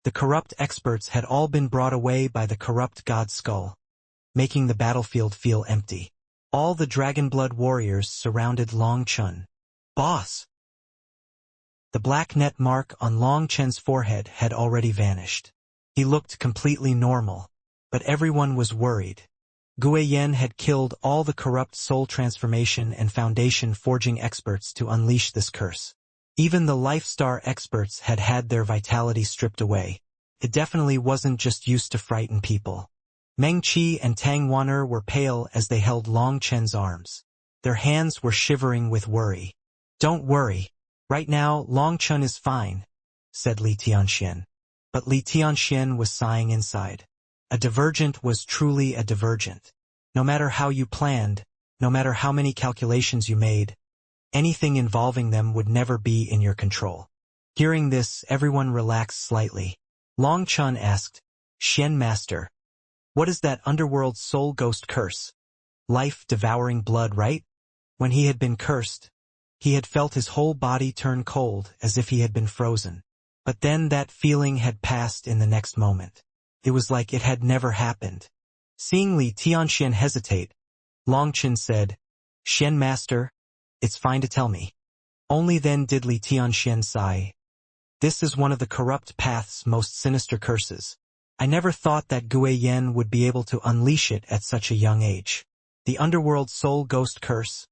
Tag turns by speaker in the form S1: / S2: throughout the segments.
S1: The corrupt experts had all been brought away by the corrupt god skull, making the battlefield feel empty. All the Dragonblood warriors surrounded Long Chun. "Boss!" The black net mark on Long Chen's forehead had already vanished. He looked completely normal, but everyone was worried. Gue Yen had killed all the corrupt soul transformation and foundation forging experts to unleash this curse. Even the Life Star experts had had their vitality stripped away. It definitely wasn't just used to frighten people. Meng Qi and Tang Wan'er were pale as they held Long Chen's arms. Their hands were shivering with worry. "Don't worry. Right now, Long Chun is fine," said Li Tianxian. But Li Tianxian was sighing inside. A divergent was truly a divergent. No matter how you planned, no matter how many calculations you made, anything involving them would never be in your control. Hearing this, everyone relaxed slightly. Long Chun asked, "Xian Master, what is that underworld soul ghost curse? Life-devouring blood, right?" When he had been cursed, he had felt his whole body turn cold as if he had been frozen. But then that feeling had passed in the next moment. It was like it had never happened. Seeing Li Tianxian hesitate, Long Chun said, "Xian Master, it's fine to tell me." Only then did Li Tianxian sigh. "This is one of the corrupt path's most sinister curses. I never thought that Gue Yen would be able to unleash it at such a young age. The underworld soul ghost curse,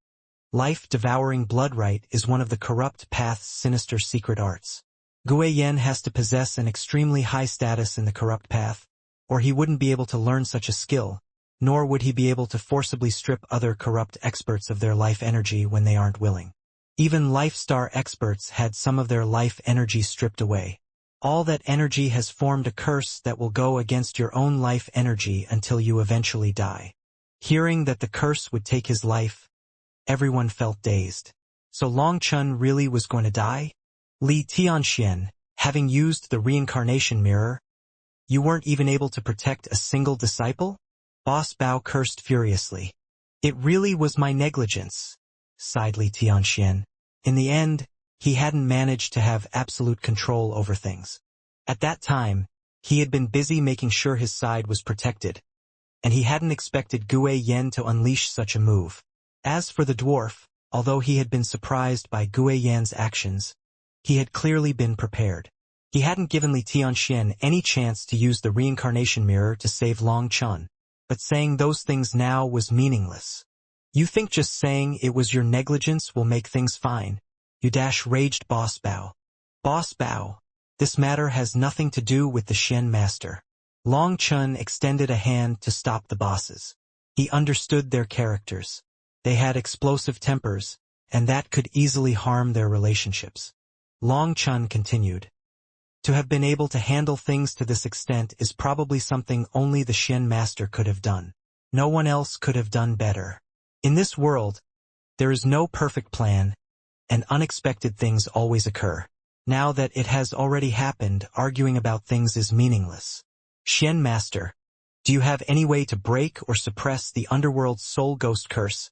S1: life-devouring blood rite, is one of the corrupt path's sinister secret arts. Gue Yen has to possess an extremely high status in the corrupt path, or he wouldn't be able to learn such a skill, nor would he be able to forcibly strip other corrupt experts of their life energy when they aren't willing. Even Life Star experts had some of their life energy stripped away. All that energy has formed a curse that will go against your own life energy until you eventually die." Hearing that the curse would take his life, everyone felt dazed. So Long Chun really was going to die? Li Tianxian, having used the reincarnation mirror, you weren't even able to protect a single disciple? Boss Bao cursed furiously. "It really was my negligence," sighed Li Tianxian. In the end, he hadn't managed to have absolute control over things. At that time, he had been busy making sure his side was protected, and he hadn't expected Gue Yen to unleash such a move. As for the dwarf, although he had been surprised by Gue Yan's actions, he had clearly been prepared. He hadn't given Li Tianxian any chance to use the reincarnation mirror to save Long Chun, but saying those things now was meaningless. "You think just saying it was your negligence will make things fine?" Raged Boss Bao. "Boss Bao, this matter has nothing to do with the Xian Master." Long Chun extended a hand to stop the bosses. He understood their characters. They had explosive tempers, and that could easily harm their relationships. Long Chun continued, "To have been able to handle things to this extent is probably something only the Xian Master could have done. No one else could have done better. In this world, there is no perfect plan, and unexpected things always occur. Now that it has already happened, arguing about things is meaningless. Xian Master, do you have any way to break or suppress the underworld's soul ghost curse,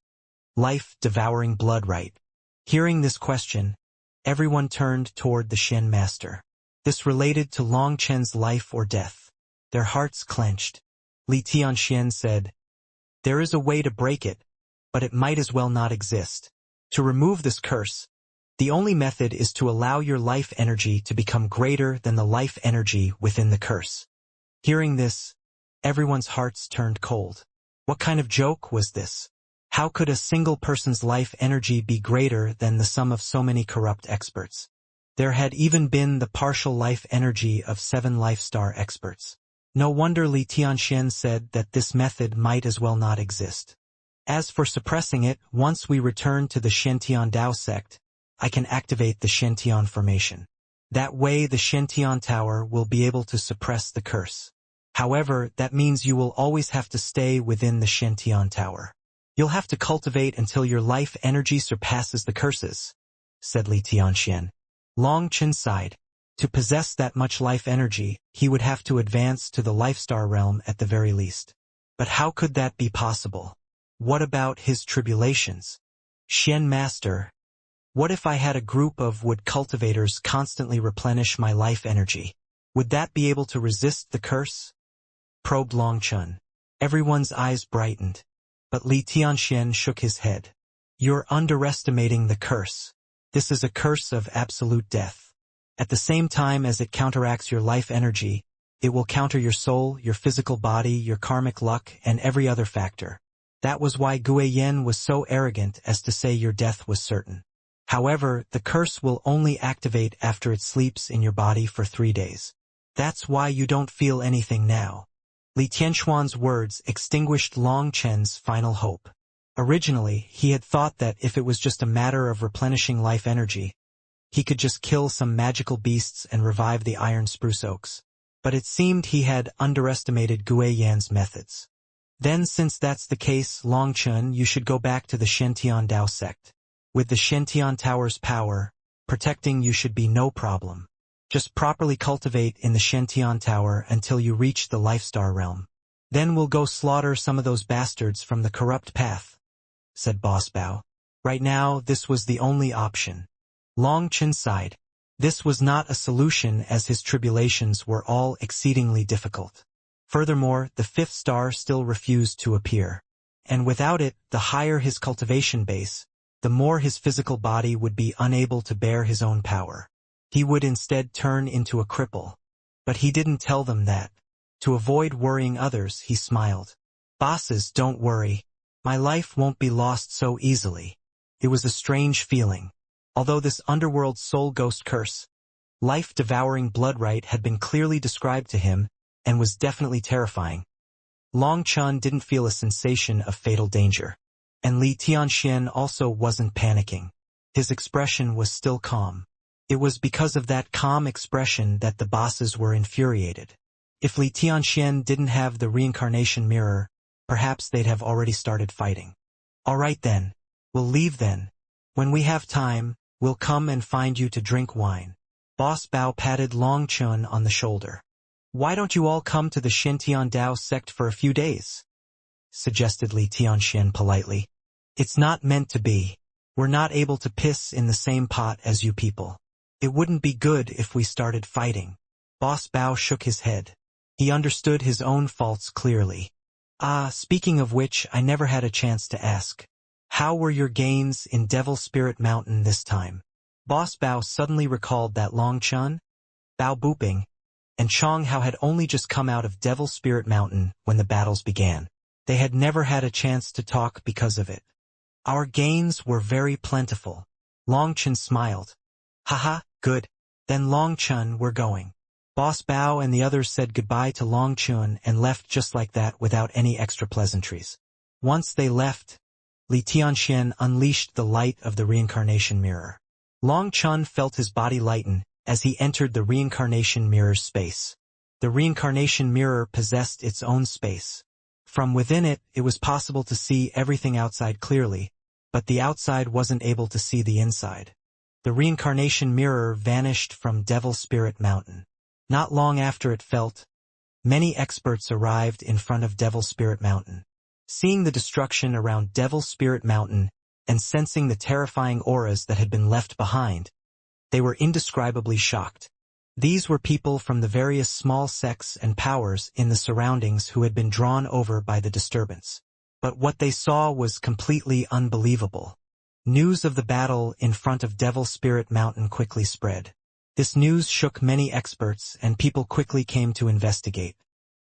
S1: life-devouring blood rite?" Hearing this question, everyone turned toward the Xian Master. This related to Long Chen's life or death. Their hearts clenched. Li Tianxian said, "There is a way to break it, but it might as well not exist. To remove this curse, the only method is to allow your life energy to become greater than the life energy within the curse." Hearing this, everyone's hearts turned cold. What kind of joke was this? How could a single person's life energy be greater than the sum of so many corrupt experts? There had even been the partial life energy of 7 Life Star experts. No wonder Li Tianxian said that this method might as well not exist. As for suppressing it, once we return to the Shentian Dao sect, I can activate the Shentian formation. That way the Shentian Tower will be able to suppress the curse. However, that means you will always have to stay within the Shentian Tower. You'll have to cultivate until your life energy surpasses the curses, said Li Tianxian. Long Chen sighed. To possess that much life energy, he would have to advance to the Life Star realm at the very least. But how could that be possible? What about his tribulations? Xian Master, what if I had a group of wood cultivators constantly replenish my life energy? Would that be able to resist the curse? Probed Long Chun. Everyone's eyes brightened, but Li Tianxian shook his head. You're underestimating the curse. This is a curse of absolute death. At the same time as it counteracts your life energy, it will counter your soul, your physical body, your karmic luck, and every other factor. That was why Gui Yen was so arrogant as to say your death was certain. However, the curse will only activate after it sleeps in your body for 3 days. That's why you don't feel anything now. Li Tianxuan's words extinguished Long Chen's final hope. Originally, he had thought that if it was just a matter of replenishing life energy, he could just kill some magical beasts and revive the iron spruce oaks. But it seemed he had underestimated Gui Yan's methods. Then since that's the case, Long Chun, you should go back to the Shantian Dao sect. With the Shantian Tower's power, protecting you should be no problem. Just properly cultivate in the Shantian Tower until you reach the Lifestar realm. Then we'll go slaughter some of those bastards from the corrupt path, said Boss Bao. Right now, this was the only option. Long Chun sighed. This was not a solution as his tribulations were all exceedingly difficult. Furthermore, the 5th star still refused to appear. And without it, the higher his cultivation base, the more his physical body would be unable to bear his own power. He would instead turn into a cripple. But he didn't tell them that. To avoid worrying others, he smiled. Bosses, don't worry. My life won't be lost so easily. It was a strange feeling. Although this underworld soul ghost curse, life-devouring bloodright had been clearly described to him, and was definitely terrifying. Long Chun didn't feel a sensation of fatal danger. And Li Tianxian also wasn't panicking. His expression was still calm. It was because of that calm expression that the bosses were infuriated. If Li Tianxian didn't have the reincarnation mirror, perhaps they'd have already started fighting. All right then, we'll leave then. When we have time, we'll come and find you to drink wine. Boss Bao patted Long Chun on the shoulder. Why don't you all come to the Shantian Dao sect for a few days? Suggested Li Tianxian politely. It's not meant to be. We're not able to piss in the same pot as you people. It wouldn't be good if we started fighting. Boss Bao shook his head. He understood his own faults clearly. Speaking of which, I never had a chance to ask. How were your gains in Devil Spirit Mountain this time? Boss Bao suddenly recalled that Long Chun, Bao Booping, and Chong Hao had only just come out of Devil Spirit Mountain when the battles began. They had never had a chance to talk because of it. Our gains were very plentiful. Long Chun smiled. Haha, good. Then Long Chun, we're going. Boss Bao and the others said goodbye to Long Chun and left just like that without any extra pleasantries. Once they left, Li Tianxian unleashed the light of the reincarnation mirror. Long Chun felt his body lighten as he entered the reincarnation mirror's space. The reincarnation mirror possessed its own space. From within it, it was possible to see everything outside clearly, but the outside wasn't able to see the inside. The reincarnation mirror vanished from Devil Spirit Mountain. Not long after it felt, many experts arrived in front of Devil Spirit Mountain. Seeing the destruction around Devil Spirit Mountain and sensing the terrifying auras that had been left behind, they were indescribably shocked. These were people from the various small sects and powers in the surroundings who had been drawn over by the disturbance. But what they saw was completely unbelievable. News of the battle in front of Devil Spirit Mountain quickly spread. This news shook many experts and people quickly came to investigate.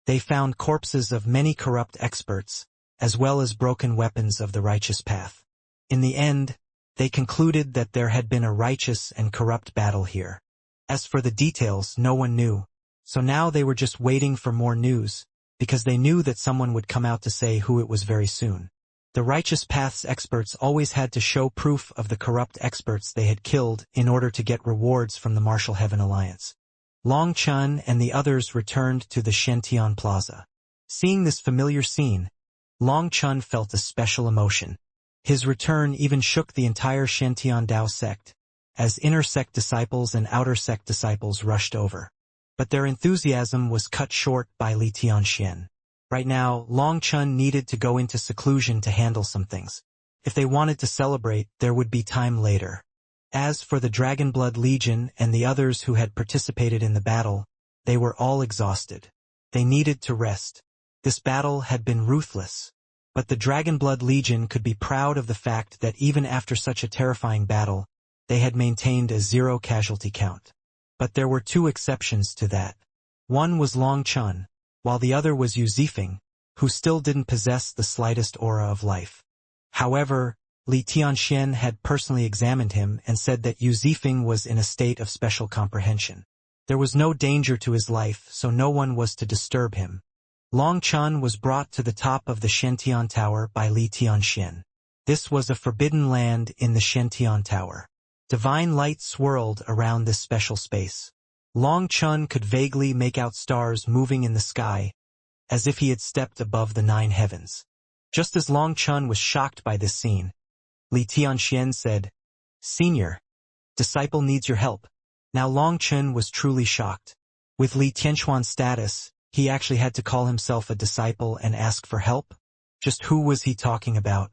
S1: They found corpses of many corrupt experts, as well as broken weapons of the righteous path. In the end, they concluded that there had been a righteous and corrupt battle here. As for the details, no one knew. So now they were just waiting for more news, because they knew that someone would come out to say who it was very soon. The righteous path's experts always had to show proof of the corrupt experts they had killed in order to get rewards from the Martial Heaven Alliance. Long Chun and the others returned to the Shantian Plaza. Seeing this familiar scene, Long Chun felt a special emotion. His return even shook the entire Shantian Dao sect, as inner sect disciples and outer sect disciples rushed over. But their enthusiasm was cut short by Li Tianxian. Right now, Long Chun needed to go into seclusion to handle some things. If they wanted to celebrate, there would be time later. As for the Dragonblood Legion and the others who had participated in the battle, They were all exhausted. They needed to rest. This battle had been ruthless. But the Dragonblood Legion could be proud of the fact that even after such a terrifying battle, they had maintained a 0 casualty count. But there were 2 exceptions to that. One was Long Chun, while the other was Yu Zifeng, who still didn't possess the slightest aura of life. However, Li Tianxian had personally examined him and said that Yu Zifeng was in a state of special comprehension. There was no danger to his life, so no one was to disturb him. Long Chun was brought to the top of the Shantian Tower by Li Tianxian. This was a forbidden land in the Shantian Tower. Divine light swirled around this special space. Long Chun could vaguely make out stars moving in the sky, as if he had stepped above the 9 heavens. Just as Long Chun was shocked by this scene, Li Tianxian said, "Senior, disciple needs your help." Now Long Chun was truly shocked. With Li Tianxuan's status, he actually had to call himself a disciple and ask for help? Just who was he talking about?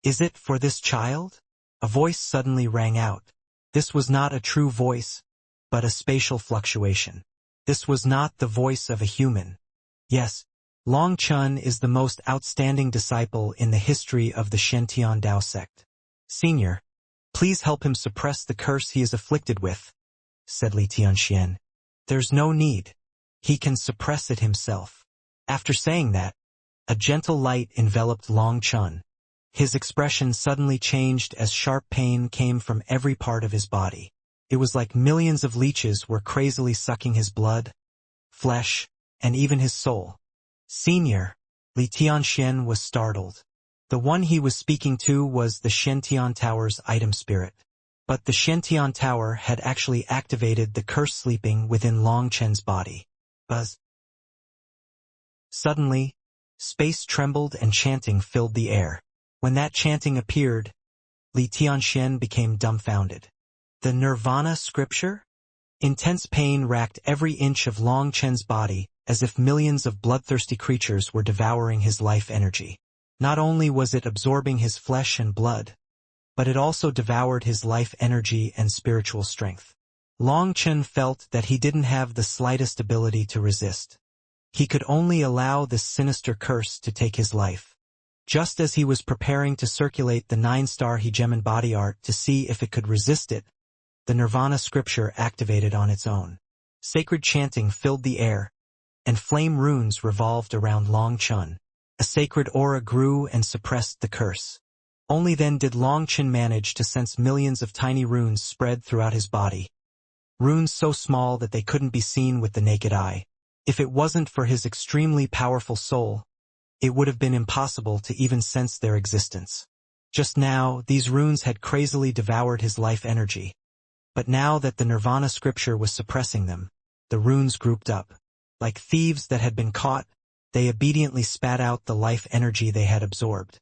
S1: "Is it for this child?" A voice suddenly rang out. This was not a true voice, but a spatial fluctuation. This was not the voice of a human. Yes, Long Chun is the most outstanding disciple in the history of the Shantian Dao sect. "Senior, please help him suppress the curse he is afflicted with," said Li Tianxian. "There's no need. He can suppress it himself." After saying that, a gentle light enveloped Long Chun. His expression suddenly changed as sharp pain came from every part of his body. It was like millions of leeches were crazily sucking his blood, flesh, and even his soul. "Senior," Li Tianxian was startled. The one he was speaking to was the Shantian Tower's item spirit. But the Shantian Tower had actually activated the curse sleeping within Long Chen's body. Buzz. Suddenly, space trembled and chanting filled the air. When that chanting appeared, Li Tianxian became dumbfounded. The Nirvana scripture? Intense pain racked every inch of Long Chen's body, as if millions of bloodthirsty creatures were devouring his life energy. Not only was it absorbing his flesh and blood, but it also devoured his life energy and spiritual strength. Long Chen felt that he didn't have the slightest ability to resist. He could only allow this sinister curse to take his life. Just as he was preparing to circulate the 9-star Hegemon body art to see if it could resist it, the Nirvana scripture activated on its own. Sacred chanting filled the air, and flame runes revolved around Long Chun. A sacred aura grew and suppressed the curse. Only then did Long Chun manage to sense millions of tiny runes spread throughout his body. Runes so small that they couldn't be seen with the naked eye. If it wasn't for his extremely powerful soul, it would have been impossible to even sense their existence. Just now, these runes had crazily devoured his life energy. But now that the Nirvana scripture was suppressing them, the runes grouped up. Like thieves that had been caught, they obediently spat out the life energy they had absorbed.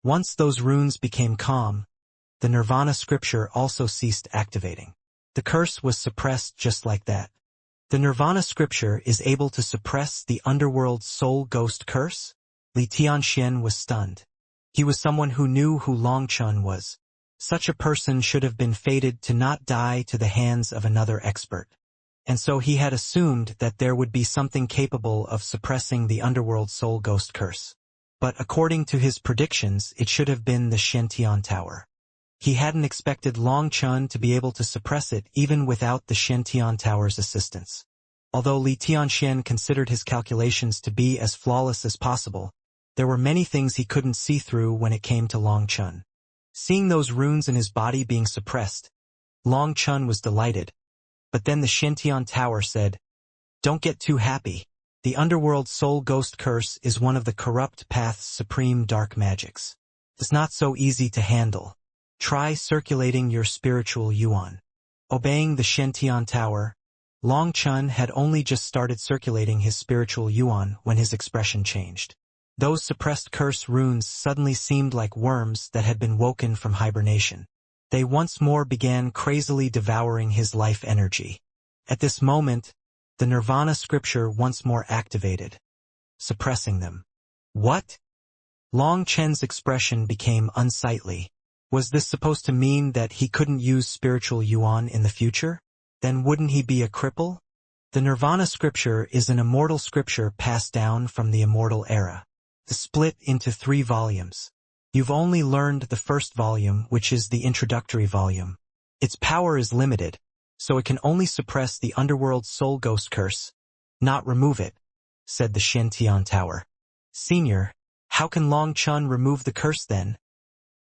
S1: Once those runes became calm, the Nirvana scripture also ceased activating. The curse was suppressed just like that. The Nirvana scripture is able to suppress the underworld's soul ghost curse? Li Tianxian was stunned. He was someone who knew who Long Chun was. Such a person should have been fated to not die to the hands of another expert. And so he had assumed that there would be something capable of suppressing the underworld soul ghost curse. But according to his predictions, it should have been the Shantian Tower. He hadn't expected Long Chun to be able to suppress it even without the Shantian Tower's assistance. Although Li Tianxian considered his calculations to be as flawless as possible, there were many things he couldn't see through when it came to Long Chun. Seeing those runes in his body being suppressed, Long Chun was delighted. But then the Shantian Tower said, "Don't get too happy. The underworld soul ghost curse is one of the corrupt path's supreme dark magics. It's not so easy to handle. Try circulating your spiritual yuan." Obeying the Shantian Tower, Long Chun had only just started circulating his spiritual yuan when his expression changed. Those suppressed curse runes suddenly seemed like worms that had been woken from hibernation. They once more began crazily devouring his life energy. At this moment, the Nirvana scripture once more activated, suppressing them. What? Long Chen's expression became unsightly. Was this supposed to mean that he couldn't use spiritual yuan in the future? Then wouldn't he be a cripple? The Nirvana scripture is an immortal scripture passed down from the Immortal era. It's split into 3 volumes. You've only learned the first volume, which is the introductory volume. Its power is limited, so it can only suppress the underworld's soul ghost curse, not remove it, said the Shen-Tian Tower. Senior, how can Long Chun remove the curse then?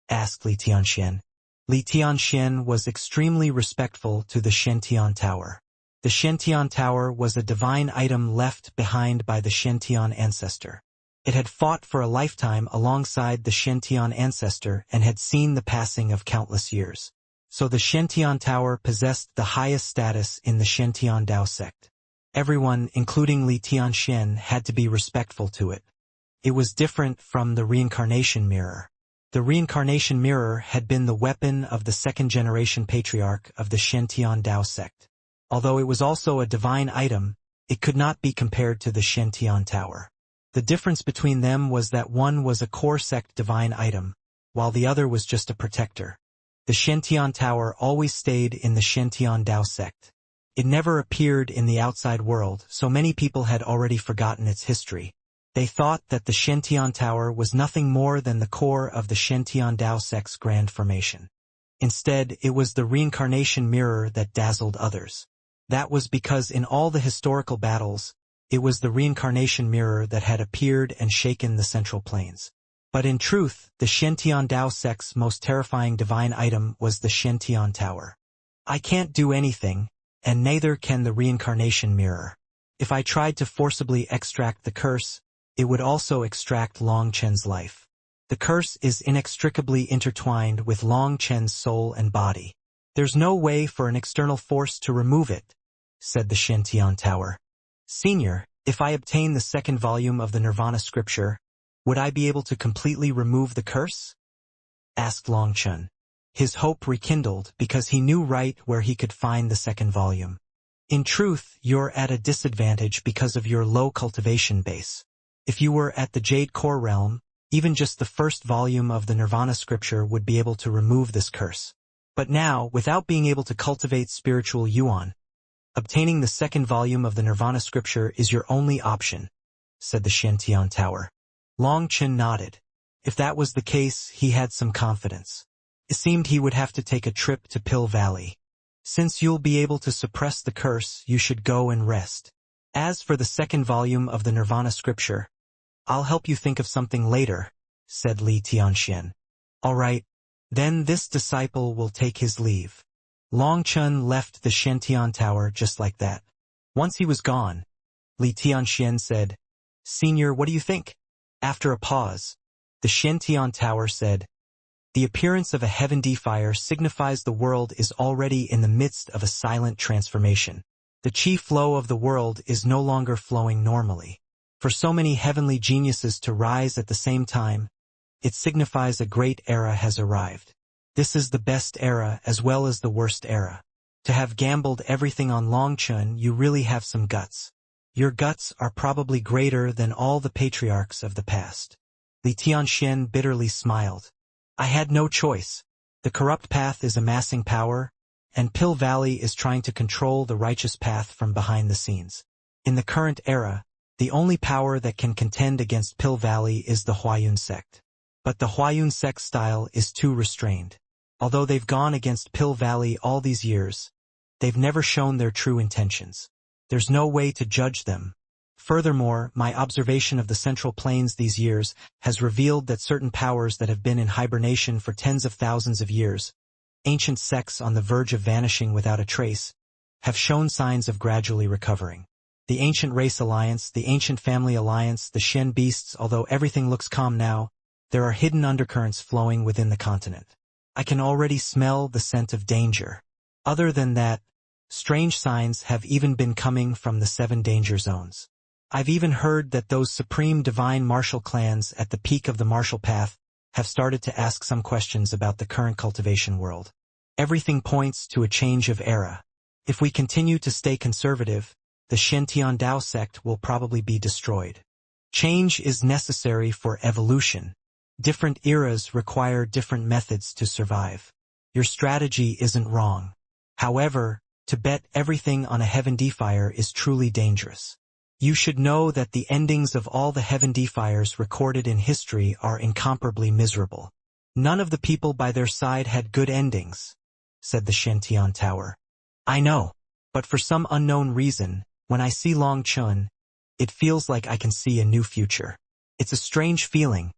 S1: Asked Li Tianxian. Li Tianxian was extremely respectful to the Shen-Tian Tower. The Shen-Tian Tower was a divine item left behind by the Shen-Tian ancestor. It had fought for a lifetime alongside the Shen-Tian ancestor and had seen the passing of countless years. So the Shen-Tian Tower possessed the highest status in the Shen-Tian Dao sect. Everyone, including Li Tianxian, had to be respectful to it. It was different from the reincarnation mirror. The reincarnation mirror had been the weapon of the second-generation patriarch of the Shen-Tian Dao sect. Although it was also a divine item, it could not be compared to the Shen-Tian Tower. The difference between them was that one was a core sect divine item, while the other was just a protector. The Shen-Tian Tower always stayed in the Shen-Tian Dao sect. It never appeared in the outside world, so many people had already forgotten its history. They thought that the Shen-Tian Tower was nothing more than the core of the Shen-Tian Dao sect's grand formation. Instead, it was the reincarnation mirror that dazzled others. That was because in all the historical battles, it was the reincarnation mirror that had appeared and shaken the Central Plains. But in truth, the Shen-Tian Dao sect's most terrifying divine item was the Shen-Tian Tower. I can't do anything, and neither can the reincarnation mirror. If I tried to forcibly extract the curse, it would also extract Long Chen's life. The curse is inextricably intertwined with Long Chen's soul and body. There's no way for an external force to remove it, said the Shen-Tian Tower. Senior, if I obtain the second volume of the Nirvana scripture, would I be able to completely remove the curse? Asked Long Chun. His hope rekindled because he knew right where he could find the second volume. In truth, you're at a disadvantage because of your low cultivation base. If you were at the Jade Core realm, even just the first volume of the Nirvana scripture would be able to remove this curse. But now, without being able to cultivate spiritual yuan, obtaining the second volume of the Nirvana scripture is your only option, said the Shen-Tian Tower. Long Chen nodded. If that was the case, he had some confidence. It seemed he would have to take a trip to Pill Valley. Since you'll be able to suppress the curse, you should go and rest. As for the second volume of the Nirvana scripture, I'll help you think of something later, said Li Tianxian. All right, then this disciple will take his leave. Long Chun left the Shen-Tian Tower just like that. Once he was gone, Li Tianxian said, Senior, what do you think? After a pause, the Shen-Tian Tower said, The appearance of a heaven defier signifies the world is already in the midst of a silent transformation. The chi flow of the world is no longer flowing normally. For so many heavenly geniuses to rise at the same time, it signifies a great era has arrived. This is the best era as well as the worst era. To have gambled everything on Long Chun, you really have some guts. Your guts are probably greater than all the patriarchs of the past. Li Tianxian bitterly smiled. I had no choice. The corrupt path is amassing power, and Pill Valley is trying to control the righteous path from behind the scenes. In the current era, the only power that can contend against Pill Valley is the Huayun sect. But the Huayun sect style is too restrained. Although they've gone against Pill Valley all these years, they've never shown their true intentions. There's no way to judge them. Furthermore, my observation of the Central Plains these years has revealed that certain powers that have been in hibernation for tens of thousands of years, ancient sects on the verge of vanishing without a trace, have shown signs of gradually recovering. The Ancient Race Alliance, the Ancient Family Alliance, the Shen Beasts, although everything looks calm now, there are hidden undercurrents flowing within the continent. I can already smell the scent of danger. Other than that, strange signs have even been coming from the 7 danger zones. I've even heard that those supreme divine martial clans at the peak of the martial path have started to ask some questions about the current cultivation world. Everything points to a change of era. If we continue to stay conservative, the Shen-Tian Dao sect will probably be destroyed. Change is necessary for evolution. Different eras require different methods to survive. Your strategy isn't wrong. However, To bet everything on a heaven defier is truly dangerous. You should know that the endings of all the heaven defiers recorded in history are incomparably miserable. None of the people by their side had good endings, said the Shentian Tower. I know, but for some unknown reason, when I see Long Chun, it feels like I can see a new future. It's a strange feeling,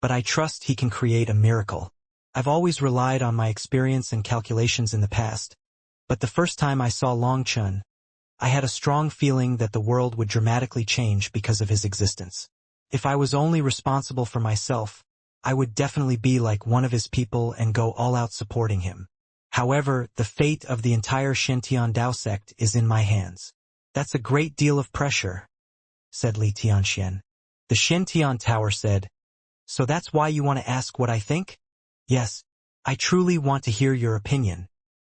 S1: but I trust he can create a miracle. I've always relied on my experience and calculations in the past, but the first time I saw Long Chun, I had a strong feeling that the world would dramatically change because of his existence. If I was only responsible for myself, I would definitely be like one of his people and go all out supporting him. However, the fate of the entire Shentian Dao sect is in my hands. That's a great deal of pressure, said Li Tianxian. The Shentian Tower said, so that's why you want to ask what I think? Yes, I truly want to hear your opinion.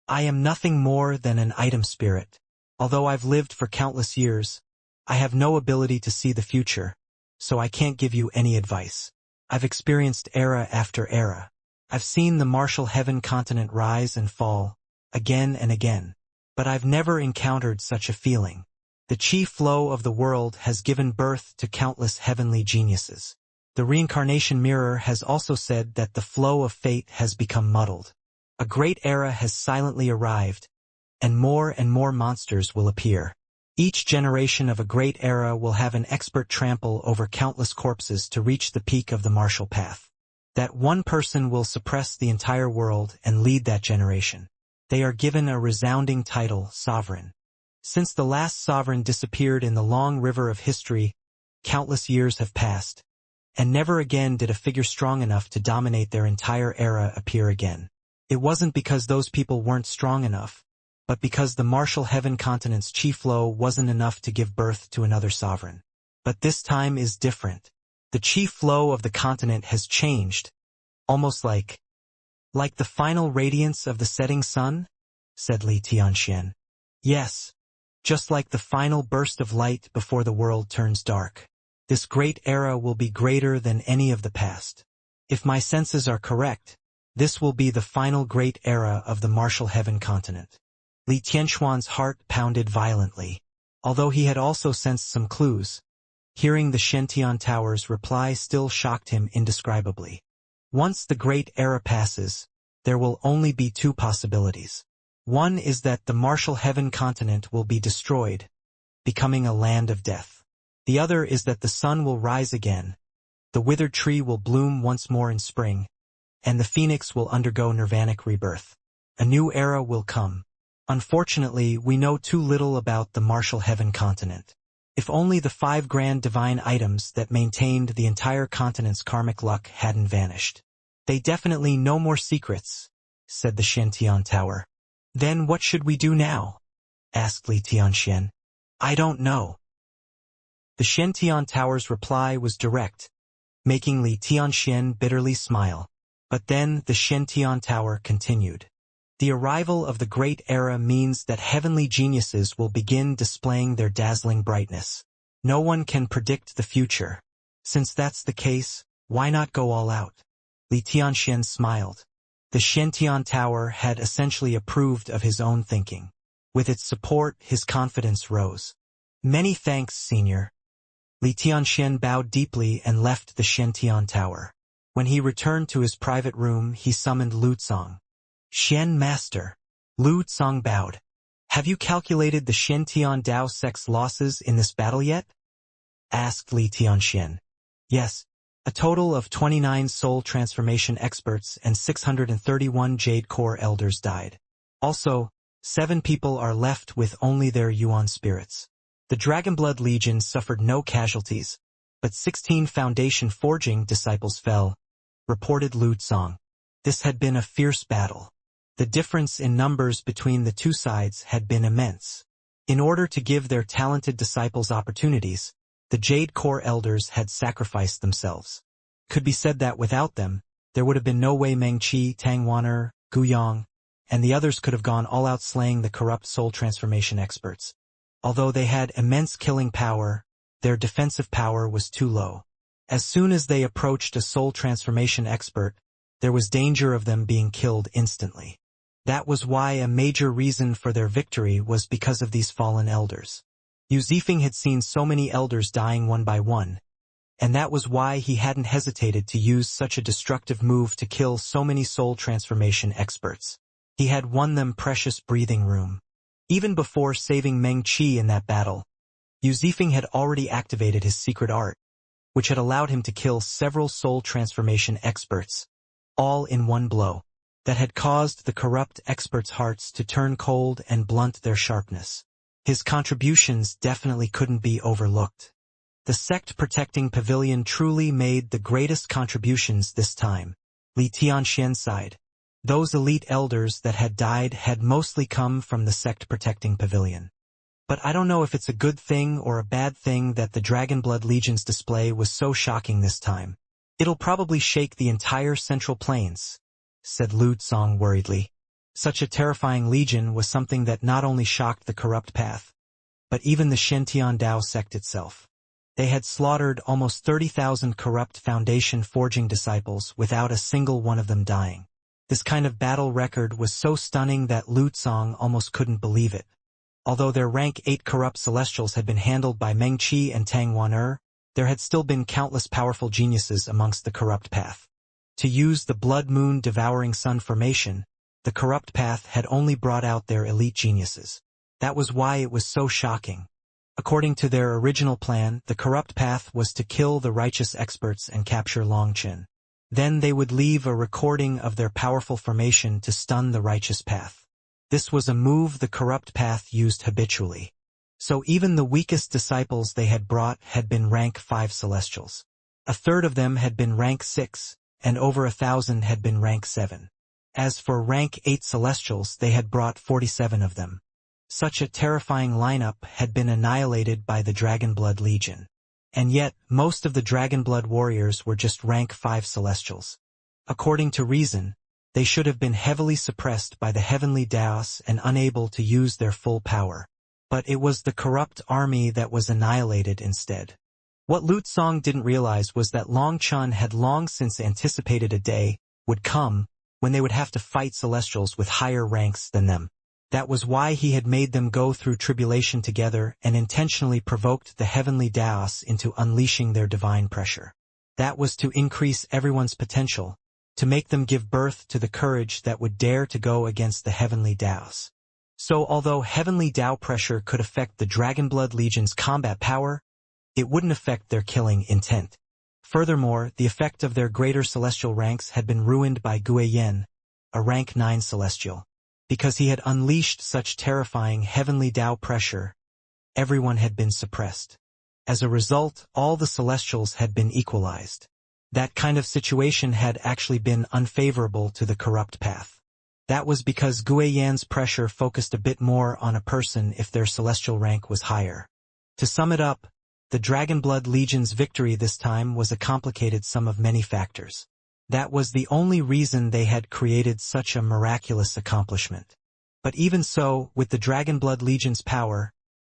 S1: I am nothing more than an item spirit. Although I've lived for countless years, I have no ability to see the future, so I can't give you any advice. I've experienced era after era. I've seen the martial heaven continent rise and fall, again and again, but I've never encountered such a feeling. The chi flow of the world has given birth to countless heavenly geniuses. The reincarnation mirror has also said that the flow of fate has become muddled. A great era has silently arrived, and more monsters will appear. Each generation of a great era will have an expert trample over countless corpses to reach the peak of the martial path. That one person will suppress the entire world and lead that generation. They are given a resounding title, sovereign. Since the last sovereign disappeared in the long river of history, countless years have passed, and never again did a figure strong enough to dominate their entire era appear again. It wasn't because those people weren't strong enough, but because the martial heaven continent's chi flow wasn't enough to give birth to another sovereign. But this time is different. The chi flow of the continent has changed, almost like the final radiance of the setting sun, said Li Tianxian. Yes, just like the final burst of light before the world turns dark. This great era will be greater than any of the past. If my senses are correct, this will be the final great era of the martial heaven continent. Li Tianxuan's heart pounded violently. Although he had also sensed some clues, hearing the Shentian Tower's reply still shocked him indescribably. Once the great era passes, there will only be two possibilities. One is that the martial heaven continent will be destroyed, becoming a land of death. The other is that the sun will rise again, the withered tree will bloom once more in spring, and the phoenix will undergo nirvanic rebirth. A new era will come. Unfortunately, we know too little about the martial heaven continent. If only the 5 grand divine items that maintained the entire continent's karmic luck hadn't vanished. They definitely know more secrets, said the Shentian Tower. Then what should we do now? Asked Li Tianxian. I don't know. The Shentian Tower's reply was direct, making Li Tianxian bitterly smile. But then the Shentian Tower continued. The arrival of the great era means that heavenly geniuses will begin displaying their dazzling brightness. No one can predict the future. Since that's the case, why not go all out? Li Tianxian smiled. The Shentian Tower had essentially approved of his own thinking. With its support, his confidence rose. Many thanks, Senior. Li Tianxian bowed deeply and left the Shentian Tower. When he returned to his private room, he summoned Lu Tsang. Xian Master. Lu Tsang bowed. Have you calculated the Shentian Dao sect's losses in this battle yet? Asked Li Tianxian. Yes. A total of 29 soul transformation experts and 631 Jade Core elders died. Also, 7 people are left with only their Yuan spirits. The Dragonblood Legion suffered no casualties, but 16 Foundation forging disciples fell, reported Lu Tsang. This had been a fierce battle. The difference in numbers between the two sides had been immense. In order to give their talented disciples opportunities, the Jade Core elders had sacrificed themselves. Could be said that without them, there would have been no way Meng Qi, Tang Wan'er, Gu Yang, and the others could have gone all out slaying the corrupt soul transformation experts. Although they had immense killing power, their defensive power was too low. As soon as they approached a soul transformation expert, there was danger of them being killed instantly. That was why a major reason for their victory was because of these fallen elders. Yuzifeng had seen so many elders dying one by one, and that was why he hadn't hesitated to use such a destructive move to kill so many soul transformation experts. He had won them precious breathing room. Even before saving Meng Qi in that battle, Yuzifeng had already activated his secret art, which had allowed him to kill several soul transformation experts, all in one blow, that had caused the corrupt experts' hearts to turn cold and blunt their sharpness. His contributions definitely couldn't be overlooked. The sect-protecting pavilion truly made the greatest contributions this time. Li Tianxian sighed. Those elite elders that had died had mostly come from the sect-protecting pavilion. But I don't know if it's a good thing or a bad thing that the Dragonblood Legion's display was so shocking this time. It'll probably shake the entire Central Plains, said Lu Tsong worriedly. Such a terrifying legion was something that not only shocked the corrupt path, but even the Shentian Dao sect itself. They had slaughtered almost 30,000 corrupt Foundation forging disciples without a single one of them dying. This kind of battle record was so stunning that Lu Tsong almost couldn't believe it. Although their rank 8 corrupt celestials had been handled by Meng Qi and Tang Wan'er, there had still been countless powerful geniuses amongst the corrupt path. To use the Blood Moon Devouring Sun formation, the corrupt path had only brought out their elite geniuses. That was why it was so shocking. According to their original plan, the corrupt path was to kill the righteous experts and capture Longchen. Then they would leave a recording of their powerful formation to stun the righteous path. This was a move the corrupt path used habitually. So even the weakest disciples they had brought had been rank 5 celestials. A third of them had been rank 6, and over 1,000 had been rank 7. As for rank 8 celestials, they had brought 47 of them. Such a terrifying lineup had been annihilated by the Dragonblood Legion. And yet, most of the Dragonblood warriors were just rank 5 celestials. According to reason, they should have been heavily suppressed by the heavenly Daos and unable to use their full power. But it was the corrupt army that was annihilated instead. What Lu Tsong didn't realize was that Long Chun had long since anticipated a day would come when they would have to fight celestials with higher ranks than them. That was why he had made them go through tribulation together and intentionally provoked the heavenly Daos into unleashing their divine pressure. That was to increase everyone's potential, to make them give birth to the courage that would dare to go against the heavenly Daos. So although heavenly Dao pressure could affect the Dragonblood Legion's combat power, it wouldn't affect their killing intent. Furthermore, the effect of their greater celestial ranks had been ruined by Guiyen, a rank 9 celestial. Because he had unleashed such terrifying heavenly Dao pressure, everyone had been suppressed. As a result, all the celestials had been equalized. That kind of situation had actually been unfavorable to the corrupt path. That was because Guiyen's pressure focused a bit more on a person if their celestial rank was higher. To sum it up, the Dragonblood Legion's victory this time was a complicated sum of many factors. That was the only reason they had created such a miraculous accomplishment. But even so, with the Dragonblood Legion's power,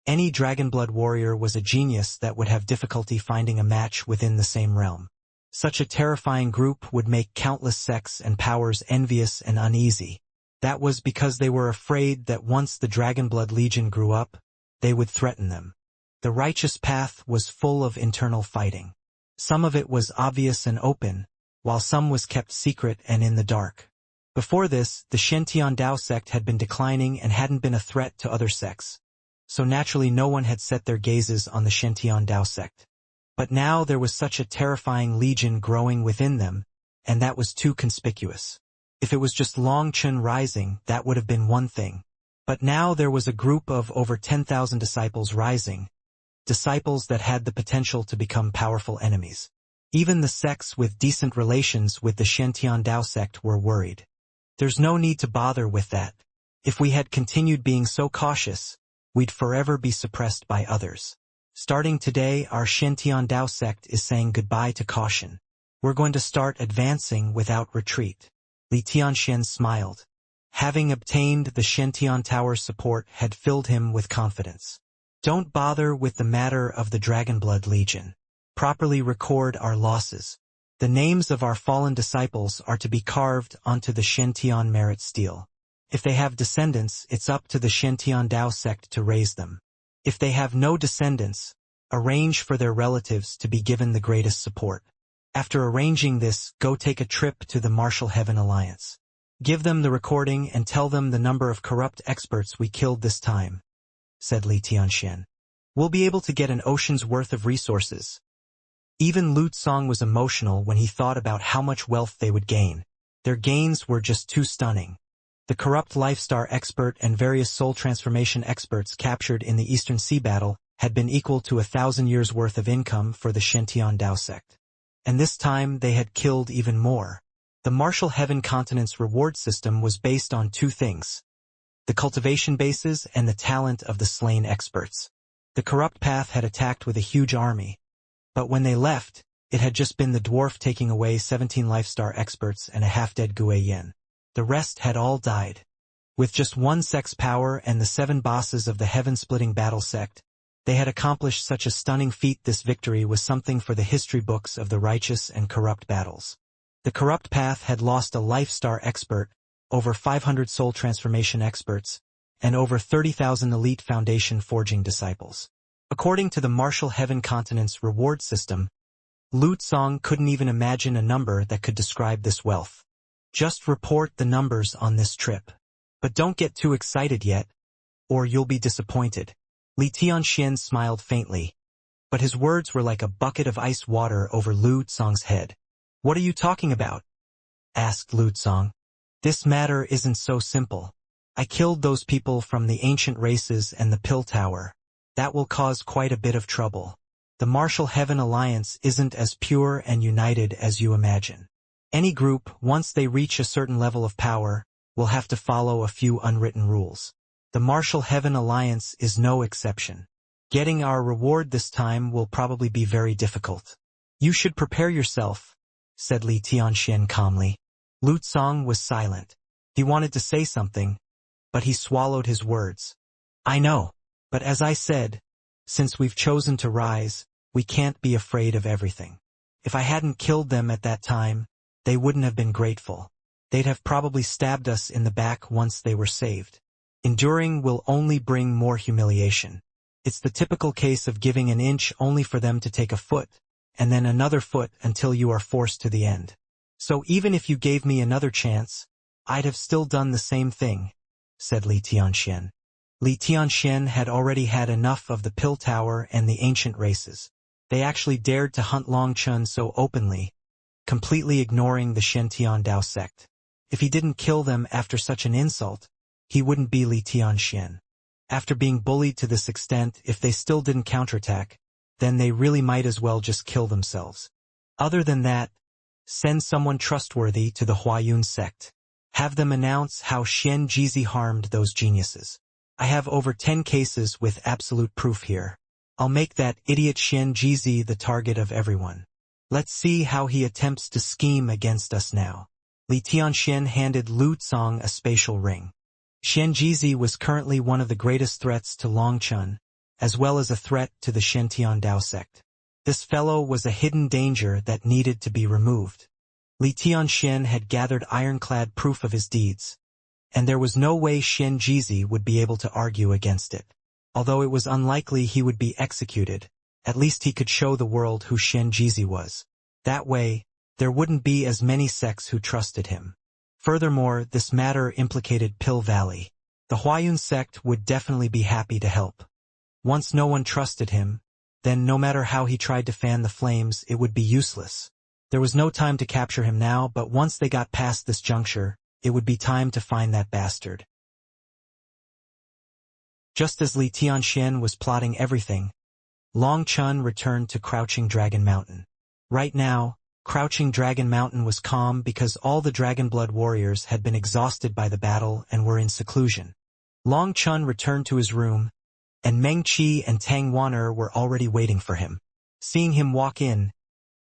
S1: any Dragonblood warrior was a genius that would have difficulty finding a match within the same realm. Such a terrifying group would make countless sects and powers envious and uneasy. That was because they were afraid that once the Dragonblood Legion grew up, they would threaten them. The righteous path was full of internal fighting. Some of it was obvious and open, while some was kept secret and in the dark. Before this, the Shentian Dao sect had been declining and hadn't been a threat to other sects. So naturally no one had set their gazes on the Shentian Dao sect. But now there was such a terrifying legion growing within them, and that was too conspicuous. If it was just Long Chun rising, that would have been one thing. But now there was a group of over 10,000 disciples rising, disciples that had the potential to become powerful enemies. Even the sects with decent relations with the Shentian Dao sect were worried. There's no need to bother with that. If we had continued being so cautious, we'd forever be suppressed by others. Starting today, our Shentian Dao sect is saying goodbye to caution. We're going to start advancing without retreat. Li Tianxian smiled. Having obtained the Shentian Tower's support had filled him with confidence. Don't bother with the matter of the Dragonblood Legion. Properly record our losses. The names of our fallen disciples are to be carved onto the Shentian merit stele. If they have descendants, it's up to the Shantian Dao sect to raise them. If they have no descendants, arrange for their relatives to be given the greatest support. After arranging this, go take a trip to the Martial Heaven Alliance. Give them the recording and tell them the number of corrupt experts we killed this time, said Li Tianxian. We'll be able to get an ocean's worth of resources. Even Lu Tsong was emotional when he thought about how much wealth they would gain. Their gains were just too stunning. The corrupt Lifestar expert and various soul transformation experts captured in the Eastern Sea battle had been equal to 1,000 years' worth of income for the Shantian Dao sect. And this time they had killed even more. The Martial Heaven Continent's reward system was based on two things: the cultivation bases and the talent of the slain experts. The corrupt path had attacked with a huge army. But when they left, it had just been the dwarf taking away 17 Lifestar experts and a half-dead Gue Yin. The rest had all died. With just one sect's power and the 7 bosses of the heaven-splitting battle sect, they had accomplished such a stunning feat. This victory was something for the history books of the righteous and corrupt battles. The corrupt path had lost a Lifestar expert, over 500 soul transformation experts, and over 30,000 elite foundation forging disciples. According to the Martial Heaven Continent's reward system, Lu Tsong couldn't even imagine a number that could describe this wealth. Just report the numbers on this trip. But don't get too excited yet, or you'll be disappointed. Li Tianxian smiled faintly, but his words were like a bucket of ice water over Lu Tsong's head. What are you talking about? Asked Lu Tsong. This matter isn't so simple. I killed those people from the ancient races and the Pill Tower. That will cause quite a bit of trouble. The Martial Heaven Alliance isn't as pure and united as you imagine. Any group, once they reach a certain level of power, will have to follow a few unwritten rules. The Martial Heaven Alliance is no exception. Getting our reward this time will probably be very difficult. You should prepare yourself, said Li Tianxian calmly. Lu Tsong was silent. He wanted to say something, but he swallowed his words. I know, but as I said, since we've chosen to rise, we can't be afraid of everything. If I hadn't killed them at that time, they wouldn't have been grateful. They'd have probably stabbed us in the back once they were saved. Enduring will only bring more humiliation. It's the typical case of giving an inch only for them to take a foot, and then another foot until you are forced to the end. So even if you gave me another chance, I'd have still done the same thing, said Li Tianxian. Li Tianxian had already had enough of the Pill Tower and the ancient races. They actually dared to hunt Long Chun so openly, completely ignoring the Shantian Dao sect. If he didn't kill them after such an insult, he wouldn't be Li Tianxian. After being bullied to this extent, if they still didn't counterattack, then they really might as well just kill themselves. Other than that, send someone trustworthy to the Huayun sect. Have them announce how Xian Jizi harmed those geniuses. I have over 10 cases with absolute proof here. I'll make that idiot Xian Jizi the target of everyone. Let's see how he attempts to scheme against us now. Li Tianxian handed Lu Tsong a spatial ring. Xian Jizi was currently one of the greatest threats to Long Chun, as well as a threat to the Shantian Dao sect. This fellow was a hidden danger that needed to be removed. Li Tianxian had gathered ironclad proof of his deeds, and there was no way Xian Jizi would be able to argue against it. Although it was unlikely he would be executed, at least he could show the world who Xian Jizi was. That way, there wouldn't be as many sects who trusted him. Furthermore, this matter implicated Pill Valley. The Huayun sect would definitely be happy to help. Once no one trusted him, then no matter how he tried to fan the flames, it would be useless. There was no time to capture him now, but once they got past this juncture, it would be time to find that bastard. Just as Li Tianxian was plotting everything, Long Chun returned to Crouching Dragon Mountain. Right now, Crouching Dragon Mountain was calm because all the Dragonblood warriors had been exhausted by the battle and were in seclusion. Long Chun returned to his room, and Meng Qi and Tang Wan'er were already waiting for him. Seeing him walk in,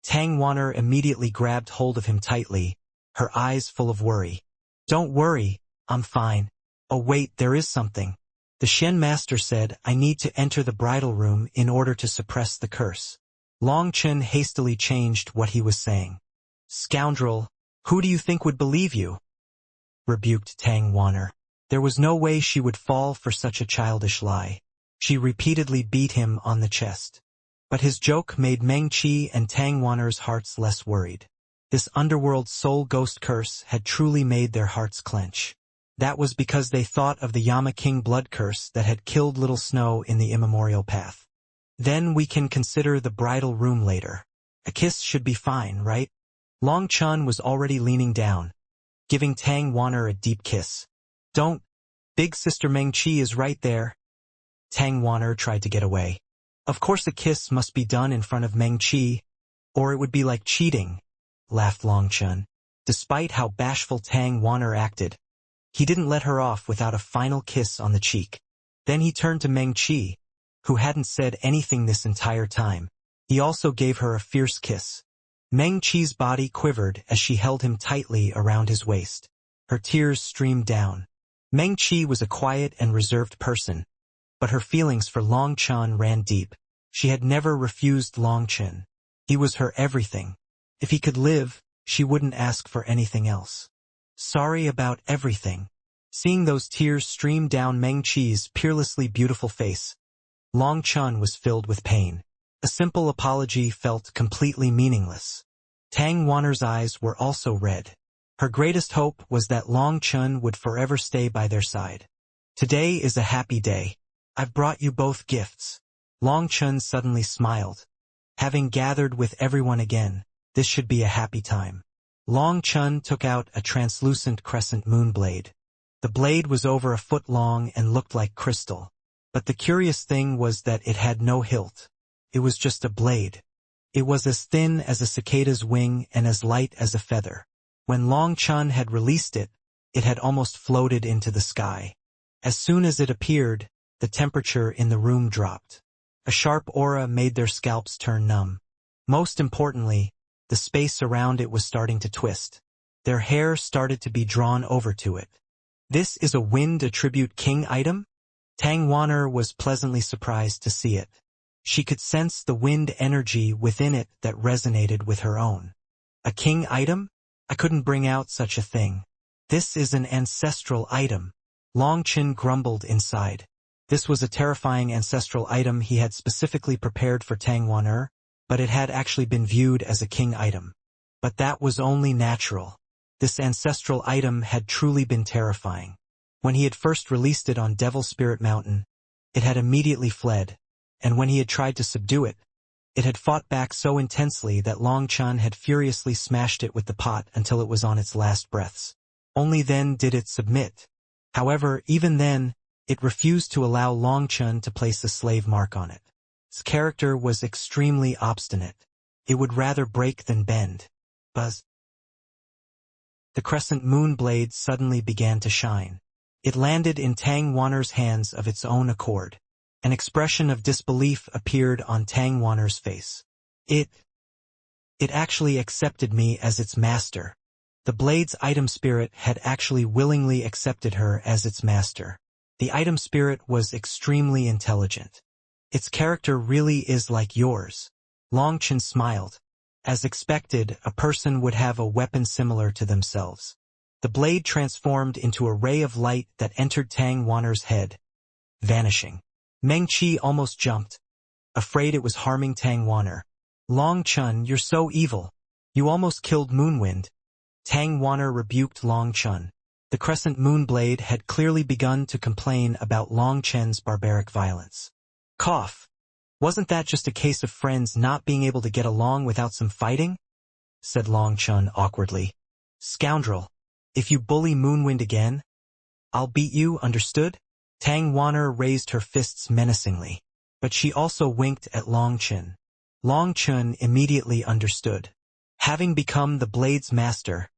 S1: Tang Wan'er immediately grabbed hold of him tightly, her eyes full of worry. Don't worry, I'm fine. Oh wait, there is something. The Shen Master said I need to enter the bridal room in order to suppress the curse. Long Chun hastily changed what he was saying. Scoundrel, who do you think would believe you? Rebuked Tang Wan'er. There was no way she would fall for such a childish lie. She repeatedly beat him on the chest. But his joke made Meng Qi and Tang Wan'er's hearts less worried. This underworld soul ghost curse had truly made their hearts clench. That was because they thought of the Yama King blood curse that had killed Little Snow in the immemorial path. Then we can consider the bridal room later. A kiss should be fine, right? Long Chun was already leaning down, giving Tang Wan'er a deep kiss. Don't. Big sister Meng Qi is right there. Tang Wan'er tried to get away. Of course a kiss must be done in front of Meng Qi, or it would be like cheating, laughed Long Chun. Despite how bashful Tang Wan'er acted, he didn't let her off without a final kiss on the cheek. Then he turned to Meng Qi, who hadn't said anything this entire time. He also gave her a fierce kiss. Meng Qi's body quivered as she held him tightly around his waist. Her tears streamed down. Meng Qi was a quiet and reserved person, but her feelings for Long Chun ran deep. She had never refused Long Chun. He was her everything. If he could live, she wouldn't ask for anything else. Sorry about everything. Seeing those tears stream down Meng Qi's peerlessly beautiful face, Long Chun was filled with pain. A simple apology felt completely meaningless. Tang Wan'er's eyes were also red. Her greatest hope was that Long Chun would forever stay by their side. Today is a happy day. I've brought you both gifts. Long Chun suddenly smiled. Having gathered with everyone again, this should be a happy time. Long Chun took out a translucent crescent moon blade. The blade was over a foot long and looked like crystal. But the curious thing was that it had no hilt. It was just a blade. It was as thin as a cicada's wing and as light as a feather. When Long Chun had released it, it had almost floated into the sky. As soon as it appeared, the temperature in the room dropped. A sharp aura made their scalps turn numb. Most importantly, the space around it was starting to twist. Their hair started to be drawn over to it. This is a wind attribute king item? Tang Wan'er was pleasantly surprised to see it. She could sense the wind energy within it that resonated with her own. A king item? I couldn't bring out such a thing. This is an ancestral item. Long Chun grumbled inside. This was a terrifying ancestral item he had specifically prepared for Tang Wan'er, but it had actually been viewed as a king item. But that was only natural. This ancestral item had truly been terrifying. When he had first released it on Devil Spirit Mountain, it had immediately fled, and when he had tried to subdue it, it had fought back so intensely that Long Chun had furiously smashed it with the pot until it was on its last breaths. Only then did it submit. However, even then, it refused to allow Long Chun to place the slave mark on it. Its character was extremely obstinate. It would rather break than bend. Buzz. The crescent moon blade suddenly began to shine. It landed in Tang Wan'er's hands of its own accord. An expression of disbelief appeared on Tang Wan'er's face. It actually accepted me as its master. The blade's item spirit had actually willingly accepted her as its master. The item spirit was extremely intelligent. Its character really is like yours. Long Chun smiled. As expected, a person would have a weapon similar to themselves. The blade transformed into a ray of light that entered Tang Wan'er's head, vanishing. Meng Qi almost jumped, afraid it was harming Tang Wan'er. Long Chun, you're so evil. You almost killed Moonwind. Tang Wan'er rebuked Long Chun. The crescent moon blade had clearly begun to complain about Long Chun's barbaric violence. Cough. Wasn't that just a case of friends not being able to get along without some fighting? Said Long Chun awkwardly. Scoundrel. If you bully Moonwind again, I'll beat you, understood? Tang Wan'er raised her fists menacingly, but she also winked at Long Chun. Long Chun immediately understood. Having become the blade's master,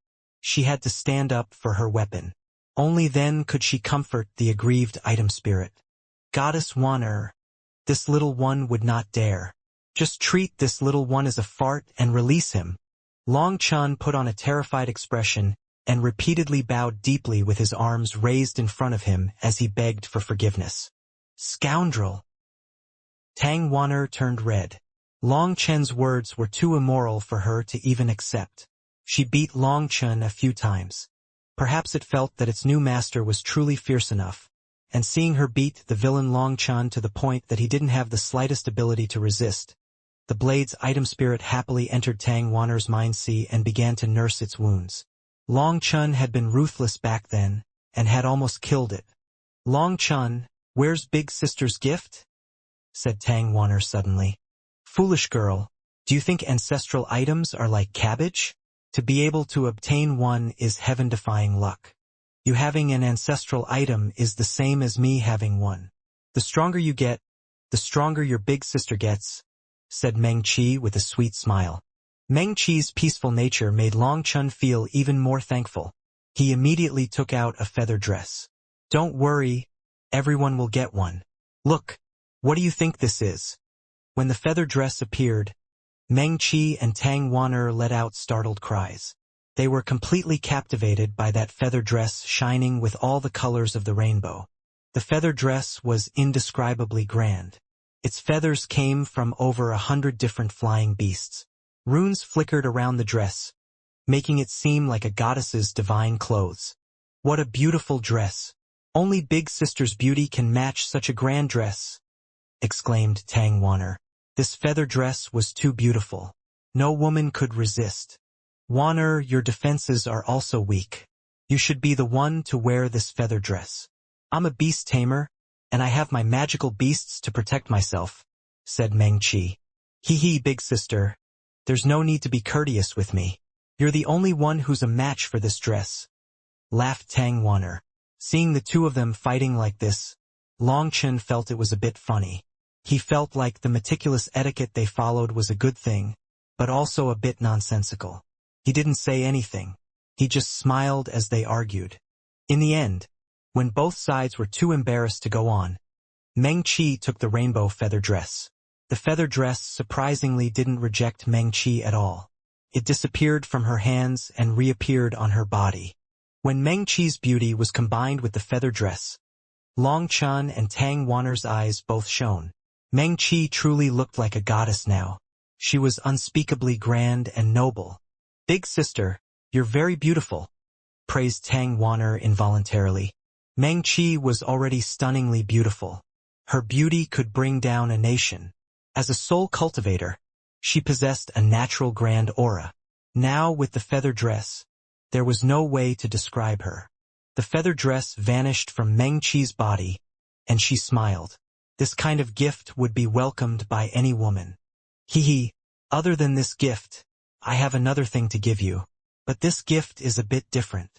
S1: she had to stand up for her weapon. Only then could she comfort the aggrieved item spirit. Goddess Wan'er, this little one would not dare. Just treat this little one as a fart and release him. Long Chun put on a terrified expression and repeatedly bowed deeply with his arms raised in front of him as he begged for forgiveness. Scoundrel! Tang Wan'er turned red. Long Chun's words were too immoral for her to even accept. She beat Long Chun a few times. Perhaps it felt that its new master was truly fierce enough, and seeing her beat the villain Long Chun to the point that he didn't have the slightest ability to resist, the blade's item spirit happily entered Tang Wanner's mind sea and began to nurse its wounds. Long Chun had been ruthless back then, and had almost killed it. "Long Chun, where's Big Sister's gift?" said Tang Wanner suddenly. "Foolish girl, do you think ancestral items are like cabbage? To be able to obtain one is heaven-defying luck. You having an ancestral item is the same as me having one. The stronger you get, the stronger your big sister gets," said Meng Qi with a sweet smile. Meng Qi's peaceful nature made Long Chun feel even more thankful. He immediately took out a feather dress. "Don't worry, everyone will get one. Look, what do you think this is?" When the feather dress appeared, Meng Qi and Tang Wanner let out startled cries. They were completely captivated by that feather dress shining with all the colors of the rainbow. The feather dress was indescribably grand. Its feathers came from over 100 different flying beasts. Runes flickered around the dress, making it seem like a goddess's divine clothes. "What a beautiful dress! Only Big Sister's beauty can match such a grand dress," exclaimed Tang Wanner. This feather dress was too beautiful. No woman could resist. "Wanner, your defenses are also weak. You should be the one to wear this feather dress." "I'm a beast tamer, and I have my magical beasts to protect myself," said Meng Qi. "Hee, Big Sister, there's no need to be courteous with me. You're the only one who's a match for this dress," laughed Tang Wanner. Seeing the two of them fighting like this, Long Chun felt it was a bit funny. He felt like the meticulous etiquette they followed was a good thing, but also a bit nonsensical. He didn't say anything. He just smiled as they argued. In the end, when both sides were too embarrassed to go on, Meng Qi took the rainbow feather dress. The feather dress surprisingly didn't reject Meng Qi at all. It disappeared from her hands and reappeared on her body. When Meng Qi's beauty was combined with the feather dress, Long Chun and Tang Wanner's eyes both shone. Meng Qi truly looked like a goddess now. She was unspeakably grand and noble. "Big Sister, you're very beautiful," praised Tang Wanner involuntarily. Meng Qi was already stunningly beautiful. Her beauty could bring down a nation. As a soul cultivator, she possessed a natural grand aura. Now with the feather dress, there was no way to describe her. The feather dress vanished from Meng Qi's body, and she smiled. This kind of gift would be welcomed by any woman. "Hee, other than this gift, I have another thing to give you. But this gift is a bit different."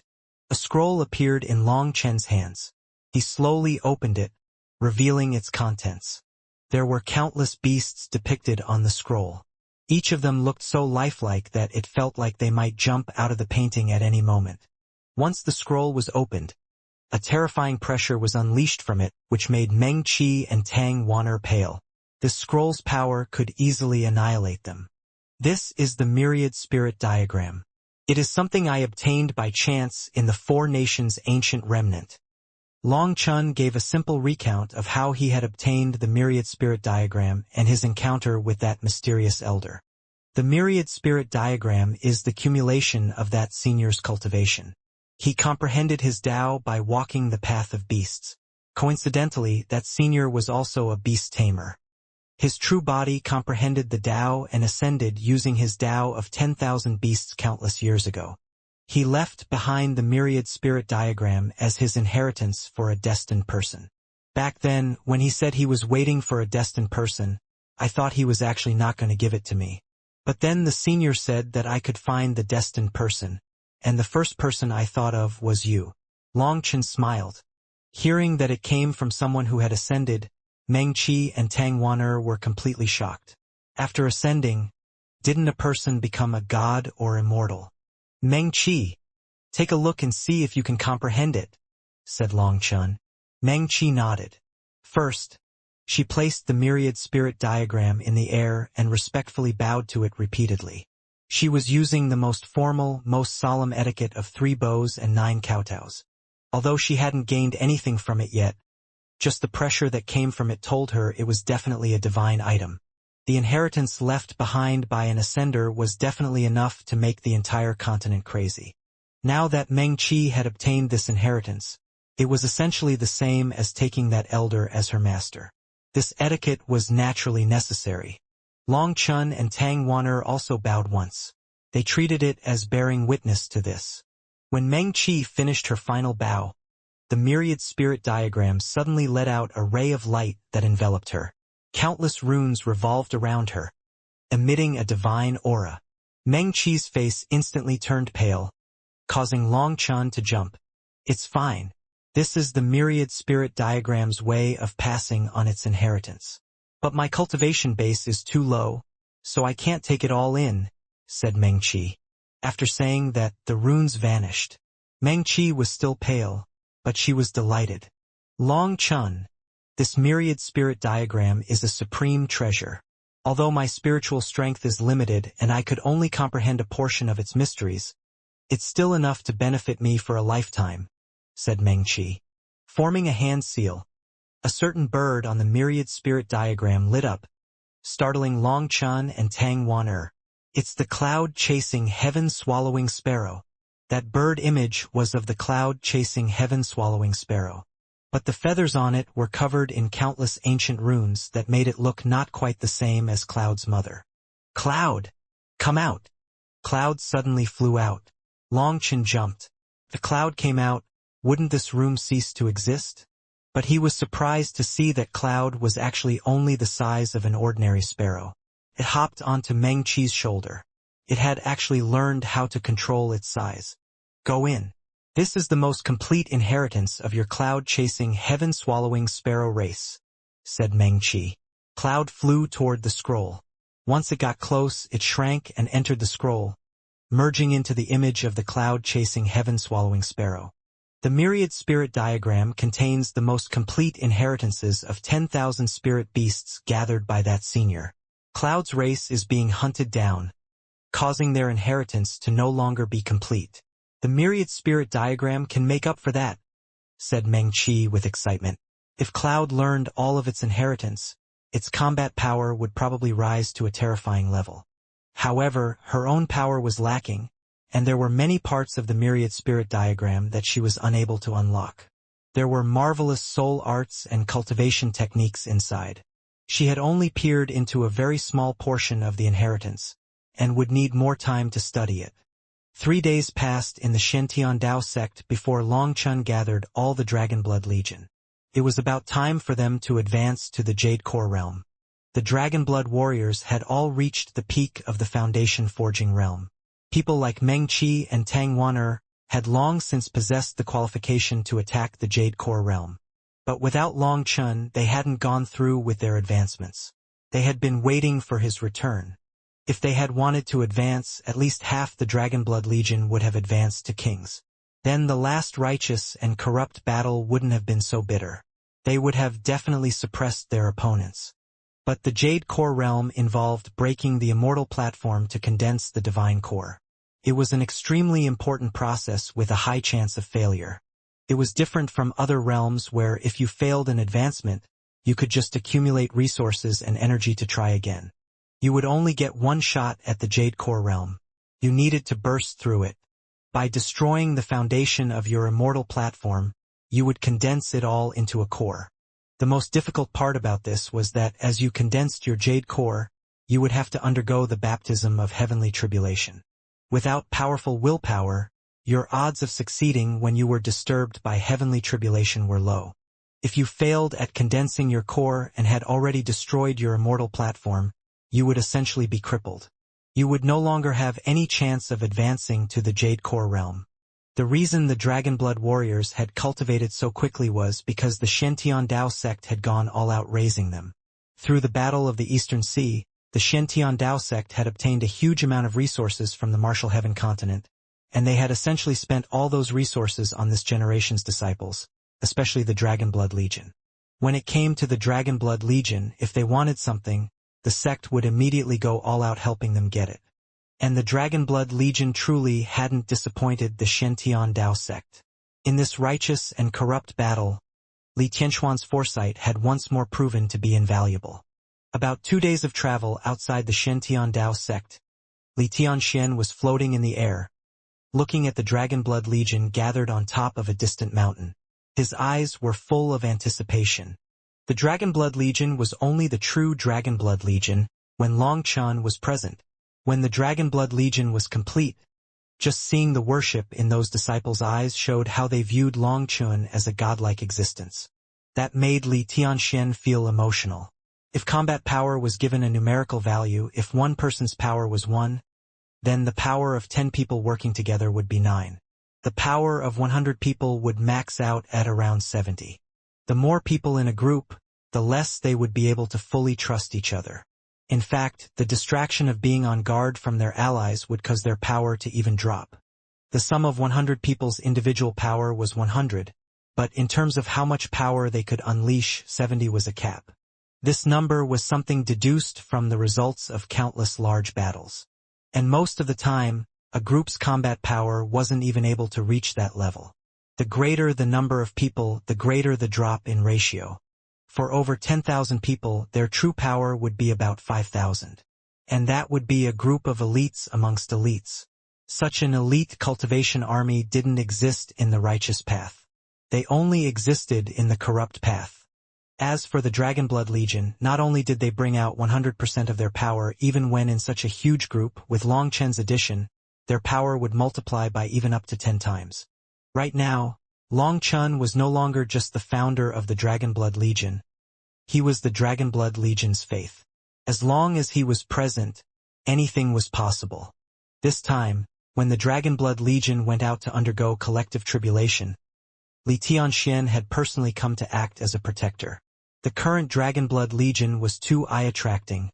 S1: A scroll appeared in Long Chen's hands. He slowly opened it, revealing its contents. There were countless beasts depicted on the scroll. Each of them looked so lifelike that it felt like they might jump out of the painting at any moment. Once the scroll was opened, a terrifying pressure was unleashed from it, which made Meng Qi and Tang Wanner pale. This scroll's power could easily annihilate them. "This is the myriad spirit diagram. It is something I obtained by chance in the Four Nations ancient remnant." Long Chun gave a simple recount of how he had obtained the myriad spirit diagram and his encounter with that mysterious elder. The myriad spirit diagram is the cumulation of that senior's cultivation. He comprehended his Tao by walking the path of beasts. Coincidentally, that senior was also a beast tamer. His true body comprehended the Tao and ascended using his Tao of 10,000 beasts countless years ago. He left behind the myriad spirit diagram as his inheritance for a destined person. Back then, when he said he was waiting for a destined person, I thought he was actually not going to give it to me. But then the senior said that I could find the destined person, and the first person I thought of was you. Long Chen smiled. Hearing that it came from someone who had ascended, Meng Qi and Tang Wanner were completely shocked. After ascending, didn't a person become a god or immortal? "Meng Qi, take a look and see if you can comprehend it," said Long Chun. Meng Qi nodded. First, she placed the myriad spirit diagram in the air and respectfully bowed to it repeatedly. She was using the most formal, most solemn etiquette of 3 bows and 9 kowtows. Although she hadn't gained anything from it yet, just the pressure that came from it told her it was definitely a divine item. The inheritance left behind by an ascender was definitely enough to make the entire continent crazy. Now that Meng Qi had obtained this inheritance, it was essentially the same as taking that elder as her master. This etiquette was naturally necessary. Long Chun and Tang Wan'er also bowed once. They treated it as bearing witness to this. When Meng Qi finished her final bow, the myriad spirit diagram suddenly let out a ray of light that enveloped her. Countless runes revolved around her, emitting a divine aura. Meng Qi's face instantly turned pale, causing Long Chun to jump. It's fine. This is the myriad spirit diagram's way of passing on its inheritance. But my cultivation base is too low, so I can't take it all in, said Meng Qi. After saying that, the runes vanished. Meng Qi was still pale, but she was delighted. Long Chun, this myriad spirit diagram is a supreme treasure. Although my spiritual strength is limited and I could only comprehend a portion of its mysteries, it's still enough to benefit me for a lifetime, said Meng Qi. Forming a hand seal, a certain bird on the myriad spirit diagram lit up, startling Long Chun and Tang Wan'er. It's the cloud-chasing heaven-swallowing sparrow. That bird image was of the cloud-chasing heaven-swallowing sparrow. But the feathers on it were covered in countless ancient runes that made it look not quite the same as Cloud's mother. Cloud! Come out! Cloud suddenly flew out. Long Chun jumped. The cloud came out. Wouldn't this room cease to exist? But he was surprised to see that Cloud was actually only the size of an ordinary sparrow. It hopped onto Meng Qi's shoulder. It had actually learned how to control its size. Go in. This is the most complete inheritance of your cloud-chasing, heaven-swallowing sparrow race, said Meng Qi. Cloud flew toward the scroll. Once it got close, it shrank and entered the scroll, merging into the image of the cloud-chasing, heaven-swallowing sparrow. The myriad spirit diagram contains the most complete inheritances of 10,000 spirit beasts gathered by that senior. Cloud's race is being hunted down, causing their inheritance to no longer be complete. The myriad spirit diagram can make up for that, said Meng Qi with excitement. If Cloud learned all of its inheritance, its combat power would probably rise to a terrifying level. However, her own power was lacking, and there were many parts of the myriad spirit diagram that she was unable to unlock. There were marvelous soul arts and cultivation techniques inside. She had only peered into a very small portion of the inheritance, and would need more time to study it. 3 days passed in the Shen Dao sect before Long Chun gathered all the Dragonblood Legion. It was about time for them to advance to the Jade Core realm. The Dragonblood warriors had all reached the peak of the Foundation Forging realm. People like Meng Qi and Tang Wan'er had long since possessed the qualification to attack the Jade Core realm. But without Long Chun, they hadn't gone through with their advancements. They had been waiting for his return. If they had wanted to advance, at least half the Dragonblood Legion would have advanced to kings. Then the last righteous and corrupt battle wouldn't have been so bitter. They would have definitely suppressed their opponents. But the Jade Core realm involved breaking the Immortal platform to condense the Divine Core. It was an extremely important process with a high chance of failure. It was different from other realms where if you failed an advancement, you could just accumulate resources and energy to try again. You would only get one shot at the Jade Core realm. You needed to burst through it. By destroying the foundation of your Immortal platform, you would condense it all into a core. The most difficult part about this was that as you condensed your Jade Core, you would have to undergo the baptism of heavenly tribulation. Without powerful willpower, your odds of succeeding when you were disturbed by heavenly tribulation were low. If you failed at condensing your core and had already destroyed your Immortal platform, you would essentially be crippled. You would no longer have any chance of advancing to the Jade Core realm. The reason the Dragonblood warriors had cultivated so quickly was because the Shen Dao sect had gone all out raising them. Through the Battle of the Eastern Sea, the Shen Dao sect had obtained a huge amount of resources from the Martial Heaven continent, and they had essentially spent all those resources on this generation's disciples, especially the Dragonblood Legion. When it came to the Dragonblood Legion, if they wanted something, the sect would immediately go all out helping them get it. And the Dragonblood Legion truly hadn't disappointed the Shen Dao sect. In this righteous and corrupt battle, Li Tianxuan's foresight had once more proven to be invaluable. About 2 days of travel outside the Shen Dao sect, Li Tianxian was floating in the air, looking at the Dragonblood Legion gathered on top of a distant mountain. His eyes were full of anticipation. The Dragonblood Legion was only the true Dragonblood Legion when Long Chun was present. When the Dragonblood Legion was complete, just seeing the worship in those disciples' eyes showed how they viewed Long Chun as a godlike existence. That made Li Tianxian feel emotional. If combat power was given a numerical value, if one person's power was 1, then the power of 10 people working together would be 9. The power of 100 people would max out at around 70. The more people in a group, the less they would be able to fully trust each other. In fact, the distraction of being on guard from their allies would cause their power to even drop. The sum of 100 people's individual power was 100, but in terms of how much power they could unleash, 70 was a cap. This number was something deduced from the results of countless large battles. And most of the time, a group's combat power wasn't even able to reach that level. The greater the number of people, the greater the drop in ratio. For over 10,000 people, their true power would be about 5,000. And that would be a group of elites amongst elites. Such an elite cultivation army didn't exist in the righteous path. They only existed in the corrupt path. As for the Dragonblood Legion, not only did they bring out 100% of their power even when in such a huge group, with Long Chen's addition, their power would multiply by even up to 10 times. Right now, Long Chun was no longer just the founder of the Dragonblood Legion. He was the Dragonblood Legion's faith. As long as he was present, anything was possible. This time, when the Dragonblood Legion went out to undergo collective tribulation, Li Tianxian had personally come to act as a protector. The current Dragonblood Legion was too eye-attracting,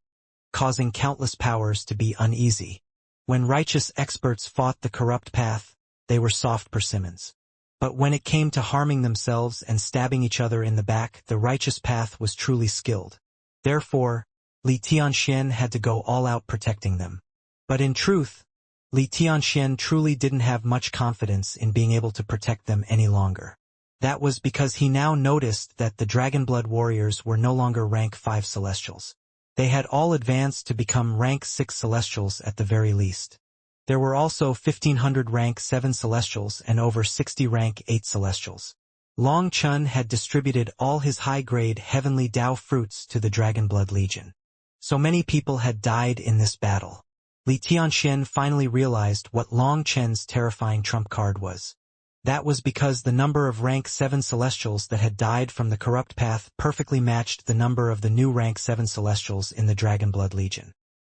S1: causing countless powers to be uneasy. When righteous experts fought the corrupt path, they were soft persimmons. But when it came to harming themselves and stabbing each other in the back, the righteous path was truly skilled. Therefore, Li Tianxian had to go all out protecting them. But in truth, Li Tianxian truly didn't have much confidence in being able to protect them any longer. That was because he now noticed that the Dragonblood warriors were no longer rank 5 Celestials. They had all advanced to become rank 6 Celestials at the very least. There were also 1,500 rank 7 Celestials and over 60 rank 8 Celestials. Long Chun had distributed all his high-grade heavenly Dao fruits to the Dragonblood Legion. So many people had died in this battle. Li Tianxian finally realized what Long Chen's terrifying trump card was. That was because the number of rank 7 Celestials that had died from the corrupt path perfectly matched the number of the new rank 7 Celestials in the Dragonblood Legion.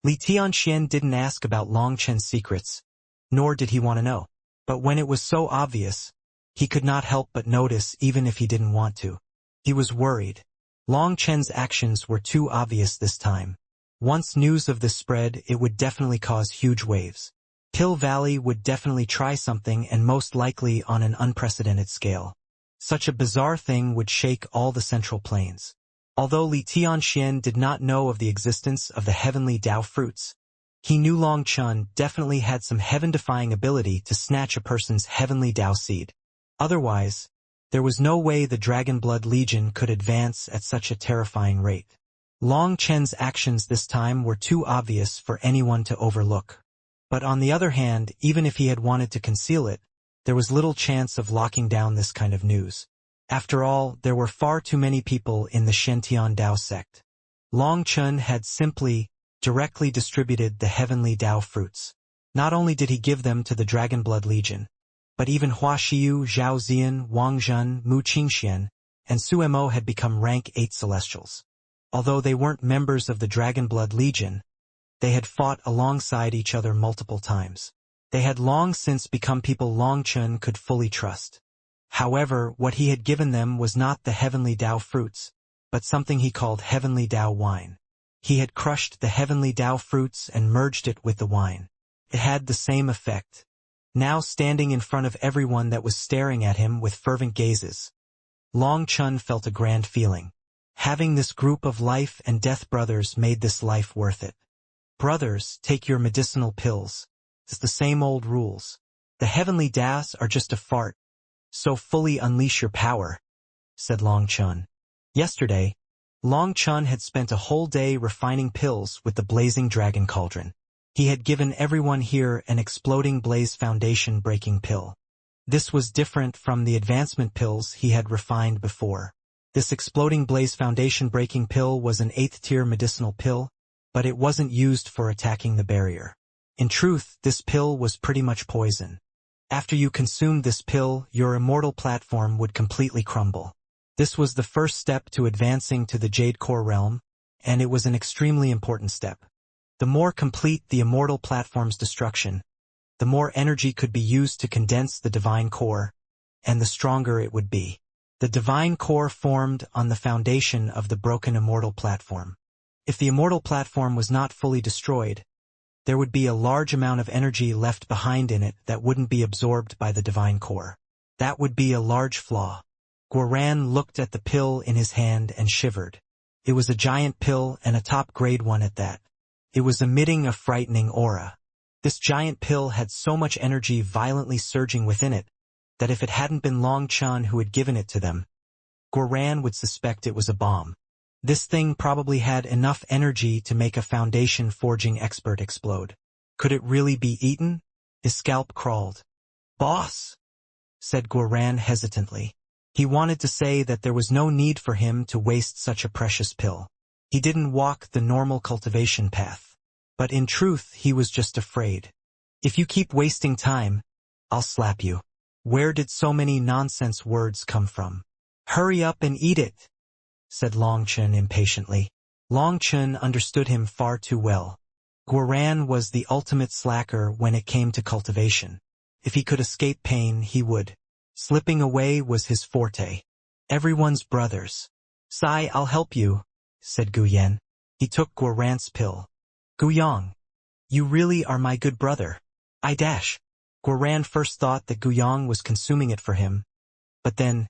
S1: Li Tianxian didn't ask about Long Chen's secrets, nor did he want to know. But when it was so obvious, he could not help but notice even if he didn't want to. He was worried. Long Chen's actions were too obvious this time. Once news of this spread, it would definitely cause huge waves. Hill Valley would definitely try something and most likely on an unprecedented scale. Such a bizarre thing would shake all the Central Plains. Although Li Tianxian did not know of the existence of the heavenly Dao fruits, he knew Long Chun definitely had some heaven-defying ability to snatch a person's heavenly Dao seed. Otherwise, there was no way the Dragonblood Legion could advance at such a terrifying rate. Long Chen's actions this time were too obvious for anyone to overlook. But on the other hand, even if he had wanted to conceal it, there was little chance of locking down this kind of news. After all, there were far too many people in the Shentian Dao sect. Long Chun had simply, directly distributed the heavenly Dao fruits. Not only did he give them to the Dragonblood Legion, but even Hua Xiu, Zhao Zian, Wang Zhen, Mu Qingxian, and Su Mo had become rank 8 Celestials. Although they weren't members of the Dragonblood Legion, they had fought alongside each other multiple times. They had long since become people Long Chun could fully trust. However, what he had given them was not the heavenly Dao fruits, but something he called heavenly Dao wine. He had crushed the heavenly Dao fruits and merged it with the wine. It had the same effect. Now standing in front of everyone that was staring at him with fervent gazes, Long Chun felt a grand feeling. Having this group of life and death brothers made this life worth it. Brothers, take your medicinal pills. It's the same old rules. The heavenly Das are just a fart. So fully unleash your power, said Long Chun. Yesterday, Long Chun had spent a whole day refining pills with the blazing dragon cauldron. He had given everyone here an exploding blaze foundation-breaking pill. This was different from the advancement pills he had refined before. This exploding blaze foundation-breaking pill was an 8th-tier medicinal pill, but it wasn't used for attacking the barrier. In truth, this pill was pretty much poison. After you consumed this pill, your immortal platform would completely crumble. This was the first step to advancing to the Jade Core realm, and it was an extremely important step. The more complete the immortal platform's destruction, the more energy could be used to condense the divine core, and the stronger it would be. The divine core formed on the foundation of the broken immortal platform. If the immortal platform was not fully destroyed, there would be a large amount of energy left behind in it that wouldn't be absorbed by the divine core. That would be a large flaw. Guoran looked at the pill in his hand and shivered. It was a giant pill and a top-grade one at that. It was emitting a frightening aura. This giant pill had so much energy violently surging within it, that if it hadn't been Long Chun who had given it to them, Guoran would suspect it was a bomb. This thing probably had enough energy to make a foundation forging expert explode. Could it really be eaten? His scalp crawled. "Boss," said Guoran hesitantly. He wanted to say that there was no need for him to waste such a precious pill. He didn't walk the normal cultivation path. But in truth, he was just afraid. "If you keep wasting time, I'll slap you." Where did so many nonsense words come from? "Hurry up and eat it," said Long Chun impatiently. Long Chun understood him far too well. Guoran was the ultimate slacker when it came to cultivation. If he could escape pain, he would. Slipping away was his forte. Everyone's brothers. "Sai, I'll help you," said Guyen. He took Guoran's pill. "Guyang, you really are my good brother." Guoran first thought that Guyang was consuming it for him, but then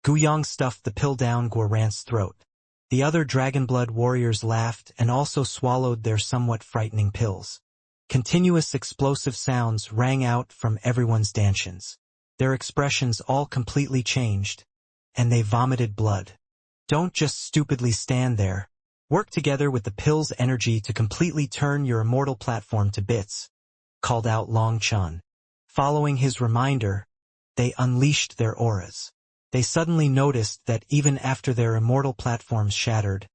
S1: Guyang stuffed the pill down Guoran's throat. The other Dragonblood warriors laughed and also swallowed their somewhat frightening pills. Continuous explosive sounds rang out from everyone's dantians. Their expressions all completely changed, and they vomited blood. "Don't just stupidly stand there. Work together with the pill's energy to completely turn your immortal platform to bits," called out Long Chun. Following his reminder, they unleashed their auras. They suddenly noticed that even after their immortal platforms shattered,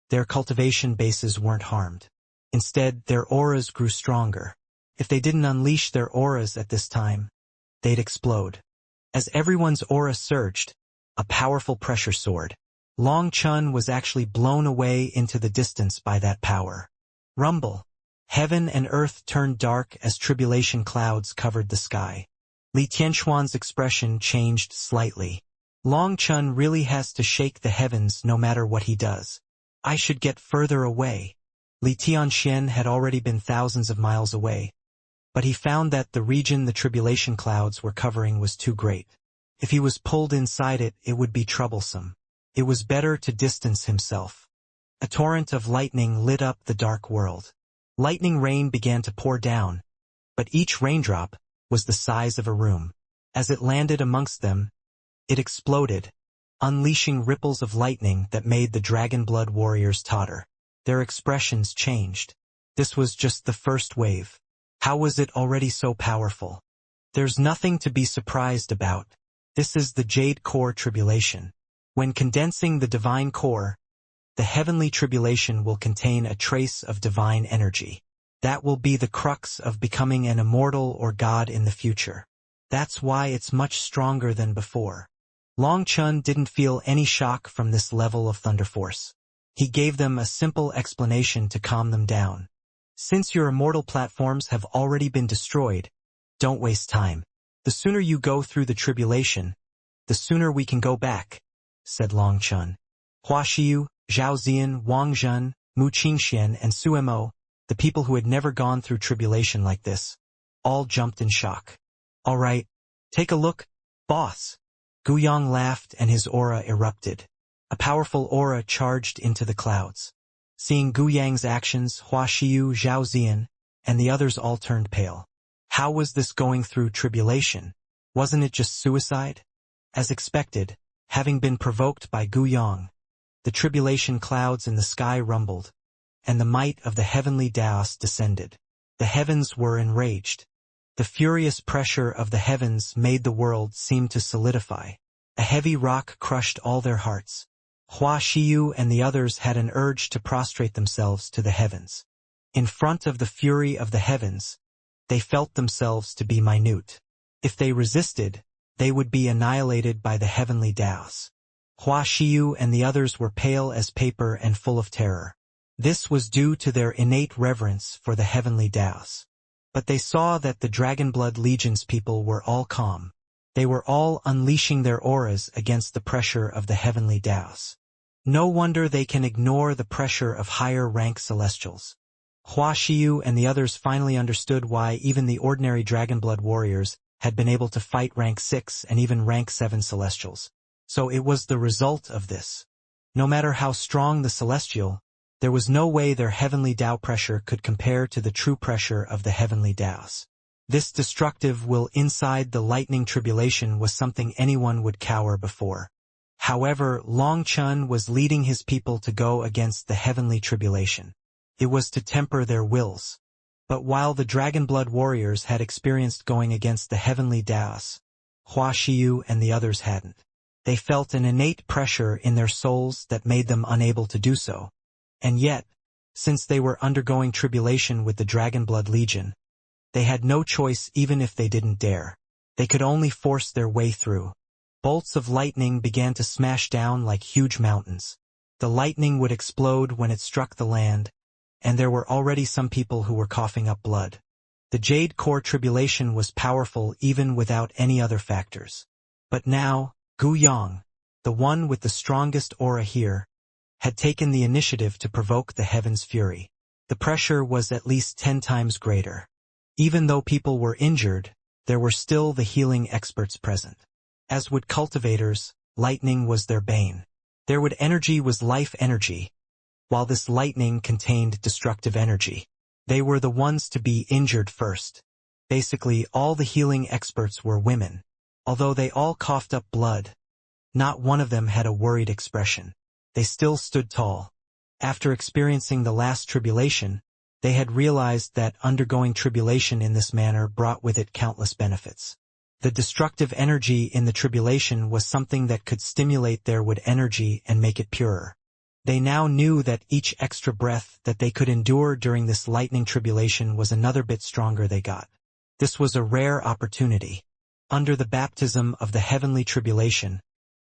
S1: their cultivation bases weren't harmed. Instead, their auras grew stronger. If they didn't unleash their auras at this time, they'd explode. As everyone's aura surged, a powerful pressure soared. Long Chun was actually blown away into the distance by that power. Rumble. Heaven and earth turned dark as tribulation clouds covered the sky. Li Tianxuan's expression changed slightly. Long Chun really has to shake the heavens no matter what he does. "I should get further away." Li Tianxian had already been thousands of miles away, but he found that the region the tribulation clouds were covering was too great. If he was pulled inside it, it would be troublesome. It was better to distance himself. A torrent of lightning lit up the dark world. Lightning rain began to pour down, but each raindrop was the size of a room. As it landed amongst them, it exploded, unleashing ripples of lightning that made the Dragonblood warriors totter. Their expressions changed. This was just the first wave. How was it already so powerful? There's nothing to be surprised about. This is the Jade Core Tribulation. When condensing the divine core, the heavenly tribulation will contain a trace of divine energy. That will be the crux of becoming an immortal or god in the future. That's why it's much stronger than before. Long Chun didn't feel any shock from this level of thunder force. He gave them a simple explanation to calm them down. "Since your immortal platforms have already been destroyed, don't waste time. The sooner you go through the tribulation, the sooner we can go back," said Long Chun. Hua Xiu, Zhao Zian, Wang Zhen, Mu Qingxian, and Suemo, the people who had never gone through tribulation like this, all jumped in shock. "All right, take a look, boss." Guyang laughed and his aura erupted. A powerful aura charged into the clouds. Seeing Guyang's actions, Hua Xiu, Zhao Zian, and the others all turned pale. How was this going through tribulation? Wasn't it just suicide? As expected, having been provoked by Guyang, the tribulation clouds in the sky rumbled, and the might of the heavenly Daos descended. The heavens were enraged. The furious pressure of the heavens made the world seem to solidify. A heavy rock crushed all their hearts. Hua Xiu and the others had an urge to prostrate themselves to the heavens. In front of the fury of the heavens, they felt themselves to be minute. If they resisted, they would be annihilated by the heavenly Taos. Hua Xiu and the others were pale as paper and full of terror. This was due to their innate reverence for the heavenly Taos. But they saw that the Dragonblood Legion's people were all calm. They were all unleashing their auras against the pressure of the heavenly Taos. No wonder they can ignore the pressure of higher-rank celestials. Hua Xiu and the others finally understood why even the ordinary Dragonblood warriors had been able to fight rank 6 and even rank 7 celestials. So it was the result of this. No matter how strong the celestial, there was no way their heavenly Tao pressure could compare to the true pressure of the heavenly Taos. This destructive will inside the lightning tribulation was something anyone would cower before. However, Long Chun was leading his people to go against the heavenly tribulation. It was to temper their wills. But while the Dragonblood warriors had experienced going against the heavenly Taos, Hua Xiu and the others hadn't. They felt an innate pressure in their souls that made them unable to do so. And yet, since they were undergoing tribulation with the Dragonblood Legion, they had no choice even if they didn't dare. They could only force their way through. Bolts of lightning began to smash down like huge mountains. The lightning would explode when it struck the land, and there were already some people who were coughing up blood. The Jade Core tribulation was powerful even without any other factors. But now, Gu Yang, the one with the strongest aura here, had taken the initiative to provoke the heavens' fury. The pressure was at least 10 times greater. Even though people were injured, there were still the healing experts present. As with cultivators, lightning was their bane. Their wood energy was life energy, while this lightning contained destructive energy. They were the ones to be injured first. Basically, all the healing experts were women. Although they all coughed up blood, not one of them had a worried expression. They still stood tall. After experiencing the last tribulation, they had realized that undergoing tribulation in this manner brought with it countless benefits. The destructive energy in the tribulation was something that could stimulate their wood energy and make it purer. They now knew that each extra breath that they could endure during this lightning tribulation was another bit stronger they got. This was a rare opportunity. Under the baptism of the heavenly tribulation,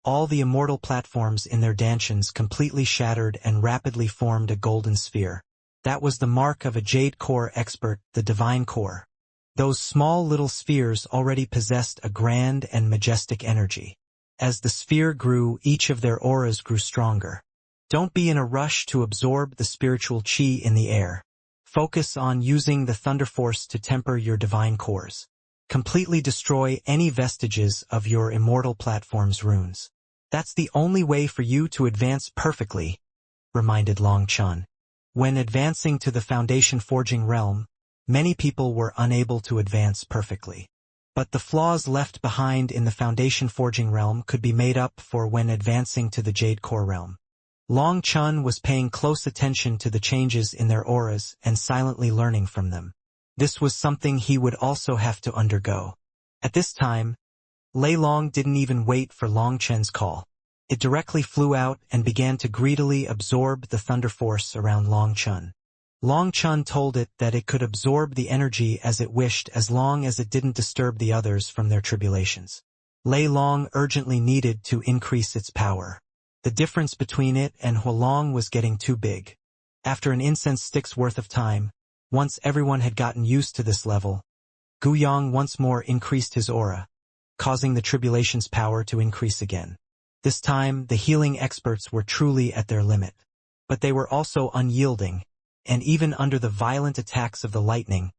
S1: all the immortal platforms in their dantions completely shattered and rapidly formed a golden sphere. That was the mark of a Jade Core expert, the Divine Core. Those small little spheres already possessed a grand and majestic energy. As the sphere grew, each of their auras grew stronger. Don't be in a rush to absorb the spiritual chi in the air. Focus on using the Thunder Force to temper your Divine Cores. Completely destroy any vestiges of your immortal platform's runes. That's the only way for you to advance perfectly, reminded Long Chun. When advancing to the Foundation Forging realm, many people were unable to advance perfectly. But the flaws left behind in the Foundation Forging realm could be made up for when advancing to the Jade Core realm. Long Chun was paying close attention to the changes in their auras and silently learning from them. This was something he would also have to undergo. At this time, Lei Long didn't even wait for Long Chen's call. It directly flew out and began to greedily absorb the thunder force around Long Chun. Long Chun told it that it could absorb the energy as it wished as long as it didn't disturb the others from their tribulations. Lei Long urgently needed to increase its power. The difference between it and Hualong was getting too big. After an incense stick's worth of time, once everyone had gotten used to this level, Gu Yang once more increased his aura, causing the tribulation's power to increase again. This time, the healing experts were truly at their limit. But they were also unyielding, and even under the violent attacks of the lightning,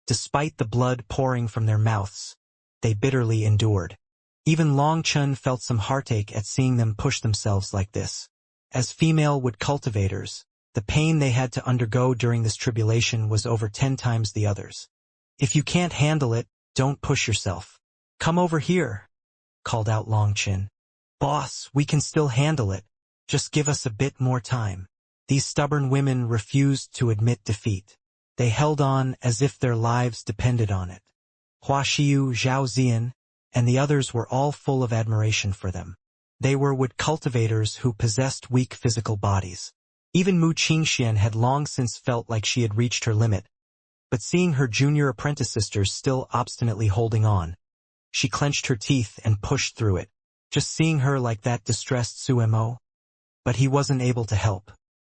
S1: despite the blood pouring from their mouths, they bitterly endured. Even Long Chun felt some heartache at seeing them push themselves like this. As female wood cultivators, the pain they had to undergo during this tribulation was over 10 times the others. If you can't handle it, don't push yourself. Come over here, called out Long Chin. Boss, we can still handle it. Just give us a bit more time. These stubborn women refused to admit defeat. They held on as if their lives depended on it. Hua Xiu, Zhao Zian, and the others were all full of admiration for them. They were wood cultivators who possessed weak physical bodies. Even Mu Qingxian had long since felt like she had reached her limit, but seeing her junior apprentice sisters still obstinately holding on, she clenched her teeth and pushed through it. Just seeing her like that distressed Suemo. But he wasn't able to help.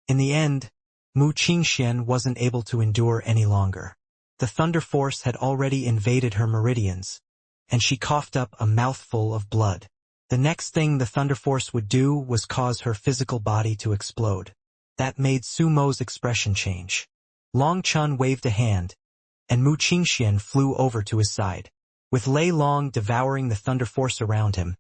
S1: In the end, Mu Qingxian wasn't able to endure any longer. The thunder force had already invaded her meridians, and she coughed up a mouthful of blood. The next thing the thunder force would do was cause her physical body to explode. That made Sumo's expression change. Long Chun waved a hand, and Mu Qingxian flew over to his side. With Lei Long devouring the thunder force around him,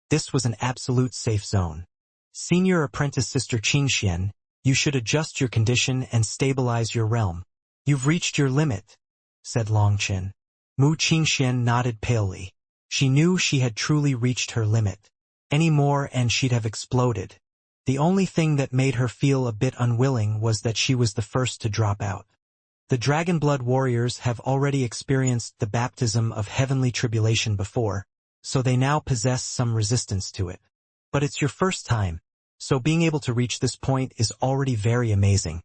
S1: this was an absolute safe zone. Senior apprentice sister Qingxian, you should adjust your condition and stabilize your realm. You've reached your limit, said Long Qin. Mu Qingxian nodded palely. She knew she had truly reached her limit. Any more and she'd have exploded. The only thing that made her feel a bit unwilling was that she was the first to drop out. The Dragonblood warriors have already experienced the baptism of heavenly tribulation before, so they now possess some resistance to it. But it's your first time, so being able to reach this point is already very amazing,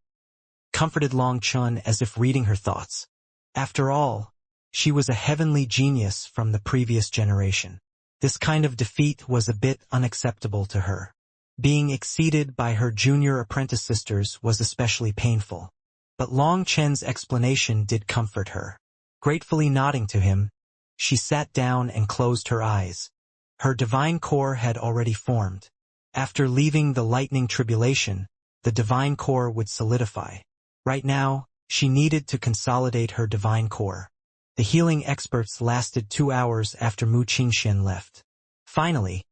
S1: comforted Long Chun as if reading her thoughts. After all, she was a heavenly genius from the previous generation. This kind of defeat was a bit unacceptable to her. Being exceeded by her junior apprentice sisters was especially painful. But Long Chen's explanation did comfort her. Gratefully nodding to him, she sat down and closed her eyes. Her divine core had already formed. After leaving the lightning tribulation, the divine core would solidify. Right now, she needed to consolidate her divine core. The healing experts lasted 2 hours after Mu Qingxian left. Finally,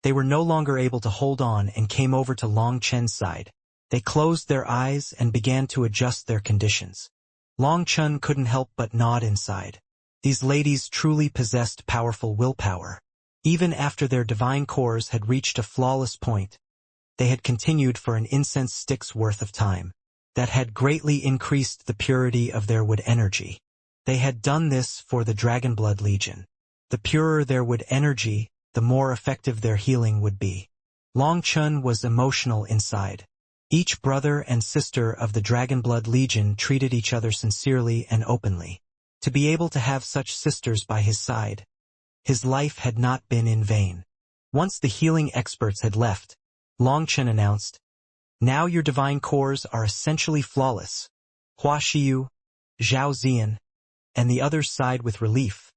S1: they were no longer able to hold on and came over to Long Chen's side. They closed their eyes and began to adjust their conditions. Long Chun couldn't help but nod inside. These ladies truly possessed powerful willpower. Even after their divine cores had reached a flawless point, they had continued for an incense stick's worth of time. That had greatly increased the purity of their wood energy. They had done this for the Dragonblood Legion. The purer their wood energy, the more effective their healing would be. Long Chun was emotional inside. Each brother and sister of the Dragonblood Legion treated each other sincerely and openly. To be able to have such sisters by his side, his life had not been in vain. Once the healing experts had left, Long Chun announced, "Now your divine cores are essentially flawless." Hua Xiu, Zhao Zian, and the others sighed with relief,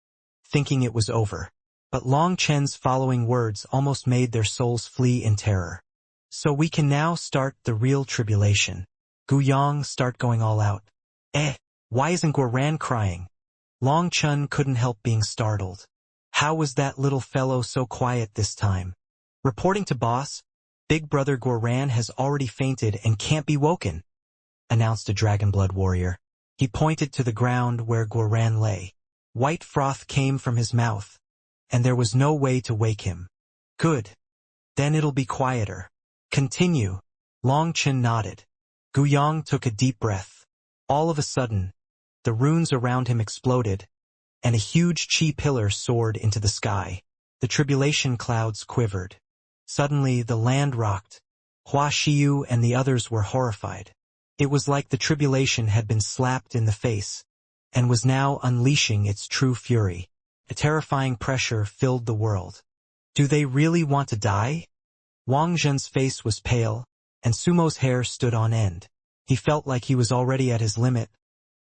S1: thinking it was over. But Long Chen's following words almost made their souls flee in terror. "So we can now start the real tribulation. Guyang, start going all out." Why isn't Guoran crying? Long Chun couldn't help being startled. How was that little fellow so quiet this time? "Reporting to boss, Big Brother Guoran has already fainted and can't be woken," announced a Dragonblood warrior. He pointed to the ground where Guoran lay. White froth came from his mouth, and there was no way to wake him. "Good. Then it'll be quieter. Continue." Long Chen nodded. Guyang took a deep breath. All of a sudden, the runes around him exploded, and a huge chi pillar soared into the sky. The tribulation clouds quivered. Suddenly, the land rocked. Hua Xiu and the others were horrified. It was like the tribulation had been slapped in the face, and was now unleashing its true fury. A terrifying pressure filled the world. Do they really want to die? Wang Zhen's face was pale, and Sumo's hair stood on end. He felt like he was already at his limit,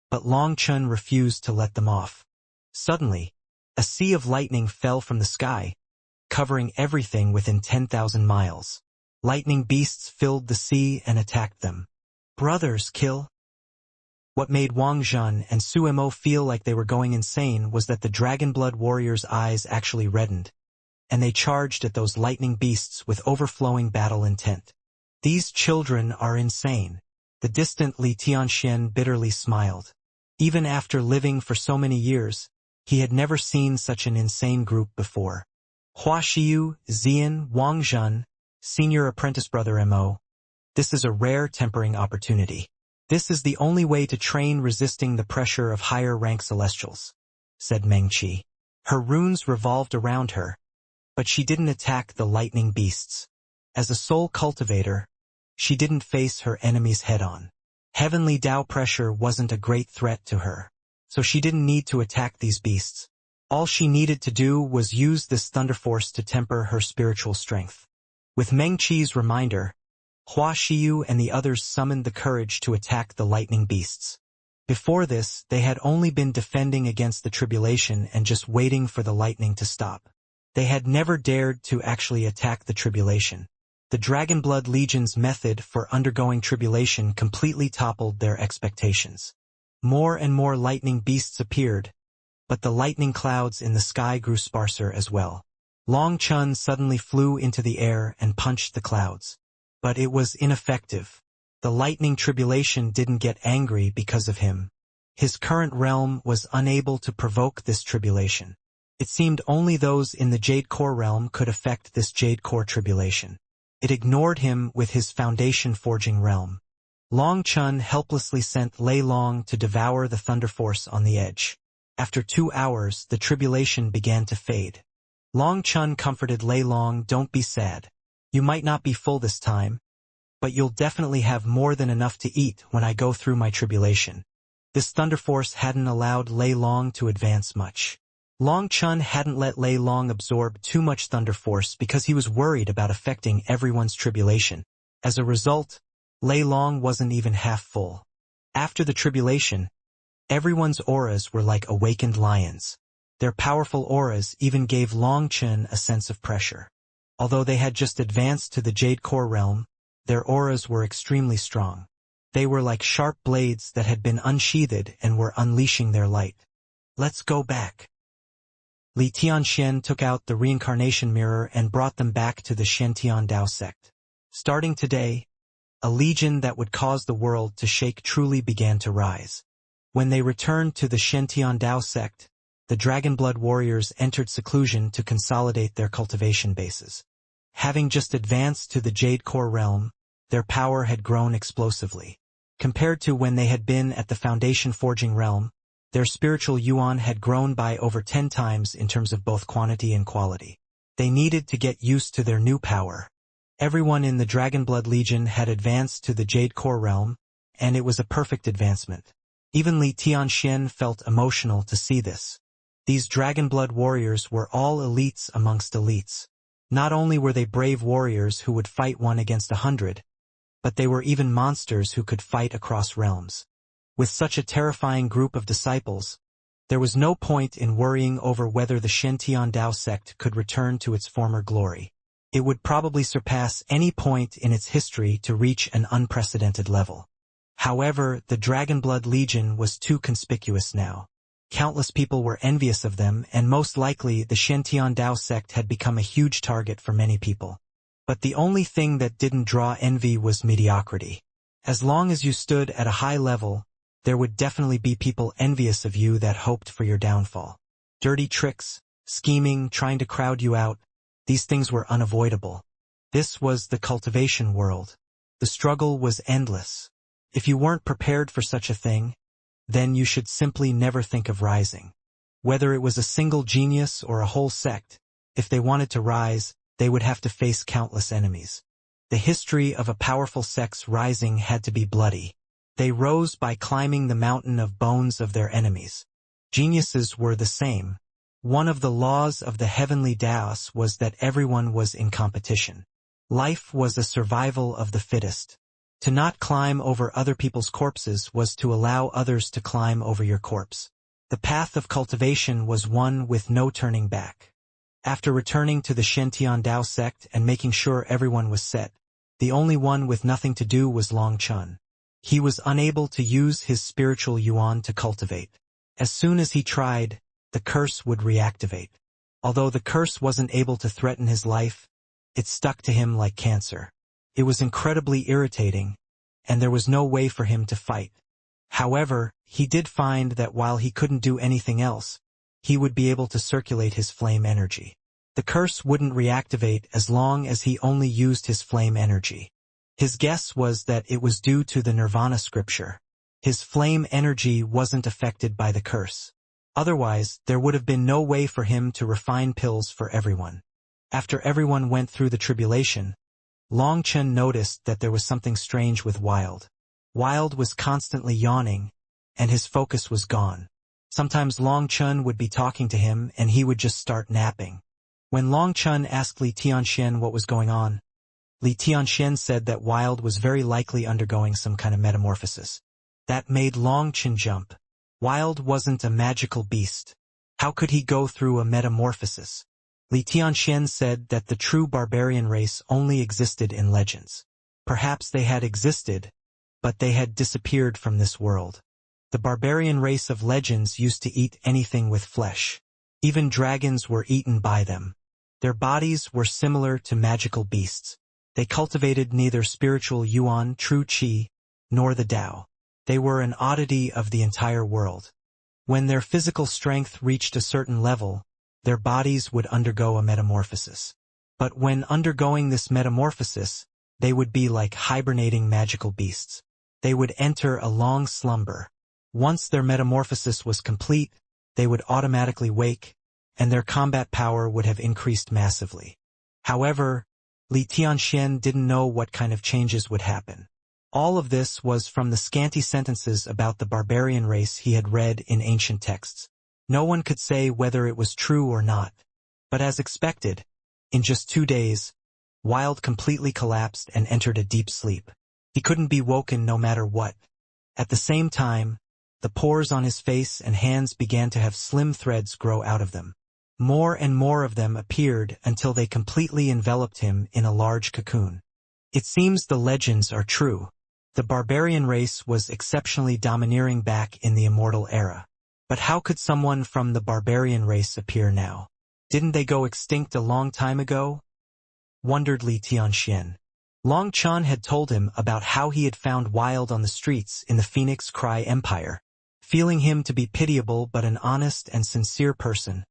S1: but Long Chun refused to let them off. Suddenly, a sea of lightning fell from the sky, covering everything within 10,000 miles. Lightning beasts filled the sea and attacked them. "Brothers, kill!" What made Wang Zhen and Suemo feel like they were going insane was that the Dragonblood warriors' eyes actually reddened, and they charged at those lightning beasts with overflowing battle intent. "These children are insane." The distant Li Tianxian bitterly smiled. Even after living for so many years, he had never seen such an insane group before. Hua Xiu, Zian, Wang Zhen, senior apprentice brother Mo. This is a rare tempering opportunity. "This is the only way to train resisting the pressure of higher-rank celestials," said Mengqi. Her runes revolved around her, but she didn't attack the lightning beasts. As a soul cultivator, she didn't face her enemies head-on. Heavenly Tao pressure wasn't a great threat to her, so she didn't need to attack these beasts. All she needed to do was use this thunder force to temper her spiritual strength. With Mengqi's reminder, Hua Xiyu and the others summoned the courage to attack the lightning beasts. Before this, they had only been defending against the tribulation and just waiting for the lightning to stop. They had never dared to actually attack the tribulation. The Dragonblood Legion's method for undergoing tribulation completely toppled their expectations. More and more lightning beasts appeared, but the lightning clouds in the sky grew sparser as well. Long Chun suddenly flew into the air and punched the clouds. But it was ineffective. The lightning tribulation didn't get angry because of him. His current realm was unable to provoke this tribulation. It seemed only those in the Jade Core realm could affect this Jade Core tribulation. It ignored him with his foundation forging realm. Long Chun helplessly sent Lei Long to devour the Thunder Force on the edge. After 2 hours, the tribulation began to fade. Long Chun comforted Lei Long, "Don't be sad. You might not be full this time, but you'll definitely have more than enough to eat when I go through my tribulation." This Thunder Force hadn't allowed Lei Long to advance much. Long Chun hadn't let Lei Long absorb too much Thunder Force because he was worried about affecting everyone's tribulation. As a result, Lei Long wasn't even half full. After the tribulation, everyone's auras were like awakened lions. Their powerful auras even gave Long Chun a sense of pressure. Although they had just advanced to the Jade Core realm, their auras were extremely strong. They were like sharp blades that had been unsheathed and were unleashing their light. "Let's go back." Li Tianxian took out the reincarnation mirror and brought them back to the Shantian Dao sect. Starting today, a legion that would cause the world to shake truly began to rise. When they returned to the Shantian Dao sect, the Dragonblood warriors entered seclusion to consolidate their cultivation bases. Having just advanced to the Jade Core realm, their power had grown explosively. Compared to when they had been at the Foundation Forging realm, their spiritual yuan had grown by over 10 times in terms of both quantity and quality. They needed to get used to their new power. Everyone in the Dragonblood Legion had advanced to the Jade Core realm, and it was a perfect advancement. Even Li Tianxian felt emotional to see this. These Dragonblood warriors were all elites amongst elites. Not only were they brave warriors who would fight 1 against 100, but they were even monsters who could fight across realms. With such a terrifying group of disciples, there was no point in worrying over whether the Shantian Dao sect could return to its former glory. It would probably surpass any point in its history to reach an unprecedented level. However, the Dragonblood Legion was too conspicuous now. Countless people were envious of them, and most likely the Shantian Dao sect had become a huge target for many people. But the only thing that didn't draw envy was mediocrity. As long as you stood at a high level, there would definitely be people envious of you that hoped for your downfall. Dirty tricks, scheming, trying to crowd you out, these things were unavoidable. This was the cultivation world. The struggle was endless. If you weren't prepared for such a thing, then you should simply never think of rising. Whether it was a single genius or a whole sect, if they wanted to rise, they would have to face countless enemies. The history of a powerful sect's rising had to be bloody. They rose by climbing the mountain of bones of their enemies. Geniuses were the same. One of the laws of the heavenly Daos was that everyone was in competition. Life was a survival of the fittest. To not climb over other people's corpses was to allow others to climb over your corpse. The path of cultivation was one with no turning back. After returning to the Shantian Dao sect and making sure everyone was set, the only one with nothing to do was Long Chun. He was unable to use his spiritual yuan to cultivate. As soon as he tried, the curse would reactivate. Although the curse wasn't able to threaten his life, it stuck to him like cancer. It was incredibly irritating, and there was no way for him to fight. However, he did find that while he couldn't do anything else, he would be able to circulate his flame energy. The curse wouldn't reactivate as long as he only used his flame energy. His guess was that it was due to the Nirvana scripture. His flame energy wasn't affected by the curse. Otherwise, there would have been no way for him to refine pills for everyone. After everyone went through the tribulation, Long Chen noticed that there was something strange with Wild. Wild was constantly yawning, and his focus was gone. Sometimes Long Chen would be talking to him and he would just start napping. When Long Chen asked Li Tianxian what was going on, Li Tianxian said that Wild was very likely undergoing some kind of metamorphosis. That made Long Chen jump. Wild wasn't a magical beast. How could he go through a metamorphosis? Li Tianxian said that the true barbarian race only existed in legends. Perhaps they had existed, but they had disappeared from this world. The barbarian race of legends used to eat anything with flesh. Even dragons were eaten by them. Their bodies were similar to magical beasts. They cultivated neither spiritual yuan, true qi, nor the Tao. They were an oddity of the entire world. When their physical strength reached a certain level, their bodies would undergo a metamorphosis. But when undergoing this metamorphosis, they would be like hibernating magical beasts. They would enter a long slumber. Once their metamorphosis was complete, they would automatically wake, and their combat power would have increased massively. However, Li Tianxian didn't know what kind of changes would happen. All of this was from the scanty sentences about the barbarian race he had read in ancient texts. No one could say whether it was true or not. But as expected, in just 2 days, Wild completely collapsed and entered a deep sleep. He couldn't be woken no matter what. At the same time, the pores on his face and hands began to have slim threads grow out of them. More and more of them appeared until they completely enveloped him in a large cocoon. It seems the legends are true. The barbarian race was exceptionally domineering back in the Immortal era. But how could someone from the barbarian race appear now? Didn't they go extinct a long time ago? Wondered Li Tianxian. Long Chen had told him about how he had found Wild on the streets in the Phoenix Cry Empire. Feeling him to be pitiable but an honest and sincere person,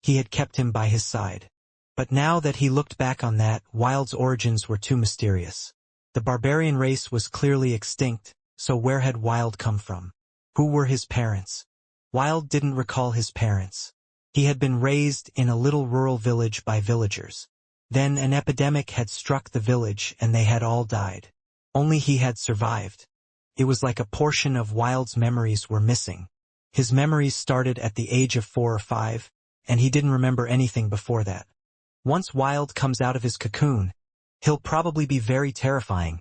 S1: he had kept him by his side. But now that he looked back on that, Wild's origins were too mysterious. The barbarian race was clearly extinct, so where had Wild come from? Who were his parents? Wild didn't recall his parents. He had been raised in a little rural village by villagers. Then an epidemic had struck the village and they had all died. Only he had survived. It was like a portion of Wild's memories were missing. His memories started at the age of 4 or 5, and he didn't remember anything before that. Once Wild comes out of his cocoon, he'll probably be very terrifying,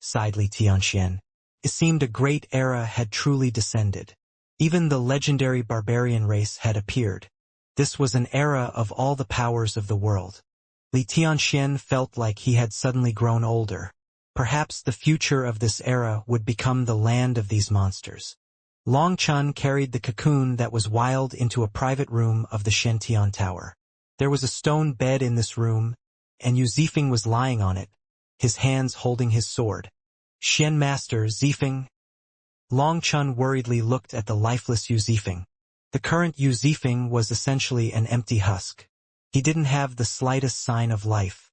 S1: sighed Li Tianxian. It seemed a great era had truly descended. Even the legendary barbarian race had appeared. This was an era of all the powers of the world. Li Tianxian felt like he had suddenly grown older. Perhaps the future of this era would become the land of these monsters. Long Chen carried the cocoon that was Wild into a private room of the Shentian Tower. There was a stone bed in this room, and Yu Zifeng was lying on it, his hands holding his sword. Shen Master Zifeng. Long Chen worriedly looked at the lifeless Yu Zifeng. The current Yu Zifeng was essentially an empty husk. He didn't have the slightest sign of life.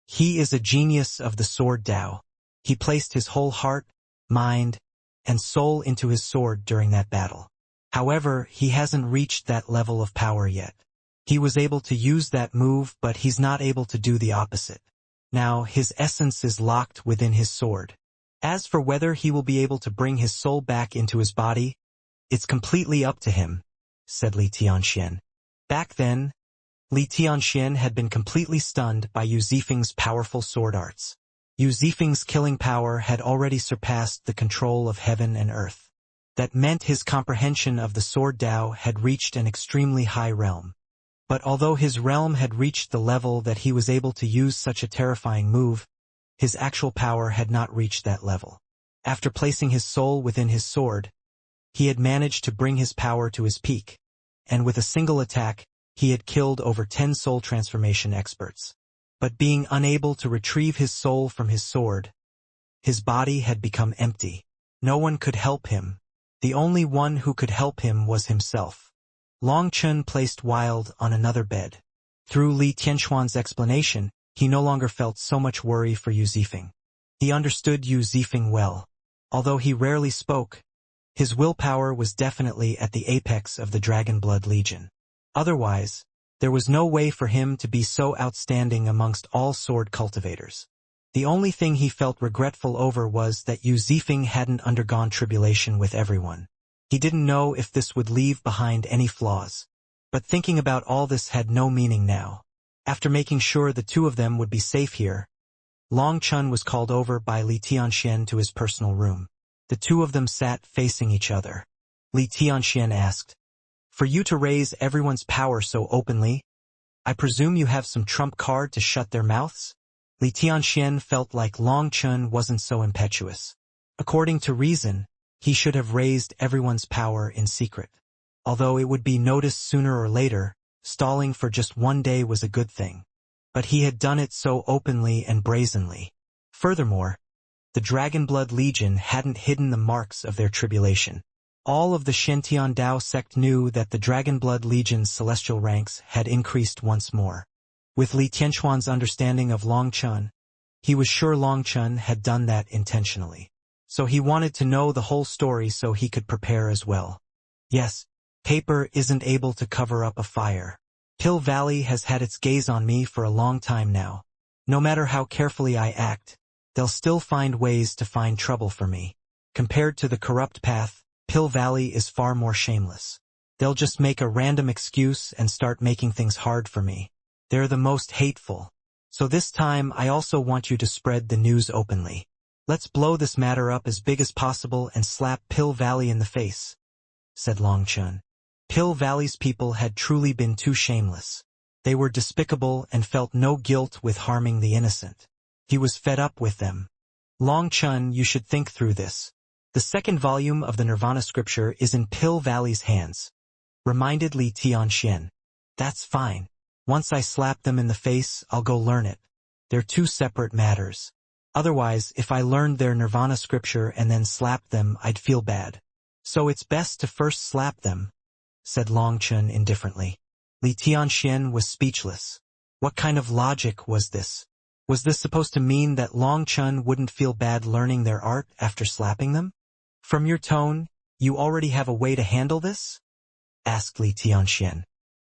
S1: He is a genius of the sword Tao. He placed his whole heart, mind, and soul into his sword during that battle. However, he hasn't reached that level of power yet. He was able to use that move, but he's not able to do the opposite. Now, his essence is locked within his sword. As for whether he will be able to bring his soul back into his body, it's completely up to him, said Li Tianxian. Back then, Li Tianxian had been completely stunned by Yu Zifeng's powerful sword arts. Yu Zifeng's killing power had already surpassed the control of heaven and earth. That meant his comprehension of the sword Tao had reached an extremely high realm. But although his realm had reached the level that he was able to use such a terrifying move, his actual power had not reached that level. After placing his soul within his sword, he had managed to bring his power to his peak, and with a single attack, he had killed over 10 soul transformation experts. But being unable to retrieve his soul from his sword, his body had become empty. No one could help him. The only one who could help him was himself. Long Chen placed Wild on another bed. Through Li Tianxuan's explanation, he no longer felt so much worry for Yu Zifeng. He understood Yu Zifeng well. Although he rarely spoke, his willpower was definitely at the apex of the Dragonblood Legion. Otherwise, there was no way for him to be so outstanding amongst all sword cultivators. The only thing he felt regretful over was that Yu Zifeng hadn't undergone tribulation with everyone. He didn't know if this would leave behind any flaws. But thinking about all this had no meaning now. After making sure the two of them would be safe here, Long Chun was called over by Li Tianxian to his personal room. The two of them sat facing each other. Li Tianxian asked, "For you to raise everyone's power so openly, I presume you have some trump card to shut their mouths?" Li Tianxian felt like Long Chun wasn't so impetuous. According to reason, he should have raised everyone's power in secret. Although it would be noticed sooner or later, stalling for just one day was a good thing. But he had done it so openly and brazenly. Furthermore, the Dragonblood Legion hadn't hidden the marks of their tribulation. All of the Shentian Dao sect knew that the Dragonblood Legion's celestial ranks had increased once more. With Li Tianquan's understanding of Long Chun, he was sure Long Chun had done that intentionally. So he wanted to know the whole story so he could prepare as well. Yes, paper isn't able to cover up a fire. Pill Valley has had its gaze on me for a long time now. No matter how carefully I act, they'll still find ways to find trouble for me. Compared to the corrupt path, Pill Valley is far more shameless. They'll just make a random excuse and start making things hard for me. They're the most hateful. So this time I also want you to spread the news openly. Let's blow this matter up as big as possible and slap Pill Valley in the face," said Long Chun. Pill Valley's people had truly been too shameless. They were despicable and felt no guilt with harming the innocent. He was fed up with them. "Long Chun, you should think through this. The second volume of the Nirvana scripture is in Pill Valley's hands," reminded Li Tianxian. "That's fine. Once I slap them in the face, I'll go learn it. They're two separate matters. Otherwise, if I learned their Nirvana scripture and then slapped them, I'd feel bad. So it's best to first slap them," said Long Chun indifferently. Li Tianxian was speechless. What kind of logic was this? Was this supposed to mean that Long Chun wouldn't feel bad learning their art after slapping them? "From your tone, you already have a way to handle this?" asked Li Tianxian.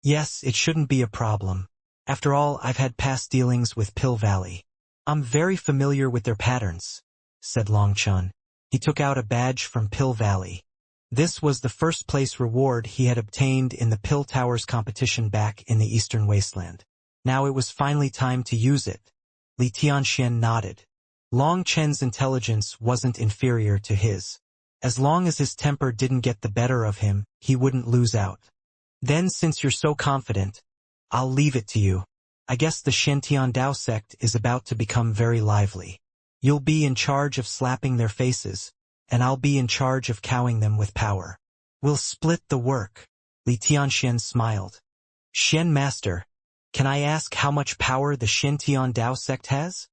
S1: "Yes, it shouldn't be a problem. After all, I've had past dealings with Pill Valley. I'm very familiar with their patterns," said Long Chun. He took out a badge from Pill Valley. This was the first place reward he had obtained in the Pill Towers competition back in the Eastern Wasteland. Now it was finally time to use it. Li Tianxian nodded. Long Chen's intelligence wasn't inferior to his. As long as his temper didn't get the better of him, he wouldn't lose out. "Then since you're so confident, I'll leave it to you. I guess the Shentian Dao sect is about to become very lively. You'll be in charge of slapping their faces, and I'll be in charge of cowing them with power. We'll split the work." Li Tianxian smiled. "Shen Master, can I ask how much power the Shentian Dao sect has?"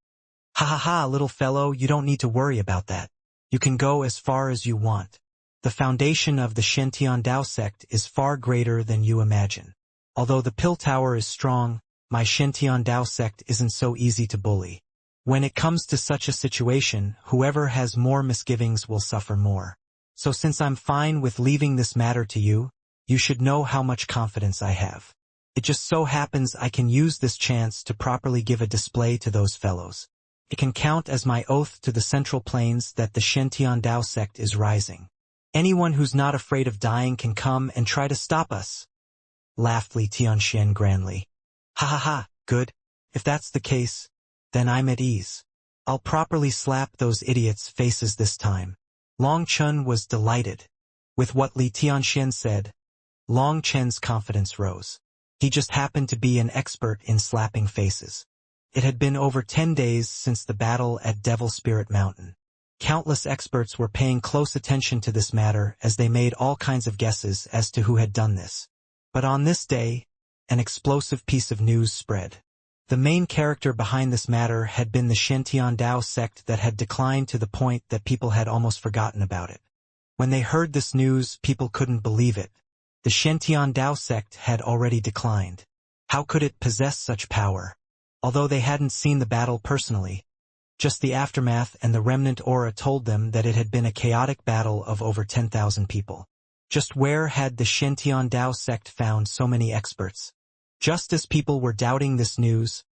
S1: "Ha ha ha, little fellow, you don't need to worry about that. You can go as far as you want. The foundation of the Shentian Dao sect is far greater than you imagine. Although the Pill Tower is strong, my Shentian Dao sect isn't so easy to bully. When it comes to such a situation, whoever has more misgivings will suffer more. So since I'm fine with leaving this matter to you, you should know how much confidence I have. It just so happens I can use this chance to properly give a display to those fellows. It can count as my oath to the Central Plains that the Shentian Dao sect is rising. Anyone who's not afraid of dying can come and try to stop us," laughed Li Tianxian grandly. "Ha ha ha, good. If that's the case, then I'm at ease. I'll properly slap those idiots' faces this time." Long Chun was delighted. With what Li Tianxian said, Long Chen's confidence rose. He just happened to be an expert in slapping faces. It had been over 10 days since the battle at Devil Spirit Mountain. Countless experts were paying close attention to this matter as they made all kinds of guesses as to who had done this. But on this day, an explosive piece of news spread. The main character behind this matter had been the Shentian Dao sect that had declined to the point that people had almost forgotten about it. When they heard this news, people couldn't believe it. The Shentian Dao sect had already declined. How could it possess such power? Although they hadn't seen the battle personally, Just the aftermath and the remnant aura told them that it had been a chaotic battle of over 10,000 people. Just where had the Shentian Dao sect found so many experts? Just as people were doubting this news,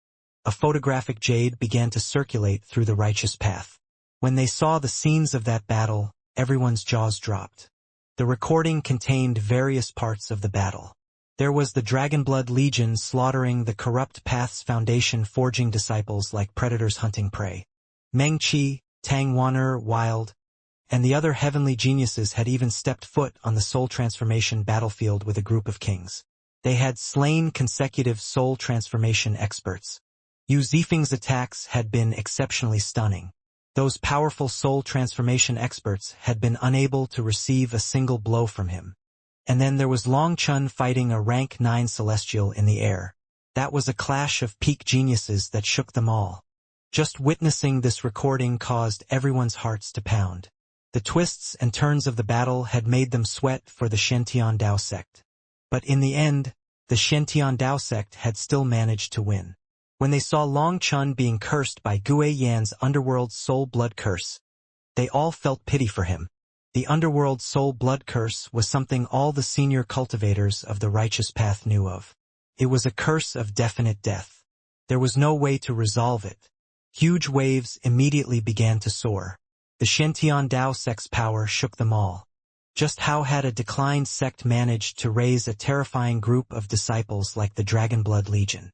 S1: a photographic jade began to circulate through the righteous path. When they saw the scenes of that battle, everyone's jaws dropped. The recording contained various parts of the battle. There was the Dragonblood Legion slaughtering the corrupt Path's Foundation forging disciples like predators hunting prey. Meng Qi, Tang Wan'er, Wild, and the other heavenly geniuses had even stepped foot on the soul transformation battlefield with a group of kings. They had slain consecutive soul transformation experts. Yu Zifeng's attacks had been exceptionally stunning. Those powerful soul transformation experts had been unable to receive a single blow from him. And then there was Long Chun fighting a rank 9 celestial in the air. That was a clash of peak geniuses that shook them all. Just witnessing this recording caused everyone's hearts to pound. The twists and turns of the battle had made them sweat for the Shentian Dao sect. But in the end, the Shentian Dao sect had still managed to win. When they saw Long Chun being cursed by Gue Yan's underworld soul blood curse, they all felt pity for him. The underworld soul blood curse was something all the senior cultivators of the righteous path knew of. It was a curse of definite death. There was no way to resolve it. Huge waves immediately began to soar. The Shentian Dao sect's power shook them all. Just how had a declined sect managed to raise a terrifying group of disciples like the Dragonblood Legion?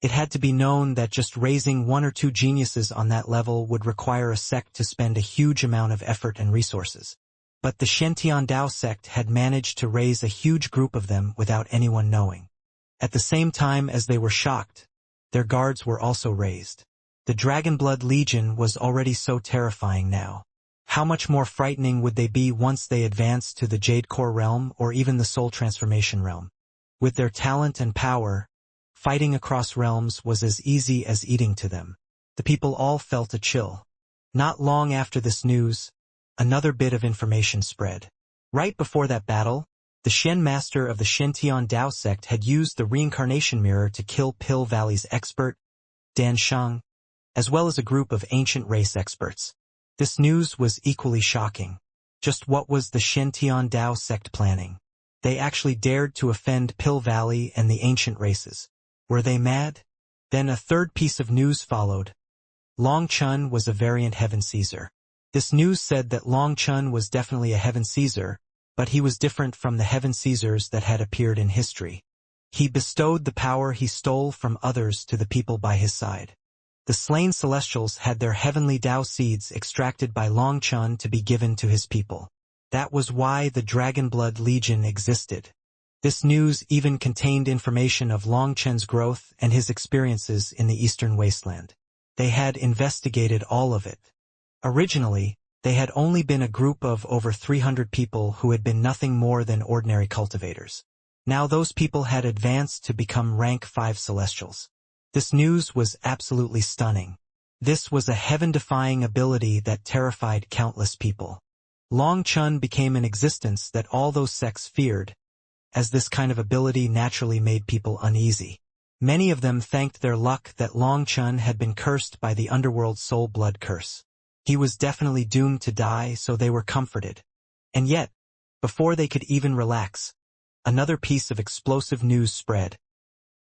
S1: It had to be known that just raising 1 or 2 geniuses on that level would require a sect to spend a huge amount of effort and resources. But the Shentian Dao sect had managed to raise a huge group of them without anyone knowing. At the same time as they were shocked, their guards were also raised. The Dragonblood Legion was already so terrifying now. How much more frightening would they be once they advanced to the Jade Core realm or even the Soul Transformation realm? With their talent and power, fighting across realms was as easy as eating to them. The people all felt a chill. Not long after this news, another bit of information spread. Right before that battle, the Shen master of the Shentian Dao sect had used the reincarnation mirror to kill Pill Valley's expert, Dan Shang, as well as a group of ancient race experts. This news was equally shocking. Just what was the Shentian Dao sect planning? They actually dared to offend Pill Valley and the ancient races. Were they mad? Then a third piece of news followed. Long Chun was a variant Heaven Caesar. This news said that Long Chun was definitely a Heaven Caesar, but he was different from the Heaven Caesars that had appeared in history. He bestowed the power he stole from others to the people by his side. The slain Celestials had their heavenly Dao seeds extracted by Long Chun to be given to his people. That was why the Dragonblood Legion existed. This news even contained information of Long Chun's growth and his experiences in the Eastern Wasteland. They had investigated all of it. Originally, they had only been a group of over 300 people who had been nothing more than ordinary cultivators. Now those people had advanced to become rank 5 Celestials. This news was absolutely stunning. This was a heaven-defying ability that terrified countless people. Long Chun became an existence that all those sects feared, as this kind of ability naturally made people uneasy. Many of them thanked their luck that Long Chun had been cursed by the underworld soul blood curse. He was definitely doomed to die, so they were comforted. And yet, before they could even relax, another piece of explosive news spread.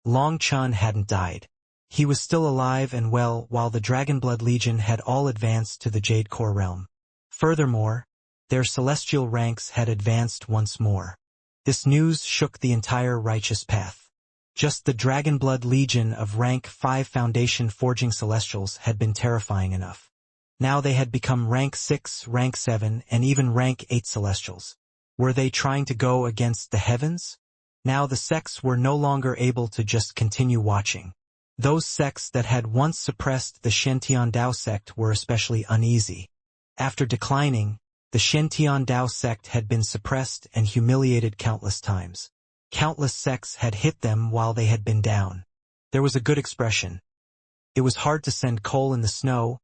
S1: Long Chun hadn't died. He was still alive and well while the Dragonblood Legion had all advanced to the Jade Core realm. Furthermore, their celestial ranks had advanced once more. This news shook the entire righteous path. Just the Dragonblood Legion of rank 5 Foundation forging Celestials had been terrifying enough. Now they had become rank 6, rank 7, and even rank 8 Celestials. Were they trying to go against the heavens? Now the sects were no longer able to just continue watching. Those sects that had once suppressed the Shentian Dao sect were especially uneasy. After declining, the Shentian Dao sect had been suppressed and humiliated countless times. Countless sects had hit them while they had been down. There was a good expression. It was hard to send coal in the snow,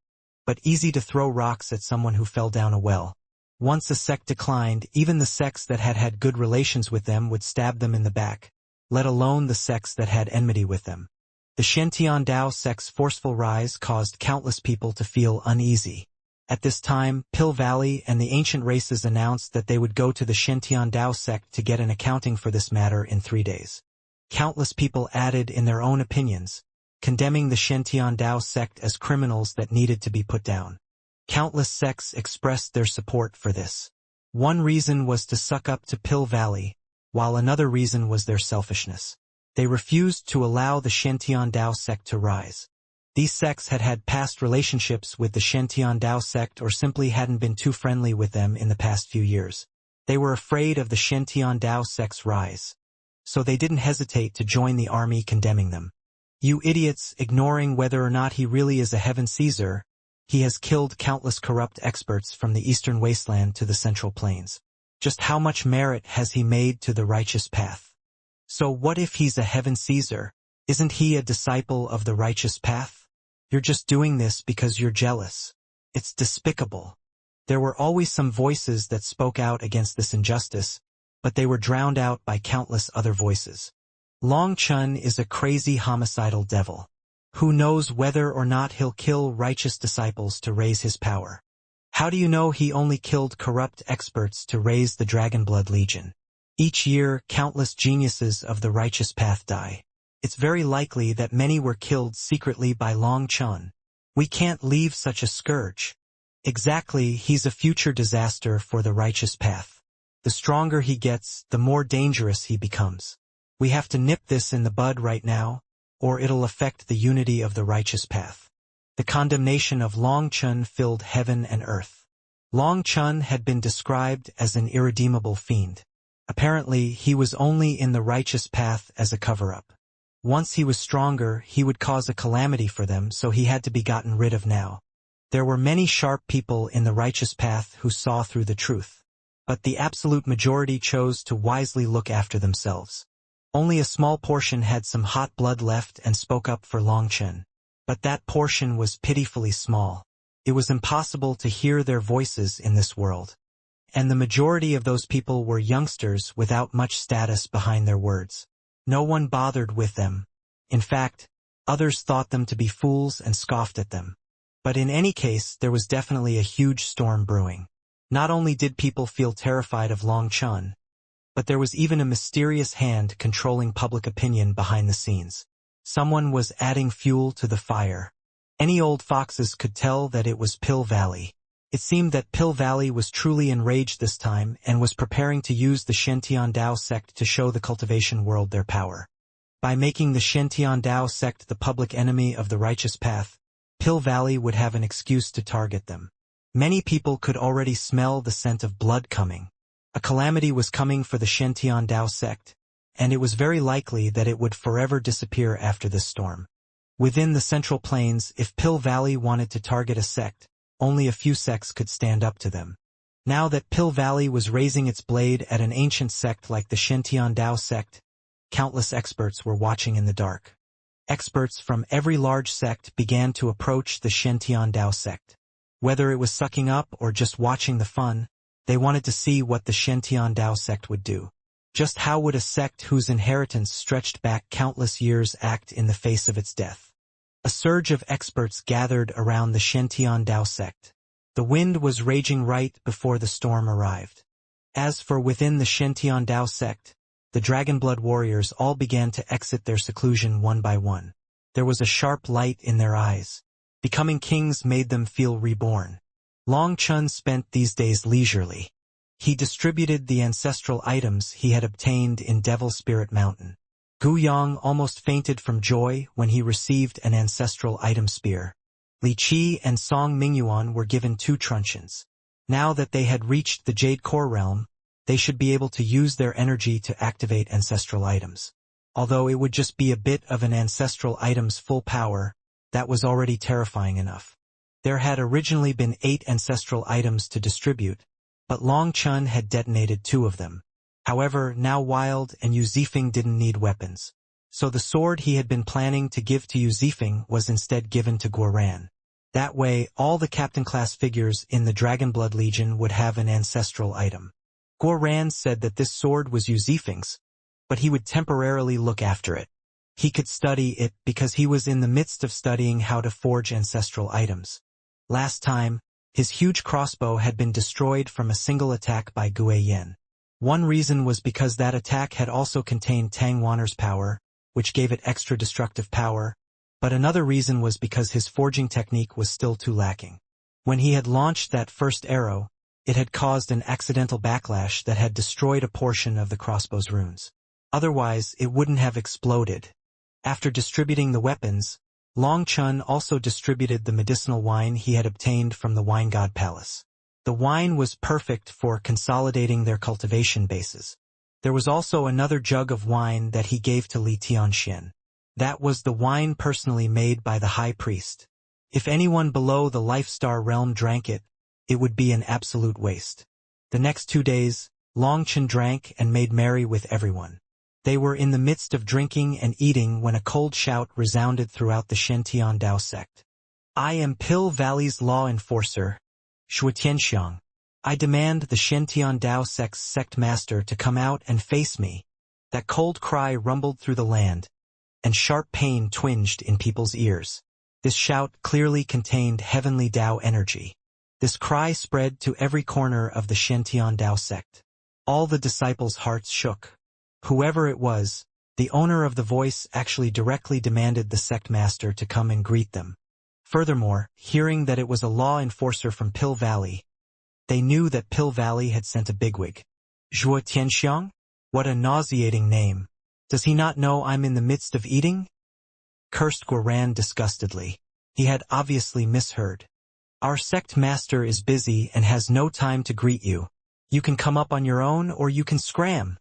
S1: but easy to throw rocks at someone who fell down a well. Once a sect declined, even the sects that had had good relations with them would stab them in the back, let alone the sects that had enmity with them. The Shentian Dao sect's forceful rise caused countless people to feel uneasy. At this time, Pill Valley and the ancient races announced that they would go to the Shentian Dao sect to get an accounting for this matter in 3 days. Countless people added in their own opinions, condemning the Shentian Dao sect as criminals that needed to be put down. Countless sects expressed their support for this. One reason was to suck up to Pill Valley, while another reason was their selfishness. They refused to allow the Shentian Dao sect to rise. These sects had had past relationships with the Shentian Dao sect or simply hadn't been too friendly with them in the past few years. They were afraid of the Shentian Dao sect's rise. So they didn't hesitate to join the army condemning them. You idiots, ignoring whether or not he really is a heaven Caesar, he has killed countless corrupt experts from the eastern wasteland to the central plains. Just how much merit has he made to the righteous path? So what if he's a heaven Caesar? Isn't he a disciple of the righteous path? You're just doing this because you're jealous. It's despicable. There were always some voices that spoke out against this injustice, but they were drowned out by countless other voices. Long Chun is a crazy homicidal devil. Who knows whether or not he'll kill righteous disciples to raise his power? How do you know he only killed corrupt experts to raise the Dragonblood Legion? Each year, countless geniuses of the righteous path die. It's very likely that many were killed secretly by Long Chun. We can't leave such a scourge. Exactly, he's a future disaster for the righteous path. The stronger he gets, the more dangerous he becomes. We have to nip this in the bud right now, or it'll affect the unity of the righteous path. The condemnation of Long Chun filled heaven and earth. Long Chun had been described as an irredeemable fiend. Apparently, he was only in the righteous path as a cover-up. Once he was stronger, he would cause a calamity for them, so he had to be gotten rid of now. There were many sharp people in the righteous path who saw through the truth. But the absolute majority chose to wisely look after themselves. Only a small portion had some hot blood left and spoke up for Long Chun. But that portion was pitifully small. It was impossible to hear their voices in this world. And the majority of those people were youngsters without much status behind their words. No one bothered with them. In fact, others thought them to be fools and scoffed at them. But in any case, there was definitely a huge storm brewing. Not only did people feel terrified of Long Chun, but there was even a mysterious hand controlling public opinion behind the scenes. Someone was adding fuel to the fire. Any old foxes could tell that it was Pill Valley. It seemed that Pill Valley was truly enraged this time and was preparing to use the Shentian Dao sect to show the Cultivation world their power. By making the Shentian Dao sect the public enemy of the righteous path, Pill Valley would have an excuse to target them. Many people could already smell the scent of blood coming. A calamity was coming for the Shentian Dao sect, and it was very likely that it would forever disappear after this storm. Within the Central Plains, if Pill Valley wanted to target a sect, only a few sects could stand up to them. Now that Pill Valley was raising its blade at an ancient sect like the Shentian Dao sect, countless experts were watching in the dark. Experts from every large sect began to approach the Shentian Dao sect. Whether it was sucking up or just watching the fun, they wanted to see what the Shentian Dao sect would do. Just how would a sect whose inheritance stretched back countless years act in the face of its death? A surge of experts gathered around the Shentian Dao sect. The wind was raging right before the storm arrived. As for within the Shentian Dao sect, the Dragonblood warriors all began to exit their seclusion one by one. There was a sharp light in their eyes. Becoming kings made them feel reborn. Long Chun spent these days leisurely. He distributed the ancestral items he had obtained in Devil Spirit Mountain. Gu Yang almost fainted from joy when he received an ancestral item spear. Li Qi and Song Mingyuan were given 2 truncheons. Now that they had reached the Jade Core realm, they should be able to use their energy to activate ancestral items. Although it would just be a bit of an ancestral item's full power, that was already terrifying enough. There had originally been 8 ancestral items to distribute, but Long Chun had detonated 2 of them. However, now Wild and Yu Zifeng didn't need weapons. So the sword he had been planning to give to Yu Zifeng was instead given to Guoran. That way, all the captain-class figures in the Dragonblood Legion would have an ancestral item. Guoran said that this sword was Yu Zifeng's, but he would temporarily look after it. He could study it because he was in the midst of studying how to forge ancestral items. Last time, his huge crossbow had been destroyed from a single attack by Gue Yin. One reason was because that attack had also contained Tang Wanner's power, which gave it extra destructive power, but another reason was because his forging technique was still too lacking. When he had launched that first arrow, it had caused an accidental backlash that had destroyed a portion of the crossbow's runes. Otherwise, it wouldn't have exploded. After distributing the weapons, Long Chun also distributed the medicinal wine he had obtained from the Wine God Palace. The wine was perfect for consolidating their cultivation bases. There was also another jug of wine that he gave to Li Tianxian. That was the wine personally made by the high priest. If anyone below the Life-Star realm drank it, it would be an absolute waste. The next 2 days, Long Chun drank and made merry with everyone. They were in the midst of drinking and eating when a cold shout resounded throughout the Shen Dao sect. I am Pill Valley's law enforcer, Shuo Tianxiang. I demand the Shen Dao sect's sect master to come out and face me. That cold cry rumbled through the land, and sharp pain twinged in people's ears. This shout clearly contained heavenly Dao energy. This cry spread to every corner of the Shen Dao sect. All the disciples' hearts shook. Whoever it was, the owner of the voice actually directly demanded the sect master to come and greet them. Furthermore, hearing that it was a law enforcer from Pill Valley, they knew that Pill Valley had sent a bigwig. Zhuo Tianxiang? What a nauseating name. Does he not know I'm in the midst of eating? Cursed Guoran disgustedly. He had obviously misheard. Our sect master is busy and has no time to greet you. You can come up on your own or you can scram,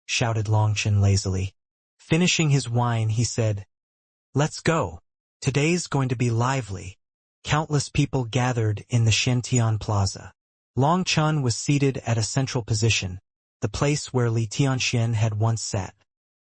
S1: shouted Long Chun lazily. Finishing his wine, he said, Let's go. Today's going to be lively. Countless people gathered in the Shen Plaza. Long Chun was seated at a central position, the place where Li Tianxian had once sat.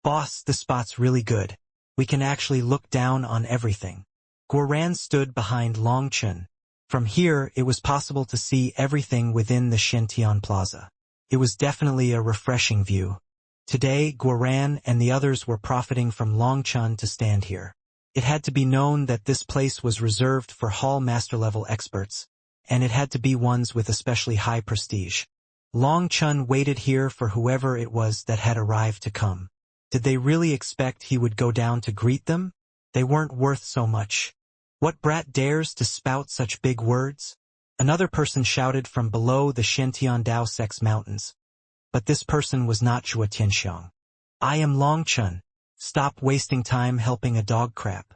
S1: Boss, this spot's really good. We can actually look down on everything. Guoran stood behind Long Chun. From here, it was possible to see everything within the Shen Plaza. It was definitely a refreshing view. Today, Guoran and the others were profiting from Long Chun to stand here. It had to be known that this place was reserved for hall master-level experts, and it had to be ones with especially high prestige. Long Chun waited here for whoever it was that had arrived to come. Did they really expect he would go down to greet them? They weren't worth so much. What brat dares to spout such big words? Another person shouted from below the Shen Dao sect's mountains. But this person was not Zhuo Tianxiang. I am Long Chun. Stop wasting time helping a dog crap.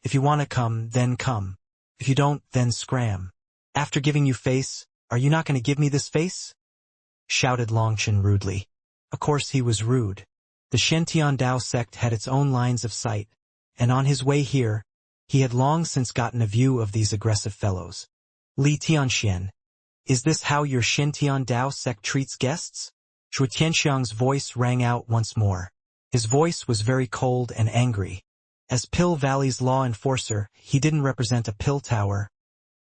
S1: If you want to come, then come. If you don't, then scram. After giving you face, are you not going to give me this face? Shouted Long Chun rudely. Of course he was rude. The Shen Dao sect had its own lines of sight, and on his way here, he had long since gotten a view of these aggressive fellows. Li Tianxian, is this how your Shen Dao sect treats guests? Zhuo Tianxiang's voice rang out once more. His voice was very cold and angry. As Pill Valley's law enforcer, he didn't represent a pill tower,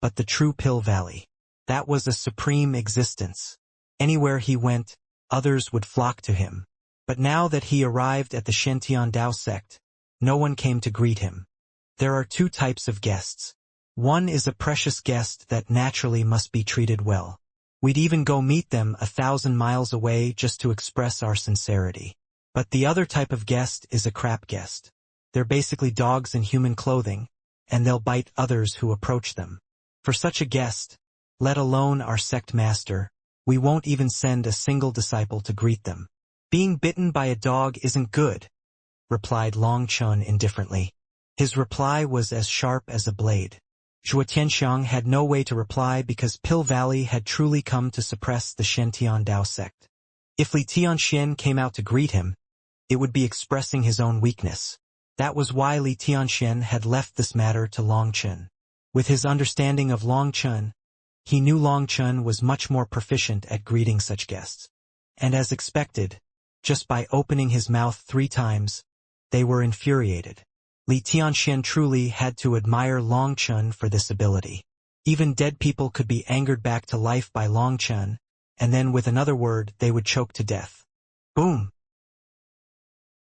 S1: but the true Pill Valley. That was a supreme existence. Anywhere he went, others would flock to him. But now that he arrived at the Shen Dao sect, no one came to greet him. There are 2 types of guests. One is a precious guest that naturally must be treated well. We'd even go meet them 1,000 miles away just to express our sincerity. But the other type of guest is a crap guest. They're basically dogs in human clothing, and they'll bite others who approach them. For such a guest, let alone our sect master, we won't even send a single disciple to greet them. Being bitten by a dog isn't good, replied Long Chun indifferently. His reply was as sharp as a blade. Zhuo Tianxiang had no way to reply because Pill Valley had truly come to suppress the Shen Dao sect. If Li Tianxian came out to greet him, it would be expressing his own weakness. That was why Li Tianxian had left this matter to Long Chun. With his understanding of Long Chun, he knew Long Chun was much more proficient at greeting such guests. And as expected, just by opening his mouth 3 times, they were infuriated. Li Tianxian truly had to admire Long Chun for this ability. Even dead people could be angered back to life by Long Chun, and then with another word they would choke to death. Boom!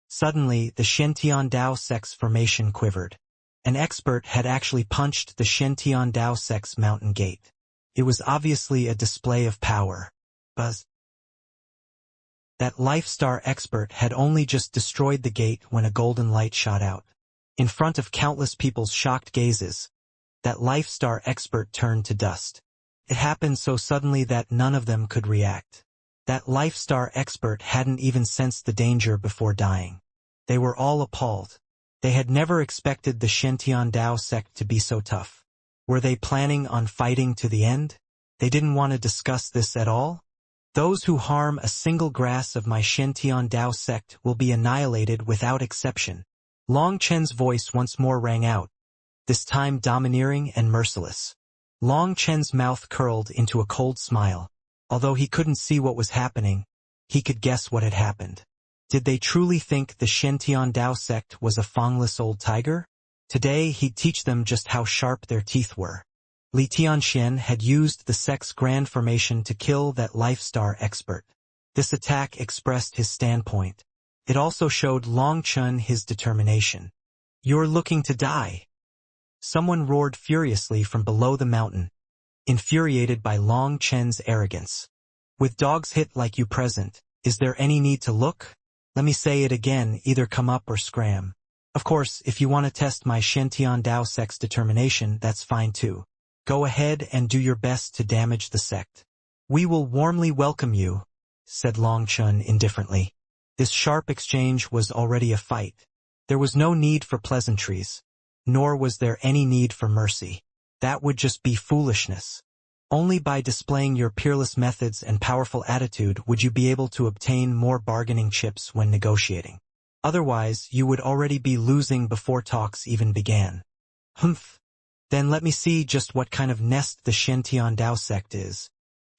S1: Suddenly, the Shentian Dao Sec's formation quivered. An expert had actually punched the Shentian Dao Sec's mountain gate. It was obviously a display of power. Buzz. That Life-Star expert had only just destroyed the gate when a golden light shot out. In front of countless people's shocked gazes, that Life-Star expert turned to dust. It happened so suddenly that none of them could react. That Life-Star expert hadn't even sensed the danger before dying. They were all appalled. They had never expected the Shentian Dao sect to be so tough. Were they planning on fighting to the end? They didn't want to discuss this at all? Those who harm a single grass of my Shentian Dao sect will be annihilated without exception. Long Chen's voice once more rang out, this time domineering and merciless. Long Chen's mouth curled into a cold smile. Although he couldn't see what was happening, he could guess what had happened. Did they truly think the Shentian Dao sect was a fangless old tiger? Today he'd teach them just how sharp their teeth were. Li Tianxian had used the sect's grand formation to kill that Life-Star expert. This attack expressed his standpoint. It also showed Long Chen his determination. "You're looking to die." Someone roared furiously from below the mountain, infuriated by Long Chen's arrogance. "With dogs hit like you present, is there any need to look? Let me say it again, either come up or scram. Of course, if you want to test my Shentian Dao sect's determination, that's fine too. Go ahead and do your best to damage the sect. We will warmly welcome you," said Long Chen indifferently. This sharp exchange was already a fight. There was no need for pleasantries, nor was there any need for mercy. That would just be foolishness. Only by displaying your peerless methods and powerful attitude would you be able to obtain more bargaining chips when negotiating. Otherwise, you would already be losing before talks even began. Humph. Then let me see just what kind of nest the Shentian Dao sect is.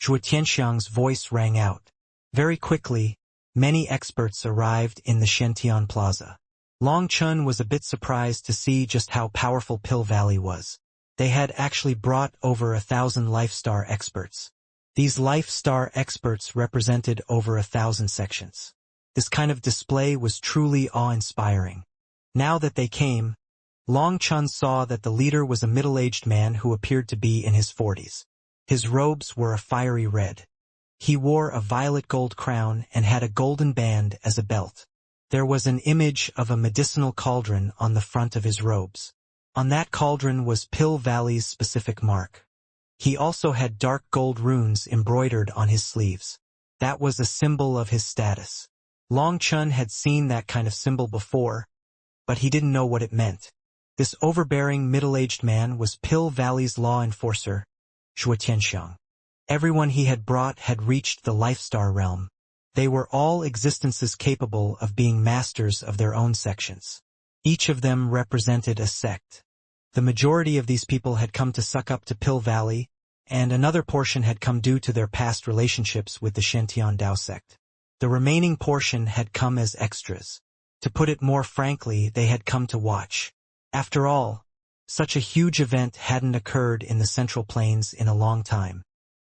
S1: Zhuo Tianxiang's voice rang out. Very quickly, many experts arrived in the Shentian Plaza. Long Chen was a bit surprised to see just how powerful Pill Valley was. They had actually brought over 1,000 Life-Star experts. These Life-Star experts represented over 1,000 sections. This kind of display was truly awe-inspiring. Now that they came, Long Chen saw that the leader was a middle-aged man who appeared to be in his 40s. His robes were a fiery red. He wore a violet gold crown and had a golden band as a belt. There was an image of a medicinal cauldron on the front of his robes. On that cauldron was Pill Valley's specific mark. He also had dark gold runes embroidered on his sleeves. That was a symbol of his status. Long Chen had seen that kind of symbol before, but he didn't know what it meant. This overbearing middle-aged man was Pill Valley's law enforcer, Zhuo Tianxiang. Everyone he had brought had reached the Life-Star realm. They were all existences capable of being masters of their own sections. Each of them represented a sect. The majority of these people had come to suck up to Pill Valley, and another portion had come due to their past relationships with the Shentian Dao sect. The remaining portion had come as extras. To put it more frankly, they had come to watch. After all, such a huge event hadn't occurred in the Central Plains in a long time.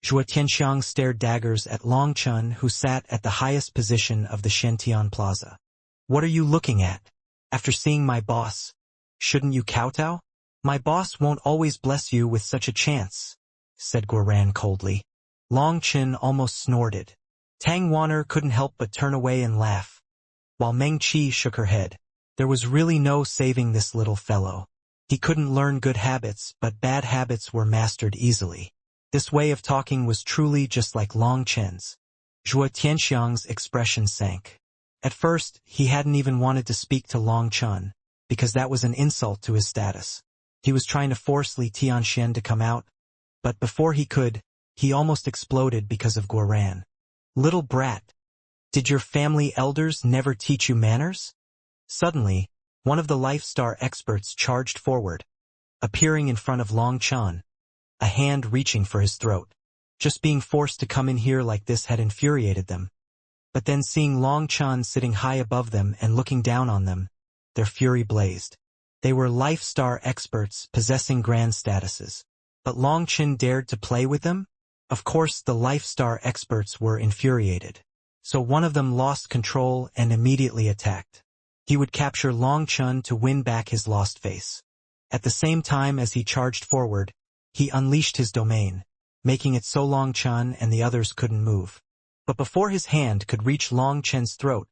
S1: Zhuo Tianxiang stared daggers at Long Chen, who sat at the highest position of the Shentian Plaza. "What are you looking at? After seeing my boss, shouldn't you kowtow? My boss won't always bless you with such a chance," said Guoran coldly. Long Chen almost snorted. Tang Wanner couldn't help but turn away and laugh, while Meng Qi shook her head. There was really no saving this little fellow. He couldn't learn good habits, but bad habits were mastered easily. This way of talking was truly just like Long Chen's. Zhuo Tianxiang's expression sank. At first, he hadn't even wanted to speak to Long Chen, because that was an insult to his status. He was trying to force Li Tianxian to come out, but before he could, he almost exploded because of Guoran. "Little brat, did your family elders never teach you manners?" Suddenly, one of the Life-Star experts charged forward, appearing in front of Long Chen, a hand reaching for his throat. Just being forced to come in here like this had infuriated them. But then seeing Long Chen sitting high above them and looking down on them, their fury blazed. They were Life-Star experts possessing grand statuses. But Long Chen dared to play with them? Of course the Life-Star experts were infuriated. So one of them lost control and immediately attacked. He would capture Long Chun to win back his lost face. At the same time as he charged forward, he unleashed his domain, making it so Long Chun and the others couldn't move. But before his hand could reach Long Chen's throat,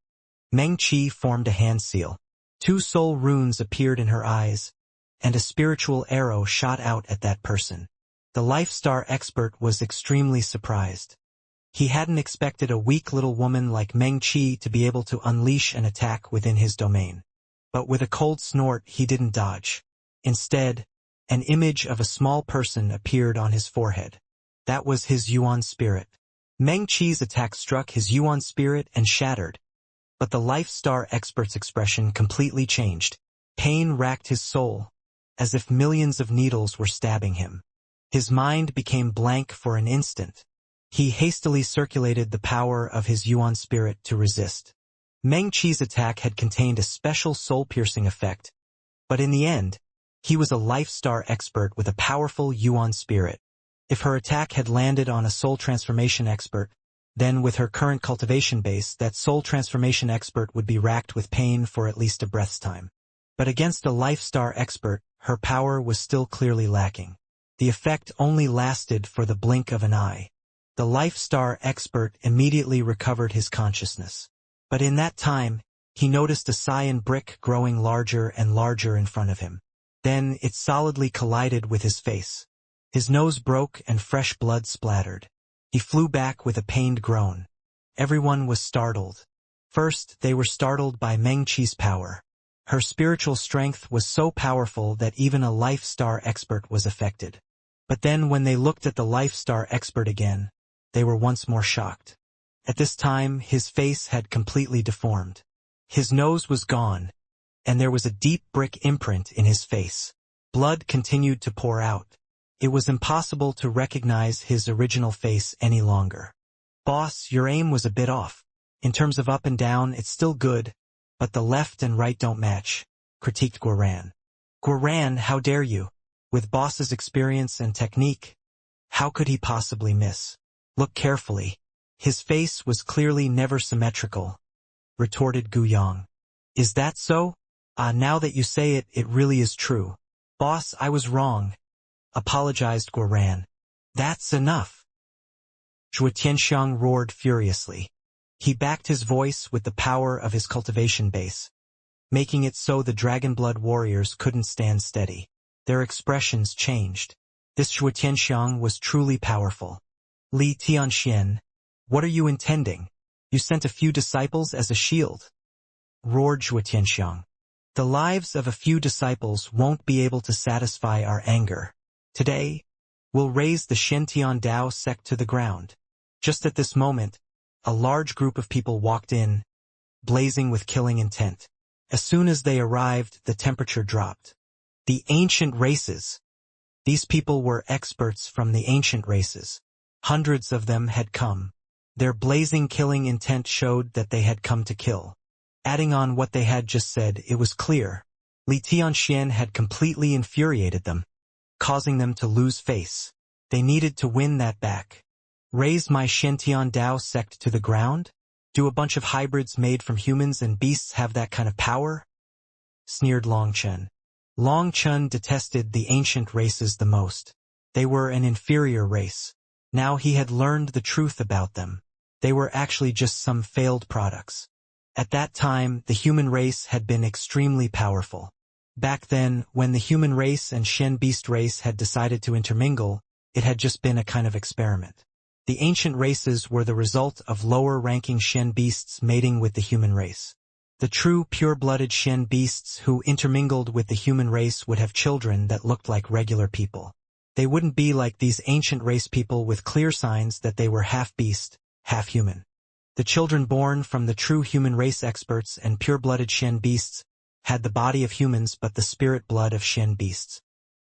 S1: Meng Qi formed a hand seal. 2 soul runes appeared in her eyes, and a spiritual arrow shot out at that person. The Life Star expert was extremely surprised. He hadn't expected a weak little woman like Meng Qi to be able to unleash an attack within his domain. But with a cold snort, he didn't dodge. Instead, an image of a small person appeared on his forehead. That was his Yuan spirit. Meng Qi's attack struck his Yuan spirit and shattered. But the Life Star expert's expression completely changed. Pain racked his soul, as if millions of needles were stabbing him. His mind became blank for an instant. He hastily circulated the power of his Yuan spirit to resist. Meng Qi's attack had contained a special soul-piercing effect, but in the end, he was a Life Star expert with a powerful Yuan spirit. If her attack had landed on a soul transformation expert, then with her current cultivation base, that soul transformation expert would be racked with pain for at least a breath's time. But against a Life Star expert, her power was still clearly lacking. The effect only lasted for the blink of an eye. The Life Star expert immediately recovered his consciousness. But in that time, he noticed a cyan brick growing larger and larger in front of him. Then it solidly collided with his face. His nose broke and fresh blood splattered. He flew back with a pained groan. Everyone was startled. First, they were startled by Meng Qi's power. Her spiritual strength was so powerful that even a Life Star expert was affected. But then when they looked at the Life Star expert again, they were once more shocked. At this time, his face had completely deformed. His nose was gone, and there was a deep brick imprint in his face. Blood continued to pour out. It was impossible to recognize his original face any longer. "Boss, your aim was a bit off. In terms of up and down, it's still good, but the left and right don't match," critiqued Guoran. "Guoran, how dare you? With boss's experience and technique, how could he possibly miss? Look carefully. His face was clearly never symmetrical," retorted Gu Yang. "Is that so? Now that you say it, it really is true. Boss, I was wrong," apologized Guoran. "That's enough." Zhuo Tianxiang roared furiously. He backed his voice with the power of his cultivation base, making it so the Dragonblood warriors couldn't stand steady. Their expressions changed. This Zhuo Tianxiang was truly powerful. "Li Tianxian, what are you intending? You sent a few disciples as a shield," roared Zhuo Tianxiang. "The lives of a few disciples won't be able to satisfy our anger. Today, we'll raise the Shintian Dao sect to the ground." Just at this moment, a large group of people walked in, blazing with killing intent. As soon as they arrived, the temperature dropped. The ancient races. These people were experts from the ancient races. Hundreds of them had come. Their blazing killing intent showed that they had come to kill. Adding on what they had just said, it was clear. Li Tianxian had completely infuriated them, causing them to lose face. They needed to win that back. Raise my Shintian Dao sect to the ground? Do a bunch of hybrids made from humans and beasts have that kind of power? Sneered Long Chen. Long Chen detested the ancient races the most. They were an inferior race. Now he had learned the truth about them. They were actually just some failed products. At that time, the human race had been extremely powerful. Back then, when the human race and Shen beast race had decided to intermingle, it had just been a kind of experiment. The ancient races were the result of lower-ranking Shen beasts mating with the human race. The true pure-blooded Shen beasts who intermingled with the human race would have children that looked like regular people. They wouldn't be like these ancient race people with clear signs that they were half-beast, half-human. The children born from the true human race experts and pure-blooded Shen beasts had the body of humans but the spirit blood of Shen beasts.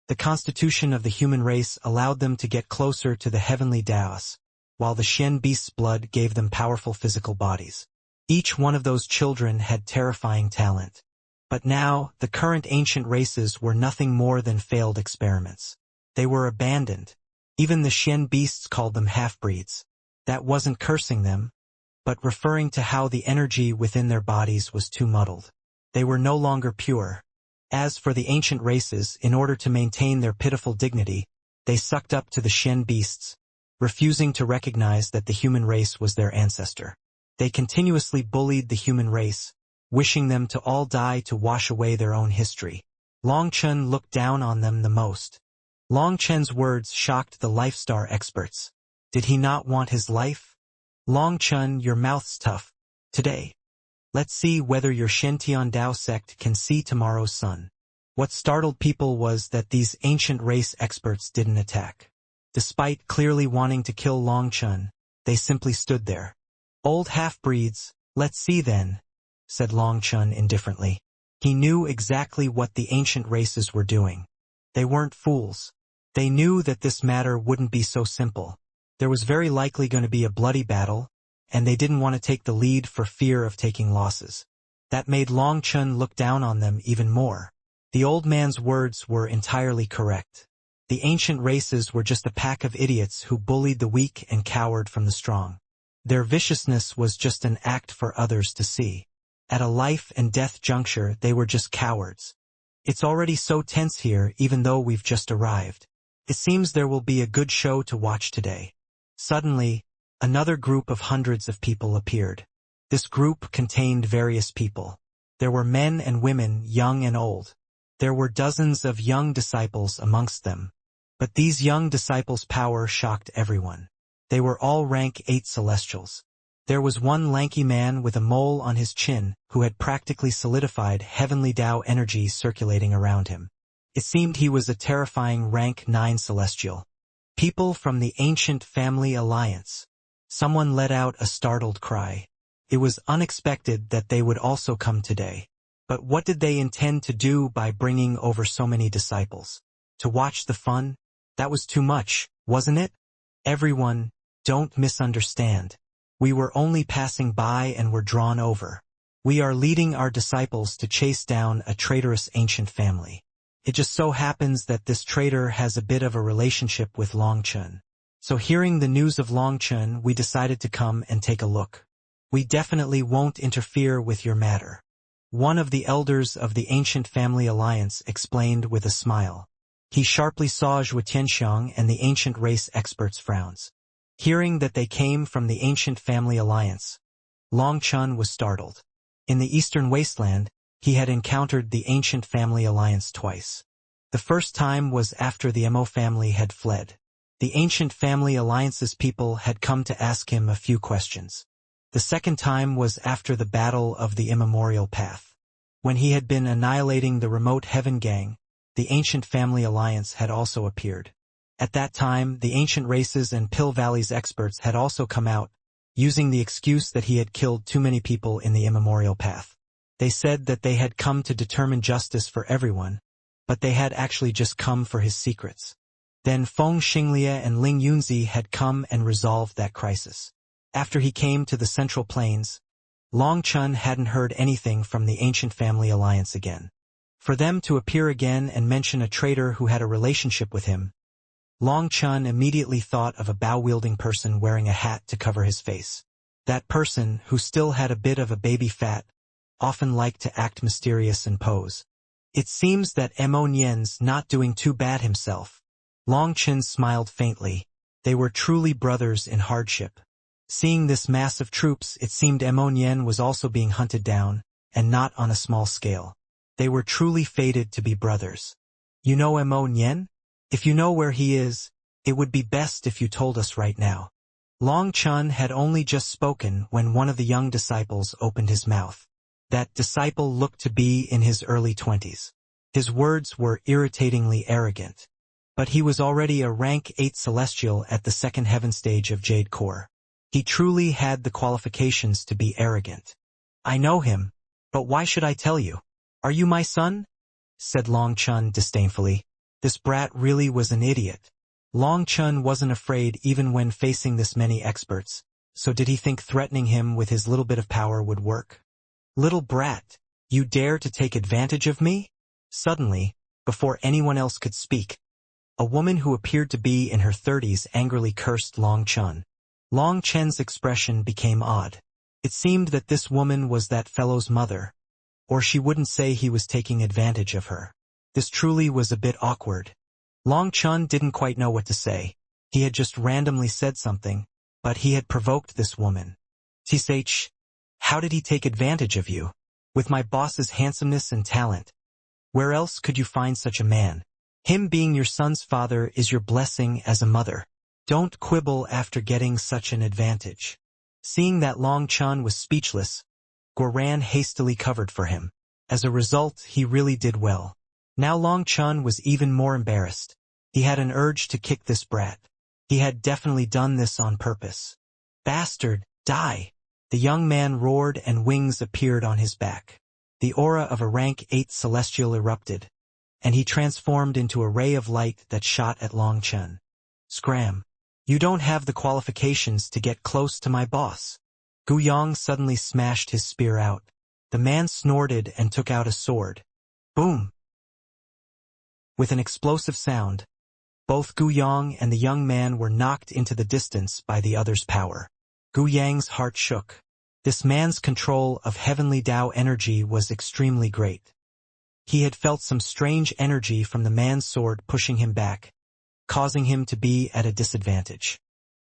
S1: The constitution of the human race allowed them to get closer to the heavenly Daos, while the Shen beast's blood gave them powerful physical bodies. Each one of those children had terrifying talent. But now, the current ancient races were nothing more than failed experiments. They were abandoned. Even the Shen beasts called them half-breeds. That wasn't cursing them, but referring to how the energy within their bodies was too muddled. They were no longer pure. As for the ancient races, in order to maintain their pitiful dignity, they sucked up to the Shen beasts, refusing to recognize that the human race was their ancestor. They continuously bullied the human race, wishing them to all die to wash away their own history. Long Chen looked down on them the most. Long Chen's words shocked the Lifestar experts. Did he not want his life? Long Chen, your mouth's tough. Today. Let's see whether your Shen Dao sect can see tomorrow's sun. What startled people was that these ancient race experts didn't attack. Despite clearly wanting to kill Long Chen, they simply stood there. Old half-breeds, let's see then, said Long Chen indifferently. He knew exactly what the ancient races were doing. They weren't fools. They knew that this matter wouldn't be so simple. There was very likely going to be a bloody battle, and they didn't want to take the lead for fear of taking losses. That made Long Chen look down on them even more. The old man's words were entirely correct. The ancient races were just a pack of idiots who bullied the weak and cowered from the strong. Their viciousness was just an act for others to see. At a life and death juncture, they were just cowards. It's already so tense here even though we've just arrived. It seems there will be a good show to watch today. Suddenly, another group of hundreds of people appeared. This group contained various people. There were men and women, young and old. There were dozens of young disciples amongst them. But these young disciples' power shocked everyone. They were all rank 8 celestials. There was one lanky man with a mole on his chin who had practically solidified heavenly Tao energy circulating around him. It seemed he was a terrifying rank 9 celestial. People from the Ancient Family Alliance. Someone let out a startled cry. It was unexpected that they would also come today. But what did they intend to do by bringing over so many disciples? To watch the fun? That was too much, wasn't it? Everyone, don't misunderstand. We were only passing by and were drawn over. We are leading our disciples to chase down a traitorous ancient family. It just so happens that this traitor has a bit of a relationship with Long Chen. So hearing the news of Long Chen, we decided to come and take a look. We definitely won't interfere with your matter. One of the elders of the Ancient Family Alliance explained with a smile. He sharply saw Zhuo Tianxiang and the ancient race experts' frowns. Hearing that they came from the Ancient Family Alliance, Long Chen was startled. In the Eastern Wasteland, he had encountered the Ancient Family Alliance twice. The first time was after the Mo family had fled. The Ancient Family Alliance's people had come to ask him a few questions. The second time was after the Battle of the Immemorial Path. When he had been annihilating the remote Heaven Gang, the Ancient Family Alliance had also appeared. At that time, the ancient races and Pill Valley's experts had also come out, using the excuse that he had killed too many people in the Immemorial Path. They said that they had come to determine justice for everyone, but they had actually just come for his secrets. Then Feng Xinglia and Ling Yunzi had come and resolved that crisis. After he came to the Central Plains, Long Chen hadn't heard anything from the Ancient Family Alliance again. For them to appear again and mention a traitor who had a relationship with him, Long Chen immediately thought of a bow-wielding person wearing a hat to cover his face. That person, who still had a bit of a baby fat, often liked to act mysterious and pose. It seems that Mo Nian's not doing too bad himself. Long Chen smiled faintly. They were truly brothers in hardship. Seeing this mass of troops, it seemed Mo Nian was also being hunted down, and not on a small scale. They were truly fated to be brothers. You know Mo Nian? If you know where he is, it would be best if you told us right now. Long Chen had only just spoken when one of the young disciples opened his mouth. That disciple looked to be in his early 20s. His words were irritatingly arrogant. But he was already a rank 8 celestial at the second heaven stage of Jade Core. He truly had the qualifications to be arrogant. I know him, but why should I tell you? Are you my son? Said Long Chen disdainfully. This brat really was an idiot. Long Chen wasn't afraid even when facing this many experts, so did he think threatening him with his little bit of power would work? Little brat, you dare to take advantage of me? Suddenly, before anyone else could speak, a woman who appeared to be in her 30s angrily cursed Long Chen. Long Chen's expression became odd. It seemed that this woman was that fellow's mother. or she wouldn't say he was taking advantage of her. This truly was a bit awkward. Long Chun didn't quite know what to say. He had just randomly said something, but he had provoked this woman. "Tsh, how did he take advantage of you? With my boss's handsomeness and talent. Where else could you find such a man? Him being your son's father is your blessing as a mother. Don't quibble after getting such an advantage." Seeing that Long Chun was speechless, Guoran hastily covered for him. As a result, he really did well. Now Long Chun was even more embarrassed. He had an urge to kick this brat. He had definitely done this on purpose. "Bastard, die!" The young man roared and wings appeared on his back. The aura of a rank 8 celestial erupted, and he transformed into a ray of light that shot at Long Chun. "Scram! You don't have the qualifications to get close to my boss." Gu Yong suddenly smashed his spear out. The man snorted and took out a sword. Boom! With an explosive sound, both Gu Yong and the young man were knocked into the distance by the other's power. Gu Yang's heart shook. This man's control of heavenly Tao energy was extremely great. He had felt some strange energy from the man's sword pushing him back, causing him to be at a disadvantage.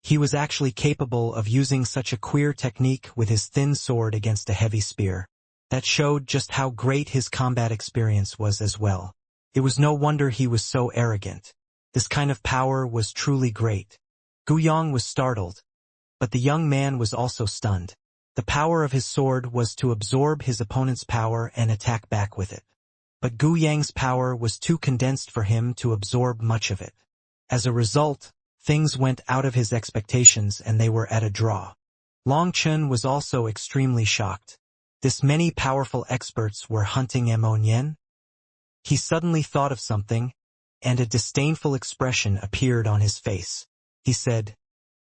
S1: He was actually capable of using such a queer technique with his thin sword against a heavy spear. That showed just how great his combat experience was as well. It was no wonder he was so arrogant. This kind of power was truly great. Gu Yong was startled, but the young man was also stunned. The power of his sword was to absorb his opponent's power and attack back with it. But Gu Yang's power was too condensed for him to absorb much of it. As a result, things went out of his expectations and they were at a draw. Long Chun was also extremely shocked. This many powerful experts were hunting Immortal? He suddenly thought of something, and a disdainful expression appeared on his face. He said,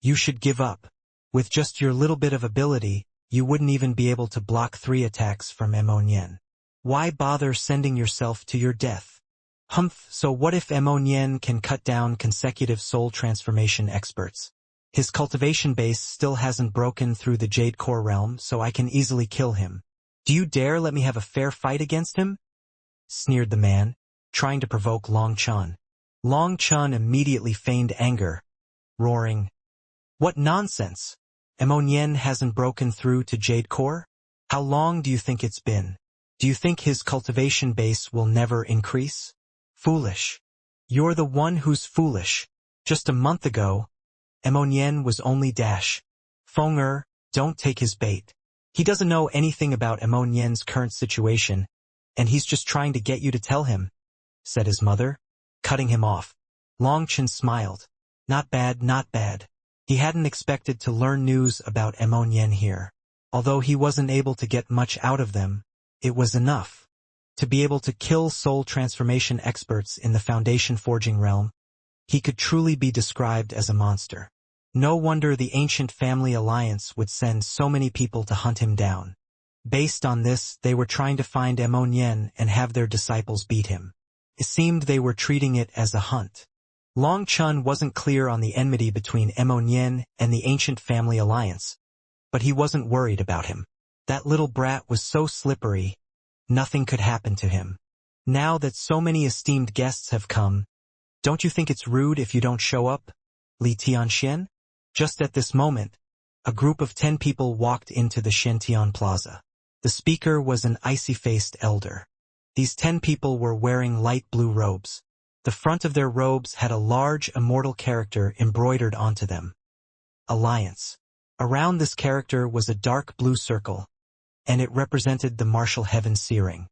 S1: "You should give up. With just your little bit of ability, you wouldn't even be able to block 3 attacks from Immortal. Why bother sending yourself to your death?" Humph, so what if Immortal can cut down consecutive soul transformation experts? His cultivation base still hasn't broken through the Jade Core realm, so I can easily kill him. Do you dare let me have a fair fight against him? Sneered the man, trying to provoke Long Chun. Long Chun immediately feigned anger, roaring, "What nonsense! Immortal hasn't broken through to Jade Core? How long do you think it's been? Do you think his cultivation base will never increase? Foolish. You're the one who's foolish. Just a month ago, Immortal was only dash. Feng don't take his bait. He doesn't know anything about Immortal's current situation, and he's just trying to get you to tell him," said his mother, cutting him off. Long Chun smiled. Not bad, not bad. He hadn't expected to learn news about Immortal here. Although he wasn't able to get much out of them, it was enough. To be able to kill soul transformation experts in the Foundation Forging realm, he could truly be described as a monster. No wonder the ancient family alliance would send so many people to hunt him down. Based on this, they were trying to find Immortal and have their disciples beat him. It seemed they were treating it as a hunt. Long Chun wasn't clear on the enmity between Immortal and the ancient family alliance, but he wasn't worried about him. That little brat was so slippery, nothing could happen to him. Now that so many esteemed guests have come, don't you think it's rude if you don't show up, Li Tianxian? Just at this moment, a group of 10 people walked into the Shantian Plaza. The speaker was an icy-faced elder. These 10 people were wearing light blue robes. The front of their robes had a large immortal character embroidered onto them. Alliance. Around this character was a dark blue circle, and it represented the Martial Heaven Searing.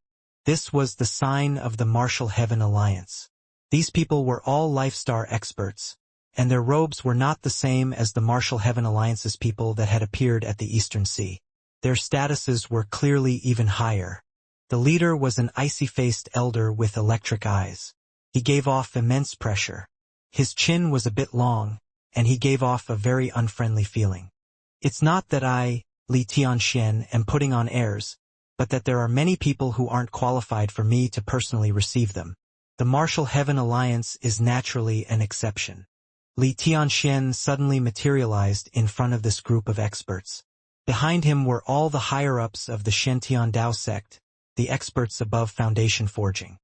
S1: This was the sign of the Martial Heaven Alliance. These people were all Lifestar experts, and their robes were not the same as the Martial Heaven Alliance's people that had appeared at the Eastern Sea. Their statuses were clearly even higher. The leader was an icy-faced elder with electric eyes. He gave off immense pressure. His chin was a bit long, and he gave off a very unfriendly feeling. It's not that I, Li Tianxian, am putting on airs, but that there are many people who aren't qualified for me to personally receive them. The Martial Heaven Alliance is naturally an exception. Li Tianxian suddenly materialized in front of this group of experts. Behind him were all the higher-ups of the Shantian Dao sect, the experts above foundation forging.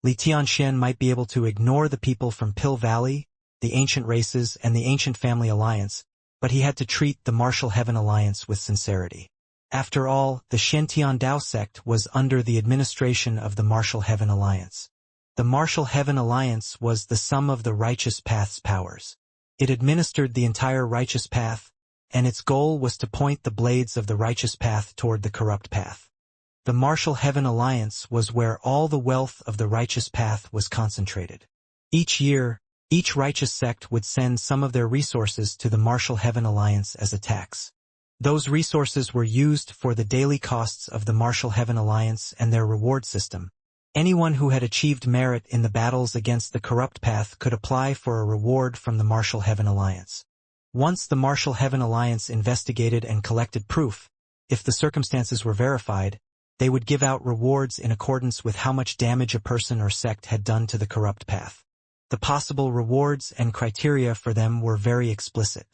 S1: Li Tianxian might be able to ignore the people from Pill Valley, the ancient races, and the ancient family alliance, but he had to treat the Martial Heaven Alliance with sincerity. After all, the Shantian Dao sect was under the administration of the Martial Heaven Alliance. The Martial Heaven Alliance was the sum of the Righteous Path's powers. It administered the entire Righteous Path, and its goal was to point the blades of the Righteous Path toward the corrupt path. The Martial Heaven Alliance was where all the wealth of the Righteous Path was concentrated. Each year, each righteous sect would send some of their resources to the Martial Heaven Alliance as a tax. Those resources were used for the daily costs of the Martial Heaven Alliance and their reward system. Anyone who had achieved merit in the battles against the corrupt path could apply for a reward from the Martial Heaven Alliance. Once the Martial Heaven Alliance investigated and collected proof, if the circumstances were verified, they would give out rewards in accordance with how much damage a person or sect had done to the corrupt path. The possible rewards and criteria for them were very explicit.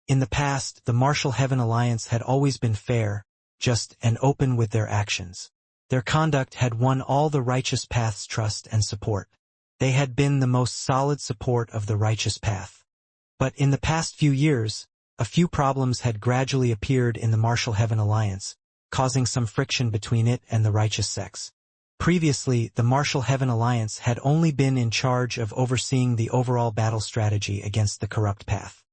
S1: In the past, the Martial Heaven Alliance had always been fair, just, and open with their actions. Their conduct had won all the Righteous Path's trust and support. They had been the most solid support of the Righteous Path. But in the past few years, a few problems had gradually appeared in the Martial Heaven Alliance, causing some friction between it and the righteous sects. Previously, the Martial Heaven Alliance had only been in charge of overseeing the overall battle strategy against the corrupt path.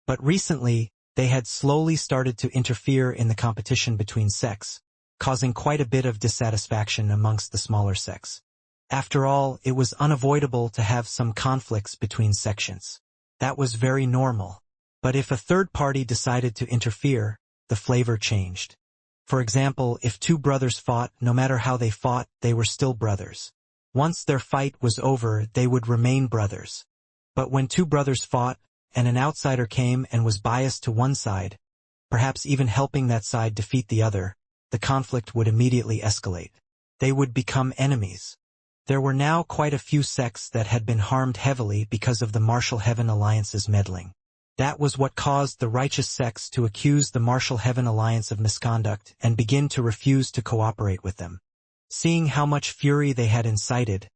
S1: But recently, they had slowly started to interfere in the competition between sects, causing quite a bit of dissatisfaction amongst the smaller sects. After all, it was unavoidable to have some conflicts between sections. That was very normal. But if a third party decided to interfere, the flavor changed. For example, if two brothers fought, no matter how they fought, they were still brothers. Once their fight was over, they would remain brothers. But when two brothers fought, and an outsider came and was biased to one side, perhaps even helping that side defeat the other, the conflict would immediately escalate. They would become enemies. There were now quite a few sects that had been harmed heavily because of the Martial Heaven Alliance's meddling. That was what caused the righteous sects to accuse the Martial Heaven Alliance of misconduct and begin to refuse to cooperate with them. Seeing how much fury they had incited,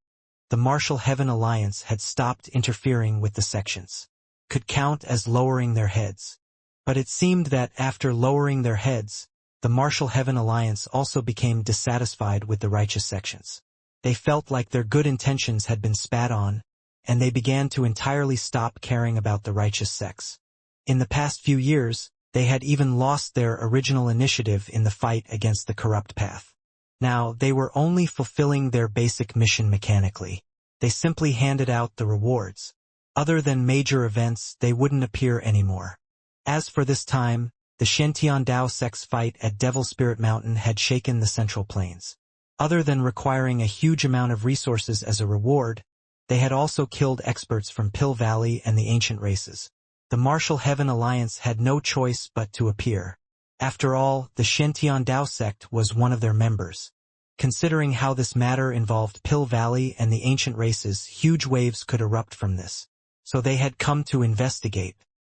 S1: the Martial Heaven Alliance had stopped interfering with the sections. Could count as lowering their heads. But it seemed that after lowering their heads, the Martial Heaven Alliance also became dissatisfied with the righteous sections. They felt like their good intentions had been spat on, and they began to entirely stop caring about the righteous sects. In the past few years, they had even lost their original initiative in the fight against the corrupt path. Now, they were only fulfilling their basic mission mechanically. They simply handed out the rewards. Other than major events, they wouldn't appear anymore. As for this time, the Shantian Dao sect's fight at Devil Spirit Mountain had shaken the Central Plains. Other than requiring a huge amount of resources as a reward, they had also killed experts from Pill Valley and the ancient races. The Martial Heaven Alliance had no choice but to appear. After all, the Shantian Dao sect was one of their members. Considering how this matter involved Pill Valley and the ancient races, huge waves could erupt from this. So they had come to investigate.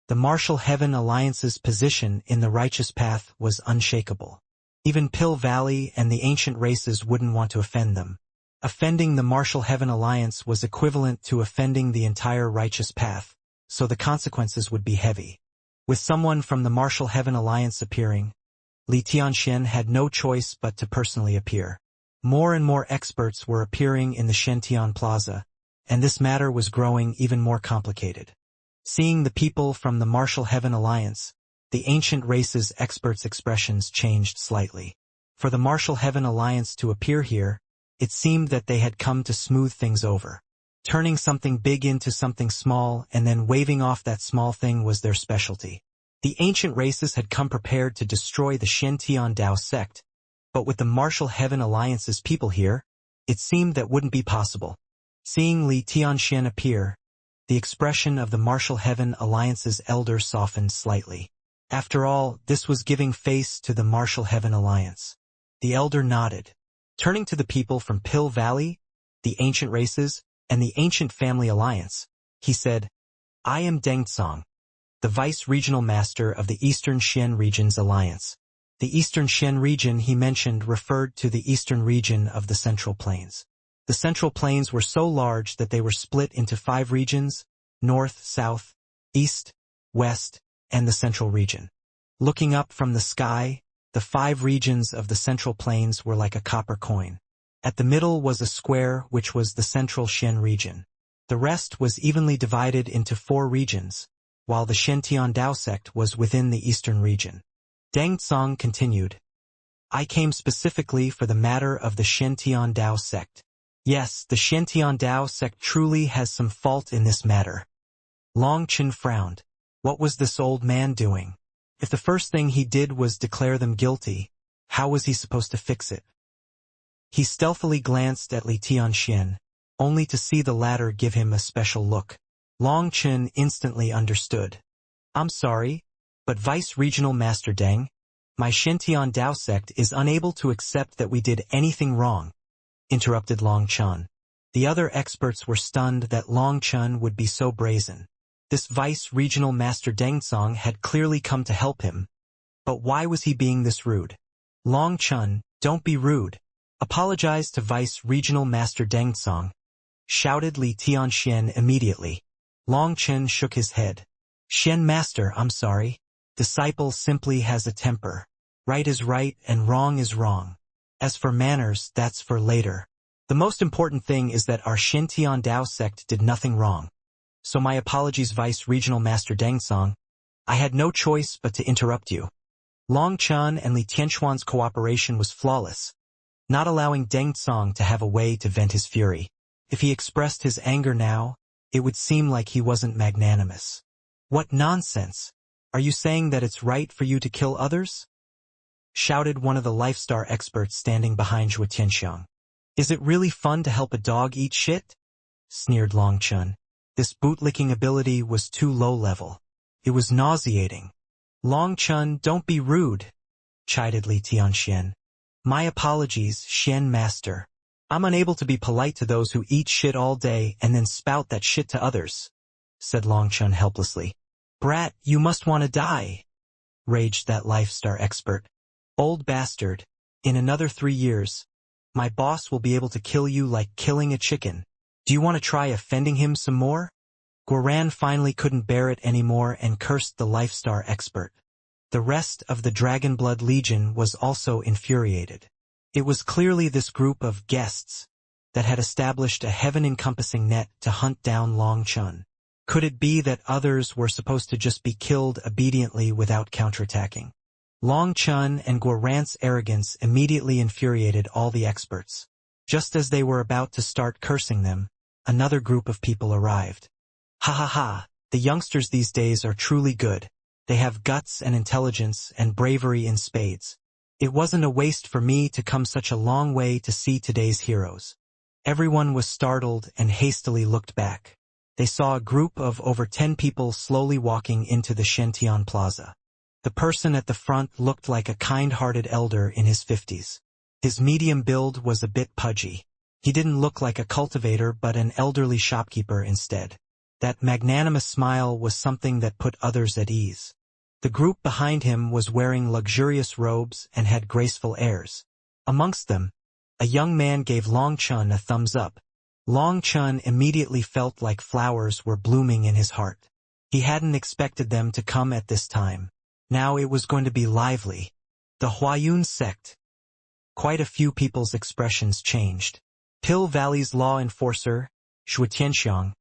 S1: The Martial Heaven Alliance's position in the righteous path was unshakable. Even Pill Valley and the ancient races wouldn't want to offend them. Offending the Martial Heaven Alliance was equivalent to offending the entire righteous path, so the consequences would be heavy. With someone from the Martial Heaven Alliance appearing, Li Tianxian had no choice but to personally appear. More and more experts were appearing in the Shantian Plaza, and this matter was growing even more complicated. Seeing the people from the Martial Heaven Alliance, the ancient race's experts' expressions changed slightly. For the Martial Heaven Alliance to appear here, it seemed that they had come to smooth things over. Turning something big into something small and then waving off that small thing was their specialty. The ancient races had come prepared to destroy the Shantian Dao sect, but with the Martial Heaven Alliance's people here, it seemed that wouldn't be possible. Seeing Li Tianxian appear, the expression of the Martial Heaven Alliance's elder softened slightly. After all, this was giving face to the Martial Heaven Alliance. The elder nodded. Turning to the people from Pill Valley, the ancient races, and the ancient family alliance, he said, "I am Deng Tsong, the vice-regional master of the Eastern Xian region's alliance. The eastern Xian region he mentioned referred to the eastern region of the Central Plains. The Central Plains were so large that they were split into 5 regions: north, south, east, west, and the central region. Looking up from the sky, the 5 regions of the Central Plains were like a copper coin. At the middle was a square which was the central Xian region. The rest was evenly divided into 4 regions, while the Shen Dao sect was within the eastern region. Deng Tsang continued, I came specifically for the matter of the Shen Dao sect. Yes, the Shen Dao sect truly has some fault in this matter. Long Chen frowned. What was this old man doing? If the first thing he did was declare them guilty, how was he supposed to fix it? He stealthily glanced at Li Tianxian, only to see the latter give him a special look. Long Chen instantly understood. I'm sorry, but Vice-Regional Master Deng, my Shen Dao sect is unable to accept that we did anything wrong, interrupted Long Chen. The other experts were stunned that Long Chen would be so brazen. This Vice-Regional Master Deng Tsang had clearly come to help him. But why was he being this rude? Long Chen, don't be rude. Apologize to Vice-Regional Master Deng Tsang, shouted Li Tianxian immediately. Long Chen shook his head. Shen Master, I'm sorry. Disciple simply has a temper. Right is right and wrong is wrong. As for manners, that's for later. The most important thing is that our Shen Dao sect did nothing wrong. So my apologies, Vice-Regional Master Deng Tsang. I had no choice but to interrupt you. Long Chen and Li Tianxuan's cooperation was flawless, not allowing Deng Tsang to have a way to vent his fury. If he expressed his anger now, it would seem like he wasn't magnanimous. What nonsense! Are you saying that it's right for you to kill others? Shouted one of the Lifestar experts standing behind Zhuo Tianxiang. Is it really fun to help a dog eat shit? Sneered Long Chen. This bootlicking ability was too low level. It was nauseating. Long Chen, don't be rude, chided Li Tianxian. My apologies, Shen Master. I'm unable to be polite to those who eat shit all day and then spout that shit to others, said Long Chen helplessly. Brat, you must want to die, raged that Lifestar expert. Old bastard, in another 3 years, my boss will be able to kill you like killing a chicken. Do you want to try offending him some more? Guoran finally couldn't bear it anymore and cursed the Lifestar expert. The rest of the Dragonblood Legion was also infuriated. It was clearly this group of guests that had established a heaven-encompassing net to hunt down Long Chen. Could it be that others were supposed to just be killed obediently without counterattacking? Long Chen and Guoran's arrogance immediately infuriated all the experts. Just as they were about to start cursing them, another group of people arrived. Ha ha ha, the youngsters these days are truly good. They have guts and intelligence and bravery in spades. It wasn't a waste for me to come such a long way to see today's heroes. Everyone was startled and hastily looked back. They saw a group of over 10 people slowly walking into the Shentian Plaza. The person at the front looked like a kind-hearted elder in his 50s. His medium build was a bit pudgy. He didn't look like a cultivator but an elderly shopkeeper instead. That magnanimous smile was something that put others at ease. The group behind him was wearing luxurious robes and had graceful airs. Amongst them, a young man gave Long Chen a thumbs up. Long Chen immediately felt like flowers were blooming in his heart. He hadn't expected them to come at this time. Now it was going to be lively. The Huayun sect. Quite a few people's expressions changed. Pill Valley's law enforcer, Zhuo Tianxiang,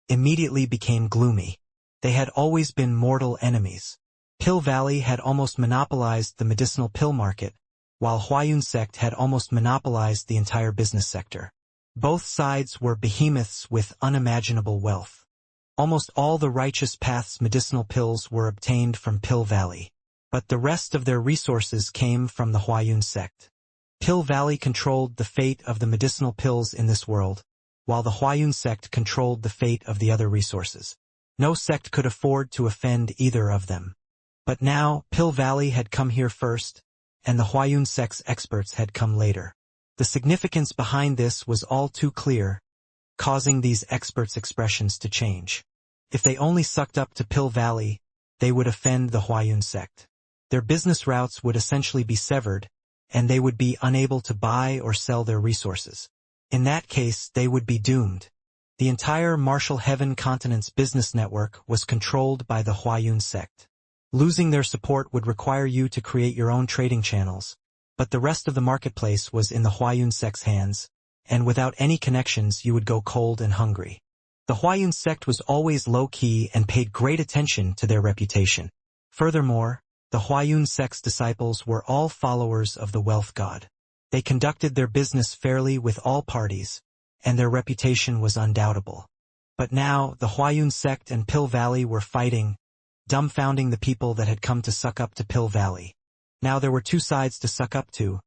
S1: immediately became gloomy. They had always been mortal enemies. Pill Valley had almost monopolized the medicinal pill market, while Huayun sect had almost monopolized the entire business sector. Both sides were behemoths with unimaginable wealth. Almost all the Righteous Path's medicinal pills were obtained from Pill Valley, but the rest of their resources came from the Huayun sect. Pill Valley controlled the fate of the medicinal pills in this world, while the Huayun sect controlled the fate of the other resources. No sect could afford to offend either of them. But now, Pill Valley had come here first, and the Huayun sect's experts had come later. The significance behind this was all too clear, causing these experts' expressions to change. If they only sucked up to Pill Valley, they would offend the Huayun sect. Their business routes would essentially be severed, and they would be unable to buy or sell their resources. In that case, they would be doomed. The entire Marshall Heaven continent's business network was controlled by the Huayun sect. Losing their support would require you to create your own trading channels, but the rest of the marketplace was in the Huayun sect's hands, and without any connections you would go cold and hungry. The Huayun sect was always low-key and paid great attention to their reputation. Furthermore, the Huayun sect's disciples were all followers of the wealth god. They conducted their business fairly with all parties, and their reputation was undoubtable. But now, the Huayun sect and Pill Valley were fighting, dumbfounding the people that had come to suck up to Pill Valley. Now there were two sides to suck up to,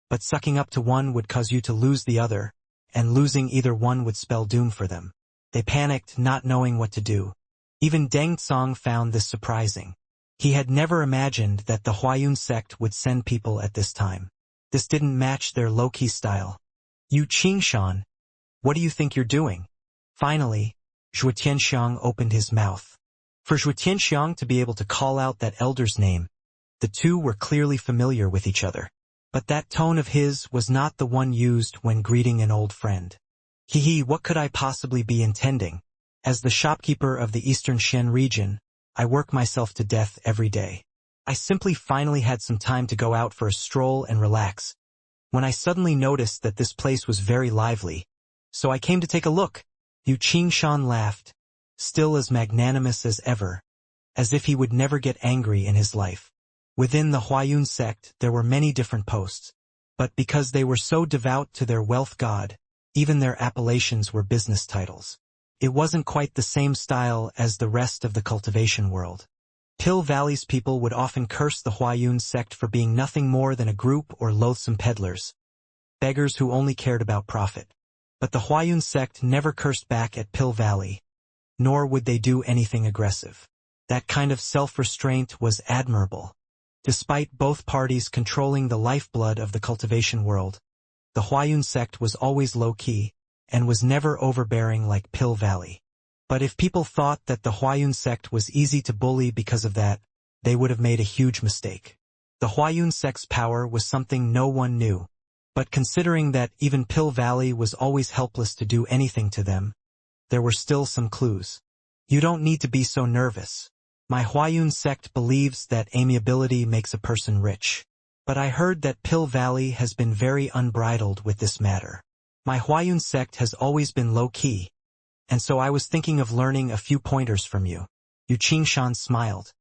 S1: but sucking up to one would cause you to lose the other, and losing either one would spell doom for them. They panicked, not knowing what to do. Even Deng Tsang found this surprising. He had never imagined that the Huayun sect would send people at this time. This didn't match their low-key style. "You Qingshan, what do you think you're doing?" Finally, Zhuo Tianxiang opened his mouth. For Zhuo Tianxiang to be able to call out that elder's name, the two were clearly familiar with each other. But that tone of his was not the one used when greeting an old friend. "Hee, what could I possibly be intending? As the shopkeeper of the Eastern Shen region, I work myself to death every day. I simply finally had some time to go out for a stroll and relax, when I suddenly noticed that this place was very lively. So I came to take a look." Yu Qingshan laughed, still as magnanimous as ever, as if he would never get angry in his life. Within the Huayun sect there were many different posts, but because they were so devout to their wealth god, even their appellations were business titles. It wasn't quite the same style as the rest of the cultivation world. Pill Valley's people would often curse the Huayun sect for being nothing more than a group or loathsome peddlers, beggars who only cared about profit. But the Huayun sect never cursed back at Pill Valley, nor would they do anything aggressive. That kind of self-restraint was admirable. Despite both parties controlling the lifeblood of the cultivation world, the Huayun sect was always low-key, and was never overbearing like Pill Valley. But if people thought that the Huayun sect was easy to bully because of that, they would have made a huge mistake. The Huayun sect's power was something no one knew. But considering that even Pill Valley was always helpless to do anything to them, there were still some clues. "You don't need to be so nervous. My Huayun sect believes that amiability makes a person rich. But I heard that Pill Valley has been very unbridled with this matter. My Huayun sect has always been low-key, and so I was thinking of learning a few pointers from you." Yu Qingshan smiled.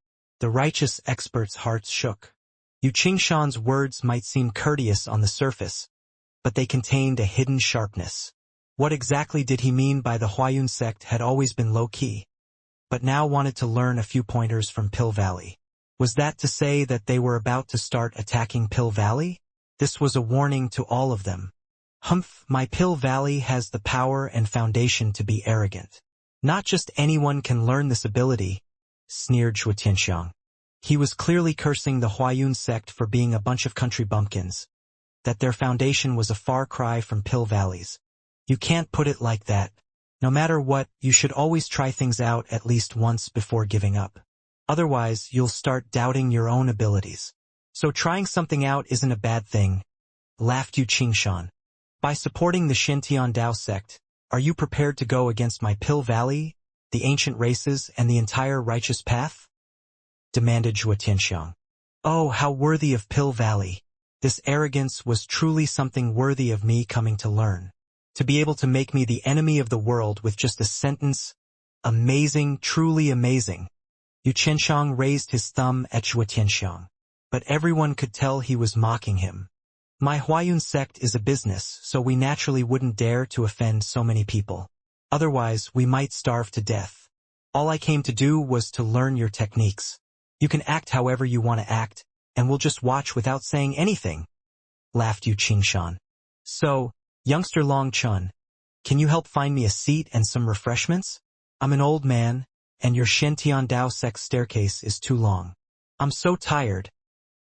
S1: The righteous expert's hearts shook. Yu Qingshan's words might seem courteous on the surface, but they contained a hidden sharpness. What exactly did he mean by the Huayun sect had always been low-key, but now wanted to learn a few pointers from Pill Valley? Was that to say that they were about to start attacking Pill Valley? This was a warning to all of them. "Humph, my Pill Valley has the power and foundation to be arrogant. Not just anyone can learn this ability," sneered Zhuo Tianxiang. He was clearly cursing the Huayun sect for being a bunch of country bumpkins, that their foundation was a far cry from Pill Valley's. "You can't put it like that. No matter what, you should always try things out at least once before giving up. Otherwise, you'll start doubting your own abilities. So trying something out isn't a bad thing," laughed Yu Qingshan. "By supporting the Shintian Dao sect, are you prepared to go against my Pill Valley, the ancient races, and the entire righteous path?" demanded Zhuo Tianxiang. "Oh, how worthy of Pill Valley. This arrogance was truly something worthy of me coming to learn. To be able to make me the enemy of the world with just a sentence, amazing, truly amazing." Yu Qingshan raised his thumb at Zhuo Tianxiang, but everyone could tell he was mocking him. "My Huayun sect is a business, so we naturally wouldn't dare to offend so many people. Otherwise, we might starve to death. All I came to do was to learn your techniques. You can act however you want to act, and we'll just watch without saying anything," laughed Yu Qingshan. "So, youngster Long Chun, can you help find me a seat and some refreshments? I'm an old man, and your Shintian Dao sect staircase is too long. I'm so tired.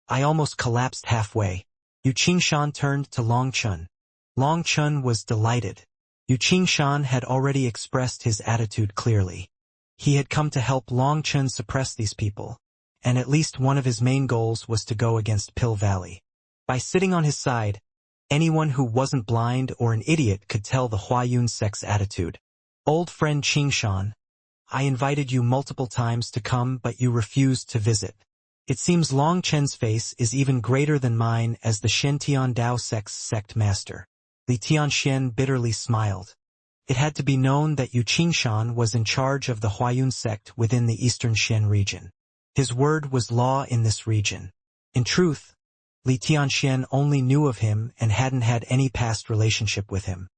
S1: I almost collapsed halfway." Yu Qingshan turned to Long Chun. Long Chun was delighted. Yu Qingshan had already expressed his attitude clearly. He had come to help Long Chun suppress these people, and at least one of his main goals was to go against Pill Valley. By sitting on his side, anyone who wasn't blind or an idiot could tell the Huayun sect's attitude. Old friend Qingshan, I invited you multiple times to come but you refused to visit. It seems Long Chen's face is even greater than mine as the Shen Dao sect's sect master. Li Tianxian bitterly smiled. It had to be known that Yu Qingshan was in charge of the Huayun sect within the eastern Shen region. His word was law in this region. In truth, Li Tianxian only knew of him and hadn't had any past relationship with him.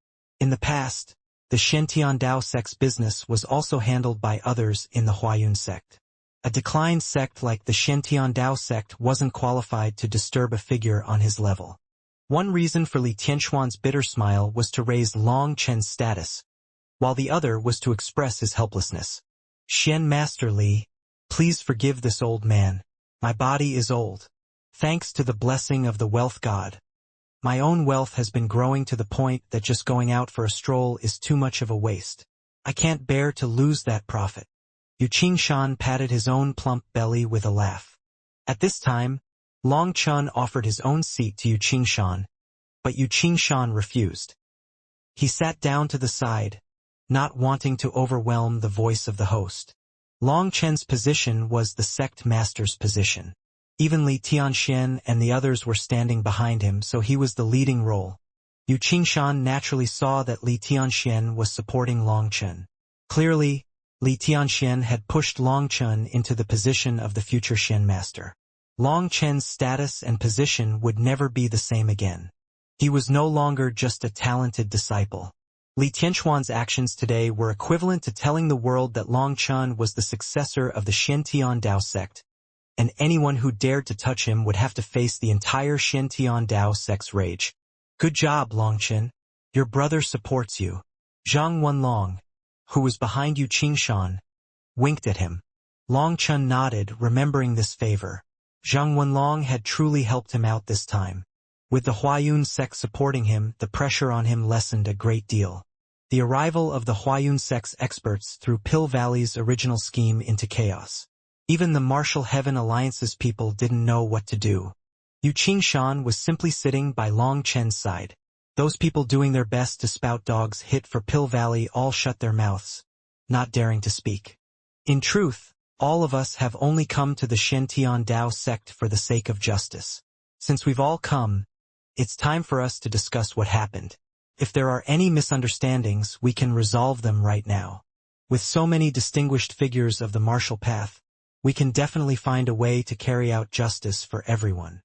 S1: In the past, the Shen Dao sect's business was also handled by others in the Huayun sect. A declined sect like the Shen Dao sect wasn't qualified to disturb a figure on his level. One reason for Li Tianxuan's bitter smile was to raise Long Chen's status, while the other was to express his helplessness. Shen Master Li, please forgive this old man. My body is old. Thanks to the blessing of the wealth god, my own wealth has been growing to the point that just going out for a stroll is too much of a waste. I can't bear to lose that profit. Yu Qingshan patted his own plump belly with a laugh. At this time, Long Chen offered his own seat to Yu Qingshan, but Yu Qingshan refused. He sat down to the side, not wanting to overwhelm the voice of the host. Long Chen's position was the sect master's position. Even Li Tianxian and the others were standing behind him, so he was the leading role. Yu Qingshan naturally saw that Li Tianxian was supporting Long Chen. Clearly, Li Tianxian had pushed Long Chen into the position of the future Shen master. Long Chen's status and position would never be the same again. He was no longer just a talented disciple. Li Tianxuan's actions today were equivalent to telling the world that Long Chen was the successor of the Shen Dao sect, and anyone who dared to touch him would have to face the entire Shen Dao sect's rage. Good job, Long Chen. Your brother supports you. Zhang Wenlong, who was behind Yu Qingshan, winked at him. Long Chen nodded, remembering this favor. Zhang Wenlong had truly helped him out this time. With the Huayun sect supporting him, the pressure on him lessened a great deal. The arrival of the Huayun sect's experts threw Pill Valley's original scheme into chaos. Even the Martial Heaven Alliance's people didn't know what to do. Yu Qingshan was simply sitting by Long Chen's side. Those people doing their best to spout dog's hit for Pill Valley all shut their mouths, not daring to speak. In truth, all of us have only come to the Shen Dao sect for the sake of justice. Since we've all come, it's time for us to discuss what happened. If there are any misunderstandings, we can resolve them right now. With so many distinguished figures of the martial path, we can definitely find a way to carry out justice for everyone.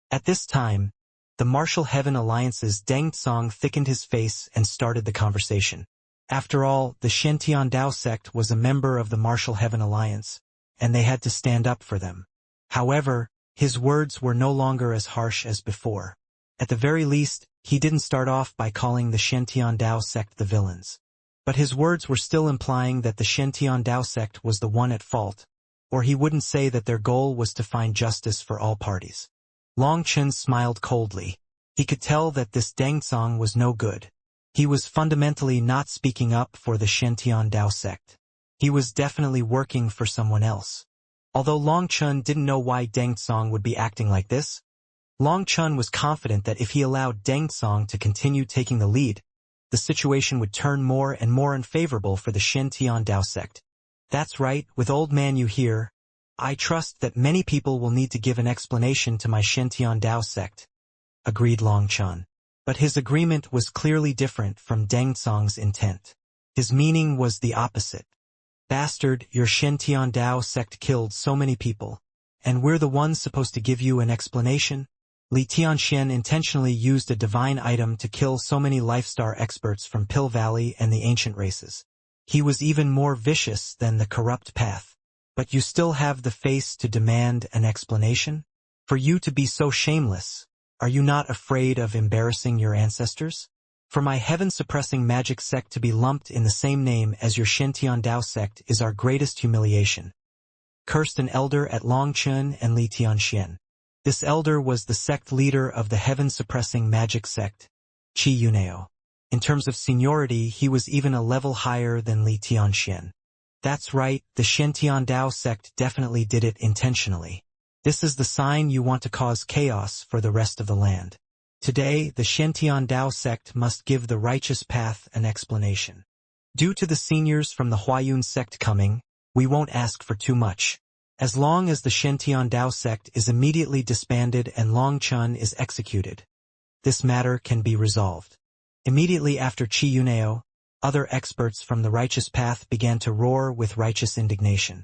S1: At this time, the Martial Heaven Alliance's Deng Tsang thickened his face and started the conversation. After all, the Shen Dao sect was a member of the Martial Heaven Alliance, and they had to stand up for them. However, his words were no longer as harsh as before. At the very least, he didn't start off by calling the Shen Dao sect the villains. But his words were still implying that the Shen Dao sect was the one at fault, or he wouldn't say that their goal was to find justice for all parties. Long Chen smiled coldly. He could tell that this Deng Tsang was no good. He was fundamentally not speaking up for the Shen Dao sect. He was definitely working for someone else. Although Long Chen didn't know why Deng Tsang would be acting like this, Long Chen was confident that if he allowed Deng Tsang to continue taking the lead, the situation would turn more and more unfavorable for the Shen Dao sect. That's right, with old man you here, I trust that many people will need to give an explanation to my Shen Dao sect, agreed Long Chen. But his agreement was clearly different from Deng Tsang's intent. His meaning was the opposite. Bastard, your Shen Dao sect killed so many people, and we're the ones supposed to give you an explanation? Li Tianxian intentionally used a divine item to kill so many Lifestar experts from Pill Valley and the ancient races. He was even more vicious than the corrupt path. But you still have the face to demand an explanation? For you to be so shameless, are you not afraid of embarrassing your ancestors? For my heaven-suppressing magic sect to be lumped in the same name as your Shen Dao sect is our greatest humiliation, cursed an elder at Long Chen and Li Tianxian. This elder was the sect leader of the heaven-suppressing magic sect, Qi Yunao. In terms of seniority, he was even a level higher than Li Tianxian. That's right, the Shentian Dao sect definitely did it intentionally. This is the sign you want to cause chaos for the rest of the land. Today, the Shentian Dao sect must give the righteous path an explanation. Due to the seniors from the Huayun sect coming, we won't ask for too much. As long as the Shentian Dao sect is immediately disbanded and Long Chun is executed, this matter can be resolved. Immediately after Chi Yunao, other experts from the righteous path began to roar with righteous indignation.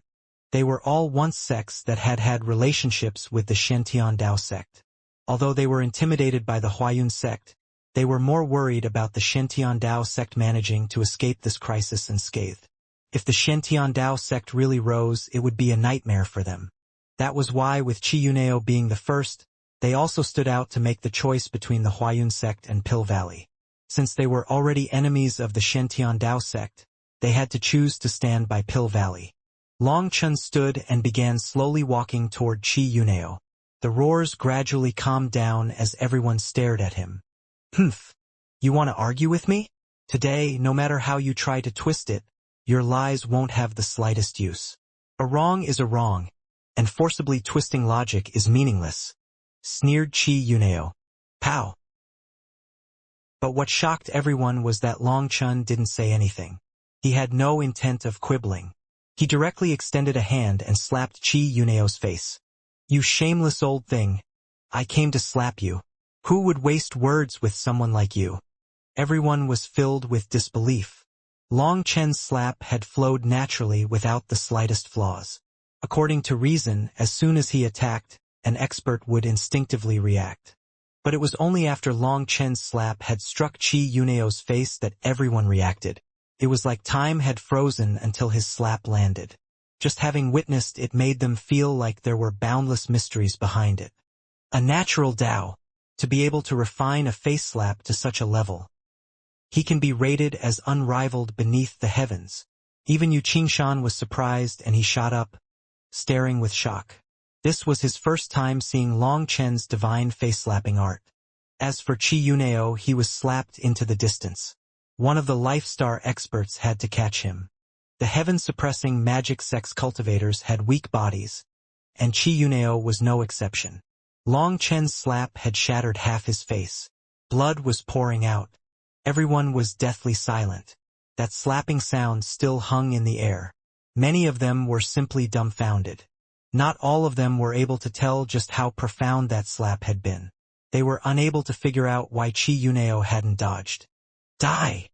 S1: They were all once sects that had had relationships with the Shentian Dao sect. Although they were intimidated by the Huayun sect, they were more worried about the Shentian Dao sect managing to escape this crisis unscathed. If the Shentian Dao sect really rose, it would be a nightmare for them. That was why, with Chi Yunao being the first, they also stood out to make the choice between the Huayun sect and Pill Valley. Since they were already enemies of the Shentian Dao sect, they had to choose to stand by Pill Valley. Long Chun stood and began slowly walking toward Chi Yunao. The roars gradually calmed down as everyone stared at him. Humph! You want to argue with me? Today, no matter how you try to twist it, your lies won't have the slightest use. A wrong is a wrong, and forcibly twisting logic is meaningless, sneered Chi Yunao. Pow! But what shocked everyone was that Long Chun didn't say anything. He had no intent of quibbling. He directly extended a hand and slapped Chi Yunao's face. You shameless old thing. I came to slap you. Who would waste words with someone like you? Everyone was filled with disbelief. Long Chen's slap had flowed naturally without the slightest flaws. According to reason, as soon as he attacked, an expert would instinctively react. But it was only after Long Chen's slap had struck Chi Yunao's face that everyone reacted. It was like time had frozen until his slap landed. Just having witnessed it made them feel like there were boundless mysteries behind it. A natural Dao, to be able to refine a face slap to such a level. He can be rated as unrivaled beneath the heavens. Even Yu Qingshan was surprised and he shot up, staring with shock. This was his first time seeing Long Chen's divine face-slapping art. As for Chi Yunao, he was slapped into the distance. One of the Life Star experts had to catch him. The heaven-suppressing magic sex cultivators had weak bodies, and Chi Yunao was no exception. Long Chen's slap had shattered half his face. Blood was pouring out. Everyone was deathly silent. That slapping sound still hung in the air. Many of them were simply dumbfounded. Not all of them were able to tell just how profound that slap had been. They were unable to figure out why Chi Yunao hadn't dodged. Die!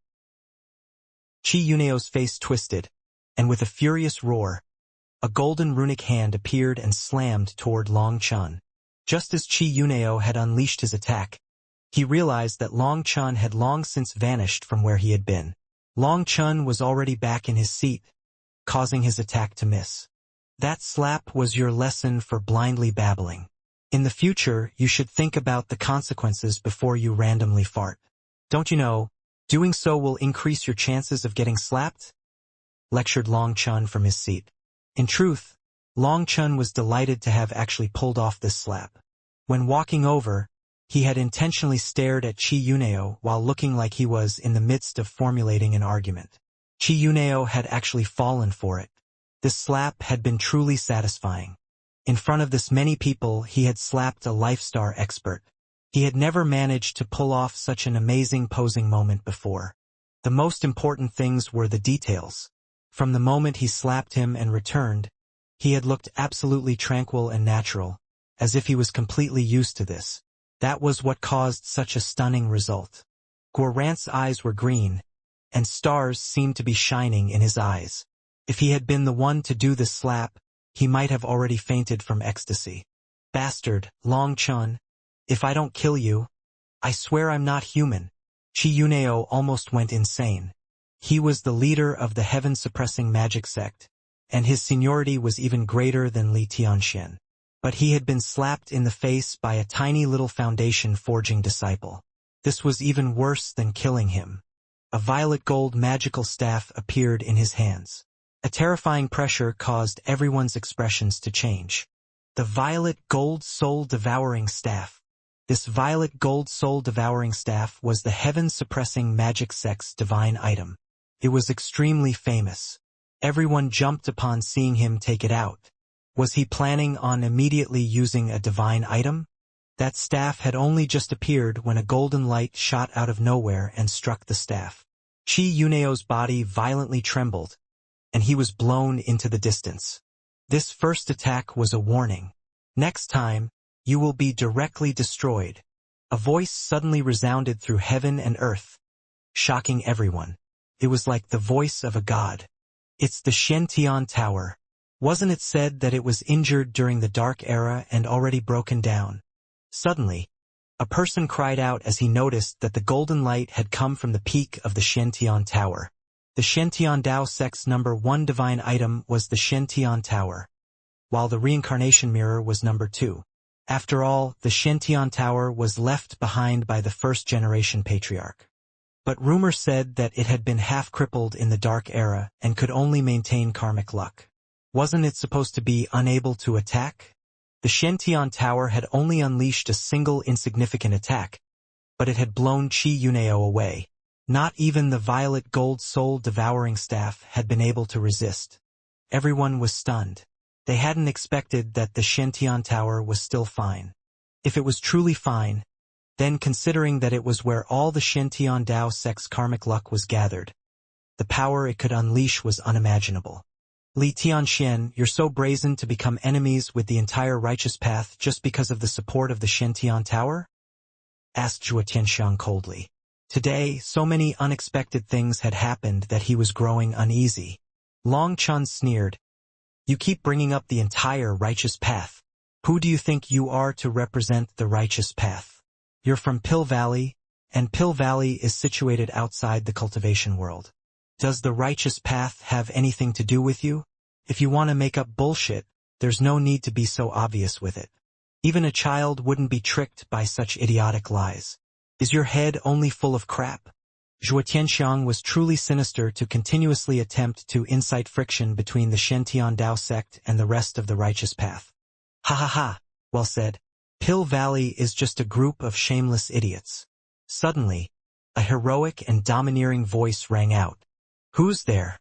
S1: Chi Yunao's face twisted, and with a furious roar, a golden runic hand appeared and slammed toward Long Chun. Just as Chi Yunao had unleashed his attack, he realized that Long Chun had long since vanished from where he had been. Long Chun was already back in his seat, causing his attack to miss. That slap was your lesson for blindly babbling. In the future, you should think about the consequences before you randomly fart. Don't you know, doing so will increase your chances of getting slapped? Lectured Long Chun from his seat. In truth, Long Chun was delighted to have actually pulled off this slap. When walking over, he had intentionally stared at Chi Yunao while looking like he was in the midst of formulating an argument. Chi Yunao had actually fallen for it. This slap had been truly satisfying. In front of this many people, he had slapped a Life Star expert. He had never managed to pull off such an amazing posing moment before. The most important things were the details. From the moment he slapped him and returned, he had looked absolutely tranquil and natural, as if he was completely used to this. That was what caused such a stunning result. Guorant's eyes were green, and stars seemed to be shining in his eyes. If he had been the one to do this slap, he might have already fainted from ecstasy. Bastard, Long Chun, if I don't kill you, I swear I'm not human. Chi Yunao almost went insane. He was the leader of the heaven-suppressing magic sect, and his seniority was even greater than Li Tianxian. But he had been slapped in the face by a tiny little foundation-forging disciple. This was even worse than killing him. A violet gold magical staff appeared in his hands. A terrifying pressure caused everyone's expressions to change. The violet gold soul-devouring staff. This violet gold soul-devouring staff was the heaven-suppressing magic sect's divine item. It was extremely famous. Everyone jumped upon seeing him take it out. Was he planning on immediately using a divine item? That staff had only just appeared when a golden light shot out of nowhere and struck the staff. Chi Yuneo's body violently trembled, and he was blown into the distance. This first attack was a warning. Next time, you will be directly destroyed. A voice suddenly resounded through heaven and earth, shocking everyone. It was like the voice of a god. It's the Shentian Tower. Wasn't it said that it was injured during the Dark Era and already broken down? Suddenly, a person cried out as he noticed that the golden light had come from the peak of the Shentian Tower. The Shentian Dao sect's number 1 divine item was the Shentian Tower, while the reincarnation mirror was number 2. After all, the Shentian Tower was left behind by the first-generation patriarch. But rumor said that it had been half-crippled in the Dark Era and could only maintain karmic luck. Wasn't it supposed to be unable to attack? The Shentian Tower had only unleashed a single insignificant attack, but it had blown Chi Yuneo away. Not even the violet gold soul-devouring staff had been able to resist. Everyone was stunned. They hadn't expected that the Shentian Tower was still fine. If it was truly fine, then considering that it was where all the Shentian Dao sect's karmic luck was gathered, the power it could unleash was unimaginable. Li Tianxian, you're so brazen to become enemies with the entire righteous path just because of the support of the Shentian Tower? Asked Zhuo Tianxiang coldly. Today, so many unexpected things had happened that he was growing uneasy. Long Chun sneered. You keep bringing up the entire righteous path. Who do you think you are to represent the righteous path? You're from Pill Valley, and Pill Valley is situated outside the cultivation world. Does the righteous path have anything to do with you? If you want to make up bullshit, there's no need to be so obvious with it. Even a child wouldn't be tricked by such idiotic lies. Is your head only full of crap? Zhuo Tianxiang was truly sinister to continuously attempt to incite friction between the Shentian Dao sect and the rest of the righteous path. Ha ha ha, well said. Pill Valley is just a group of shameless idiots. Suddenly, a heroic and domineering voice rang out. Who's there?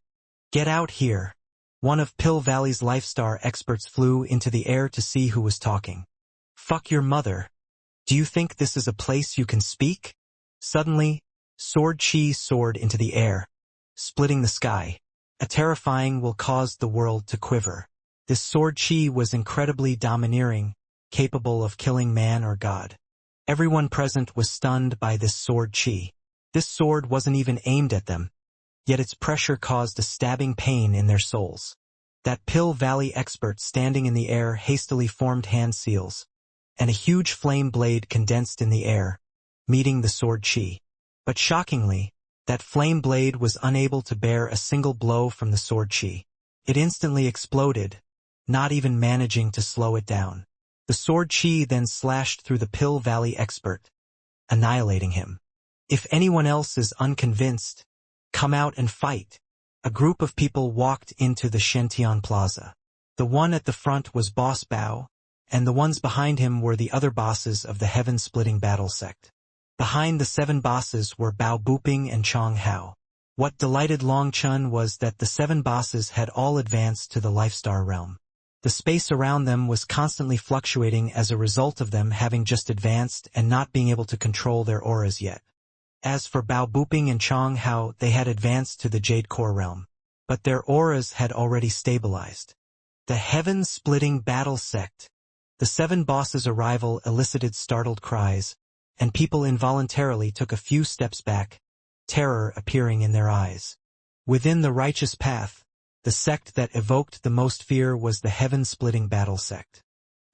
S1: Get out here. One of Pill Valley's lifestar experts flew into the air to see who was talking. Fuck your mother. Do you think this is a place you can speak? Suddenly, Sword Chi soared into the air, splitting the sky. A terrifying will cause the world to quiver. This Sword Chi was incredibly domineering, capable of killing man or god. Everyone present was stunned by this Sword Chi. This sword wasn't even aimed at them, yet its pressure caused a stabbing pain in their souls. That Pill Valley expert standing in the air hastily formed hand seals, and a huge flame blade condensed in the air, meeting the Sword Chi. But shockingly, that flame blade was unable to bear a single blow from the Sword Chi. It instantly exploded, not even managing to slow it down. The Sword Chi then slashed through the Pill Valley expert, annihilating him. If anyone else is unconvinced, come out and fight. A group of people walked into the Shentian Plaza. The one at the front was Boss Bao, and the ones behind him were the other bosses of the heaven-splitting battle sect. Behind the 7 bosses were Bao Buping and Chong Hao. What delighted Long Chun was that the 7 bosses had all advanced to the Lifestar realm. The space around them was constantly fluctuating as a result of them having just advanced and not being able to control their auras yet. As for Bao Buping and Chong Hao, they had advanced to the Jade Core realm, but their auras had already stabilized. The heaven-splitting battle sect. The 7 bosses' arrival elicited startled cries, and people involuntarily took a few steps back, terror appearing in their eyes. Within the righteous path, the sect that evoked the most fear was the heaven-splitting battle sect.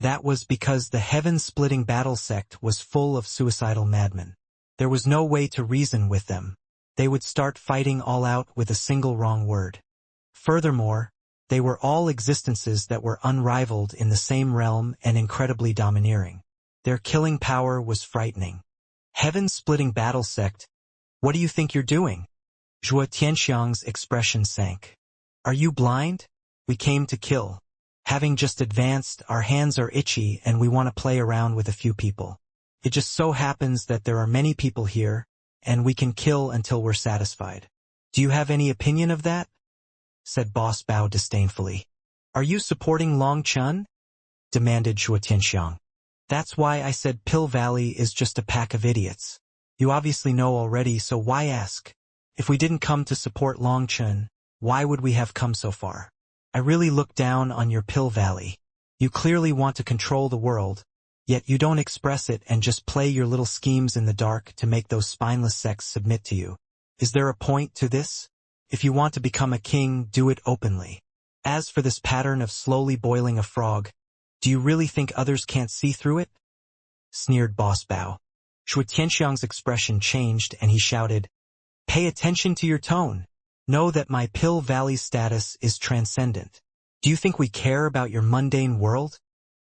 S1: That was because the heaven-splitting battle sect was full of suicidal madmen. There was no way to reason with them. They would start fighting all out with a single wrong word. Furthermore, they were all existences that were unrivaled in the same realm and incredibly domineering. Their killing power was frightening. Heaven-splitting battle sect, what do you think you're doing? Zhuo Tianxiang's expression sank. Are you blind? We came to kill. Having just advanced, our hands are itchy and we want to play around with a few people. It just so happens that there are many people here, and we can kill until we're satisfied. Do you have any opinion of that? said Boss Bao disdainfully. Are you supporting Long Chun? Demanded Zhuo Tianxiang. That's why I said Pill Valley is just a pack of idiots. You obviously know already, so why ask? If we didn't come to support Long Chun, why would we have come so far? I really look down on your Pill Valley. You clearly want to control the world, yet you don't express it and just play your little schemes in the dark to make those spineless sects submit to you. Is there a point to this? If you want to become a king, do it openly. As for this pattern of slowly boiling a frog, do you really think others can't see through it? Sneered Boss Bao. Zhuo Tianxiang's expression changed and he shouted, Pay attention to your tone. Know that my Pill Valley's status is transcendent. Do you think we care about your mundane world?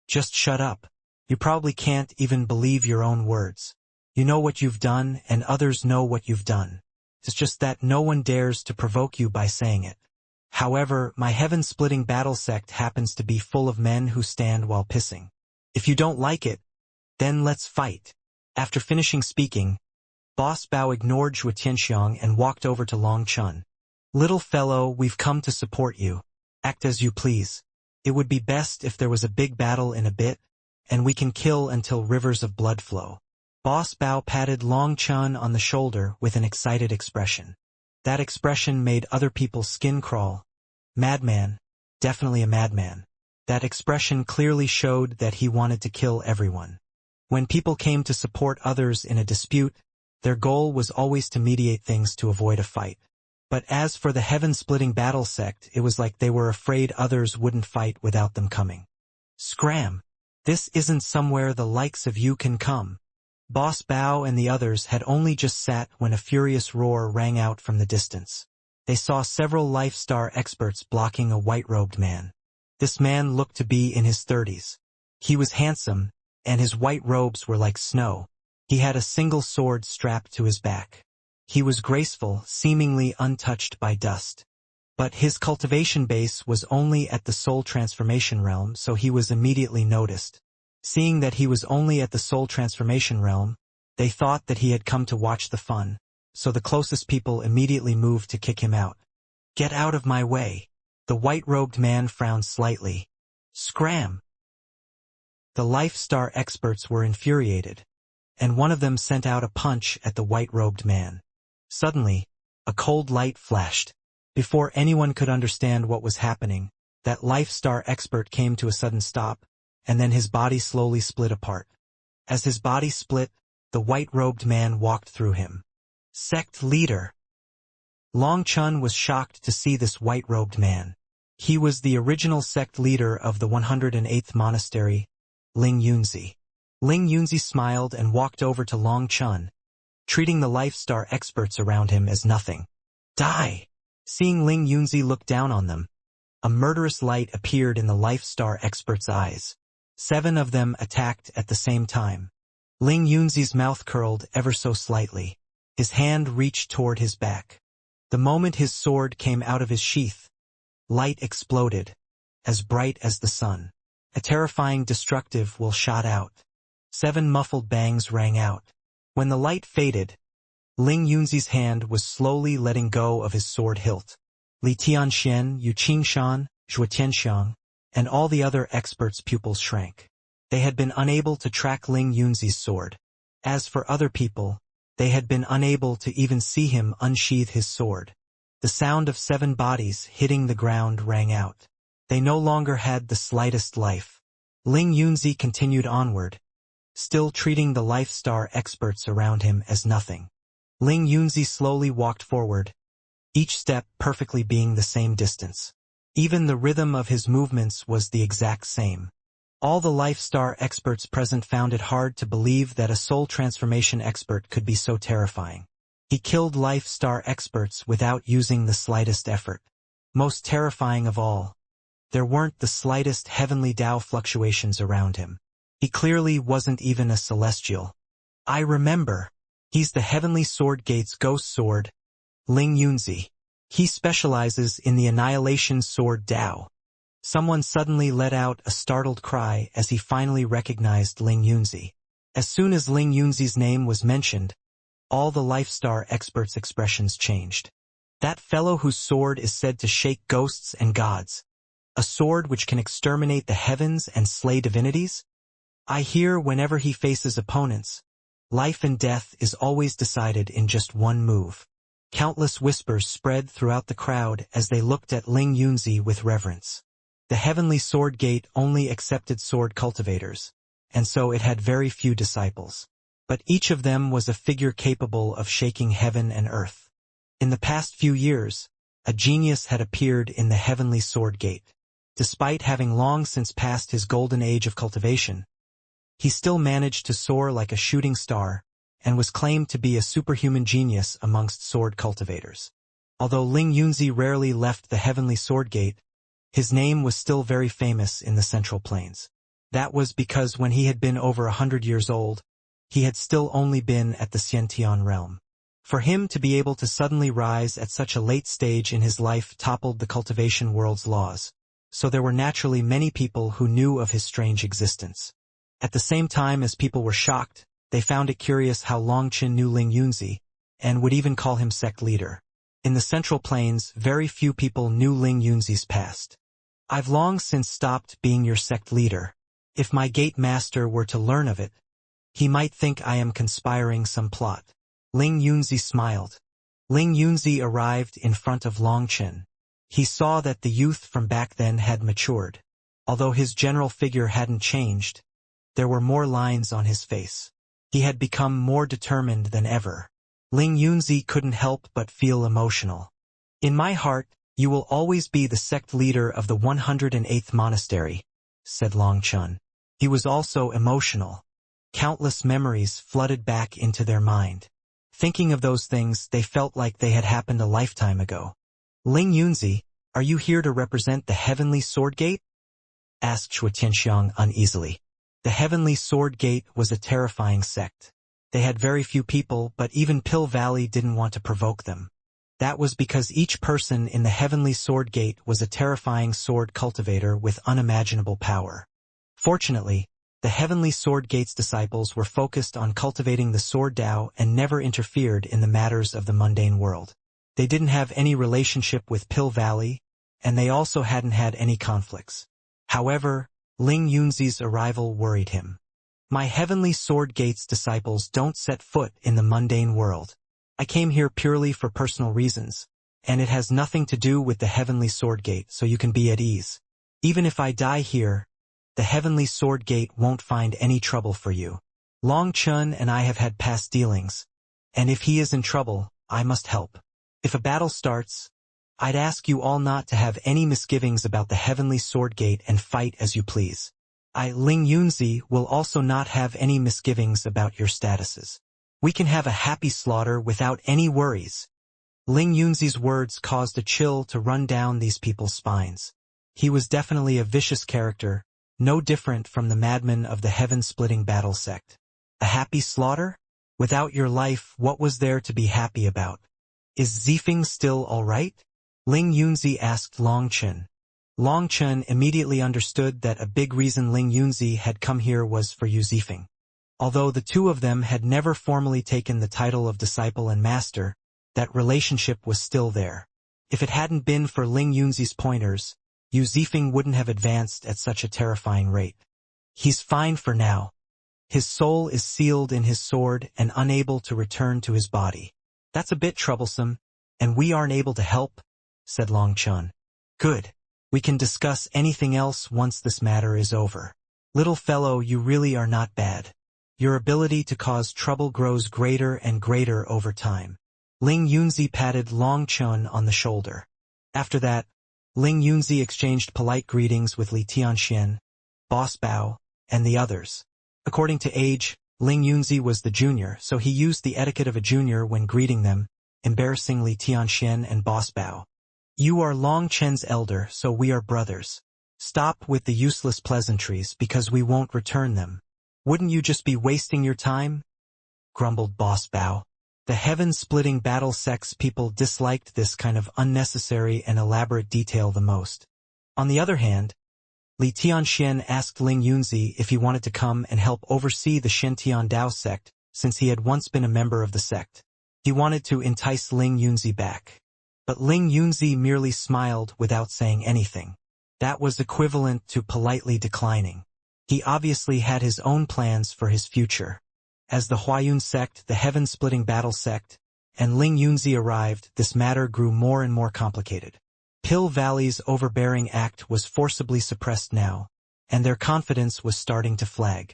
S1: Just shut up. You probably can't even believe your own words. You know what you've done and others know what you've done. It's just that no one dares to provoke you by saying it. However, my heaven-splitting battle sect happens to be full of men who stand while pissing. If you don't like it, then let's fight. After finishing speaking, Boss Bao ignored Zhuo Tianxiang and walked over to Long Chun. Little fellow, we've come to support you. Act as you please. It would be best if there was a big battle in a bit, and we can kill until rivers of blood flow. Boss Bao patted Long Chun on the shoulder with an excited expression. That expression made other people's skin crawl. Madman. Definitely a madman. That expression clearly showed that he wanted to kill everyone. When people came to support others in a dispute, their goal was always to mediate things to avoid a fight. But as for the heaven-splitting battle sect, it was like they were afraid others wouldn't fight without them coming. Scram! This isn't somewhere the likes of you can come. Boss Bao and the others had only just sat when a furious roar rang out from the distance. They saw several Life-Star experts blocking a white-robed man. This man looked to be in his 30s. He was handsome, and his white robes were like snow. He had a single sword strapped to his back. He was graceful, seemingly untouched by dust. But his cultivation base was only at the soul transformation realm, so he was immediately noticed. Seeing that he was only at the soul transformation realm, they thought that he had come to watch the fun, so the closest people immediately moved to kick him out. Get out of my way. The white-robed man frowned slightly. Scram! The Life-Star experts were infuriated, and one of them sent out a punch at the white-robed man. Suddenly, a cold light flashed. Before anyone could understand what was happening, that Life-Star expert came to a sudden stop, and then his body slowly split apart. As his body split, the white-robed man walked through him. Sect leader! Long Chun was shocked to see this white-robed man. He was the original sect leader of the 108th monastery, Ling Yunzi. Ling Yunzi smiled and walked over to Long Chun, treating the Life-Star experts around him as nothing. Die! Seeing Ling Yunzi look down on them, a murderous light appeared in the Life-Star experts' eyes. 7 of them attacked at the same time. Ling Yunzi's mouth curled ever so slightly. His hand reached toward his back. The moment his sword came out of his sheath, light exploded, as bright as the sun. A terrifying destructive will shot out. 7 muffled bangs rang out. When the light faded, Ling Yunzi's hand was slowly letting go of his sword hilt. Li Tianxian, Yu Qingshan, Zhuo Tianxiang, and all the other experts' pupils shrank. They had been unable to track Ling Yunzi's sword. As for other people, they had been unable to even see him unsheath his sword. The sound of 7 bodies hitting the ground rang out. They no longer had the slightest life. Ling Yunzi continued onward, still treating the Life-Star experts around him as nothing. Ling Yunzi slowly walked forward, each step perfectly being the same distance. Even the rhythm of his movements was the exact same. All the Life-Star experts present found it hard to believe that a soul transformation expert could be so terrifying. He killed Life-Star experts without using the slightest effort. Most terrifying of all, there weren't the slightest heavenly Tao fluctuations around him. He clearly wasn't even a celestial. I remember. He's the Heavenly Sword Gate's ghost sword, Ling Yunzi. He specializes in the Annihilation Sword Tao. Someone suddenly let out a startled cry as he finally recognized Ling Yunzi. As soon as Ling Yunzi's name was mentioned, all the Life-Star experts' expressions changed. That fellow whose sword is said to shake ghosts and gods. A sword which can exterminate the heavens and slay divinities? I hear whenever he faces opponents, life and death is always decided in just one move. Countless whispers spread throughout the crowd as they looked at Ling Yunzi with reverence. The heavenly sword gate only accepted sword cultivators, and so it had very few disciples. But each of them was a figure capable of shaking heaven and earth. In the past few years, a genius had appeared in the heavenly sword gate. Despite having long since passed his golden age of cultivation, he still managed to soar like a shooting star and was claimed to be a superhuman genius amongst sword cultivators. Although Ling Yunzi rarely left the heavenly sword gate, his name was still very famous in the Central Plains. That was because when he had been over 100 years old, he had still only been at the Xiantian realm. For him to be able to suddenly rise at such a late stage in his life toppled the cultivation world's laws, so there were naturally many people who knew of his strange existence. At the same time as people were shocked, they found it curious how Longchen knew Ling Yunzi, and would even call him sect leader. In the Central Plains, very few people knew Ling Yunzi's past. I've long since stopped being your sect leader. If my gate master were to learn of it, he might think I am conspiring some plot. Ling Yunzi smiled. Ling Yunzi arrived in front of Longchen. He saw that the youth from back then had matured. Although his general figure hadn't changed, there were more lines on his face. He had become more determined than ever. Ling Yunzi couldn't help but feel emotional. In my heart, you will always be the sect leader of the 108th monastery, said Longchen. He was also emotional. Countless memories flooded back into their mind. Thinking of those things, they felt like they had happened a lifetime ago. Ling Yunzi, are you here to represent the heavenly sword gate? Asked Shui Tianxiang uneasily. The heavenly sword gate was a terrifying sect. They had very few people, but even Pill Valley didn't want to provoke them. That was because each person in the heavenly sword gate was a terrifying sword cultivator with unimaginable power. Fortunately, the heavenly sword gate's disciples were focused on cultivating the sword Tao and never interfered in the matters of the mundane world. They didn't have any relationship with Pill Valley, and they also hadn't had any conflicts. However, Ling Yunzi's arrival worried him. My heavenly sword gate's disciples don't set foot in the mundane world. I came here purely for personal reasons, and it has nothing to do with the heavenly sword gate, so you can be at ease. Even if I die here, the heavenly sword gate won't find any trouble for you. Longchen and I have had past dealings, and if he is in trouble, I must help. If a battle starts, I'd ask you all not to have any misgivings about the heavenly sword gate and fight as you please. Ling Yunzi, will also not have any misgivings about your statuses. We can have a happy slaughter without any worries. Ling Yunzi's words caused a chill to run down these people's spines. He was definitely a vicious character, no different from the madman of the heaven-splitting battle sect. A happy slaughter? Without your life, what was there to be happy about? Is Zifeng still all right? Ling Yunzi asked Longchen. Longchen immediately understood that a big reason Ling Yunzi had come here was for Yu Zifeng. Although the two of them had never formally taken the title of disciple and master, that relationship was still there. If it hadn't been for Ling Yunzi's pointers, Yu Zifeng wouldn't have advanced at such a terrifying rate. He's fine for now. His soul is sealed in his sword and unable to return to his body. That's a bit troublesome, and we aren't able to help, said Longchen. Good. We can discuss anything else once this matter is over. Little fellow, you really are not bad. Your ability to cause trouble grows greater and greater over time. Ling Yunzi patted Longchen on the shoulder. After that, Ling Yunzi exchanged polite greetings with Li Tianxian, Boss Bao, and the others. According to age, Ling Yunzi was the junior, so he used the etiquette of a junior when greeting them, embarrassing Li Tianxian and Boss Bao. You are Longchen's elder, so we are brothers. Stop with the useless pleasantries because we won't return them. Wouldn't you just be wasting your time? Grumbled Boss Bao. The heaven-splitting battle sex people disliked this kind of unnecessary and elaborate detail the most. On the other hand, Li Tianxian asked Ling Yunzi if he wanted to come and help oversee the Shintian Dao sect, since he had once been a member of the sect. He wanted to entice Ling Yunzi back. But Ling Yunzi merely smiled without saying anything. That was equivalent to politely declining. He obviously had his own plans for his future. As the Huayun sect, the heaven-splitting battle sect, and Ling Yunzi arrived, this matter grew more and more complicated. Pill Valley's overbearing act was forcibly suppressed now, and their confidence was starting to flag.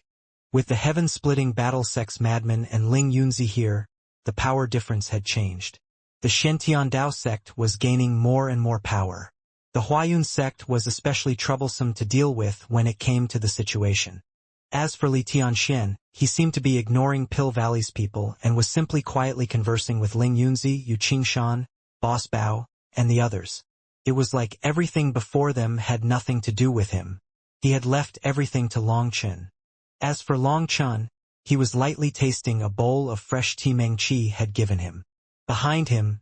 S1: With the heaven-splitting battle sect's madmen and Ling Yunzi here, the power difference had changed. The Shen Dao sect was gaining more and more power. The Huayun sect was especially troublesome to deal with when it came to the situation. As for Li Tianxian, he seemed to be ignoring Pill Valley's people and was simply quietly conversing with Ling Yunzi, Yu Qingshan, Boss Bao, and the others. It was like everything before them had nothing to do with him. He had left everything to Long Chen. As for Long Chen, he was lightly tasting a bowl of fresh tea Meng Qi had given him. Behind him,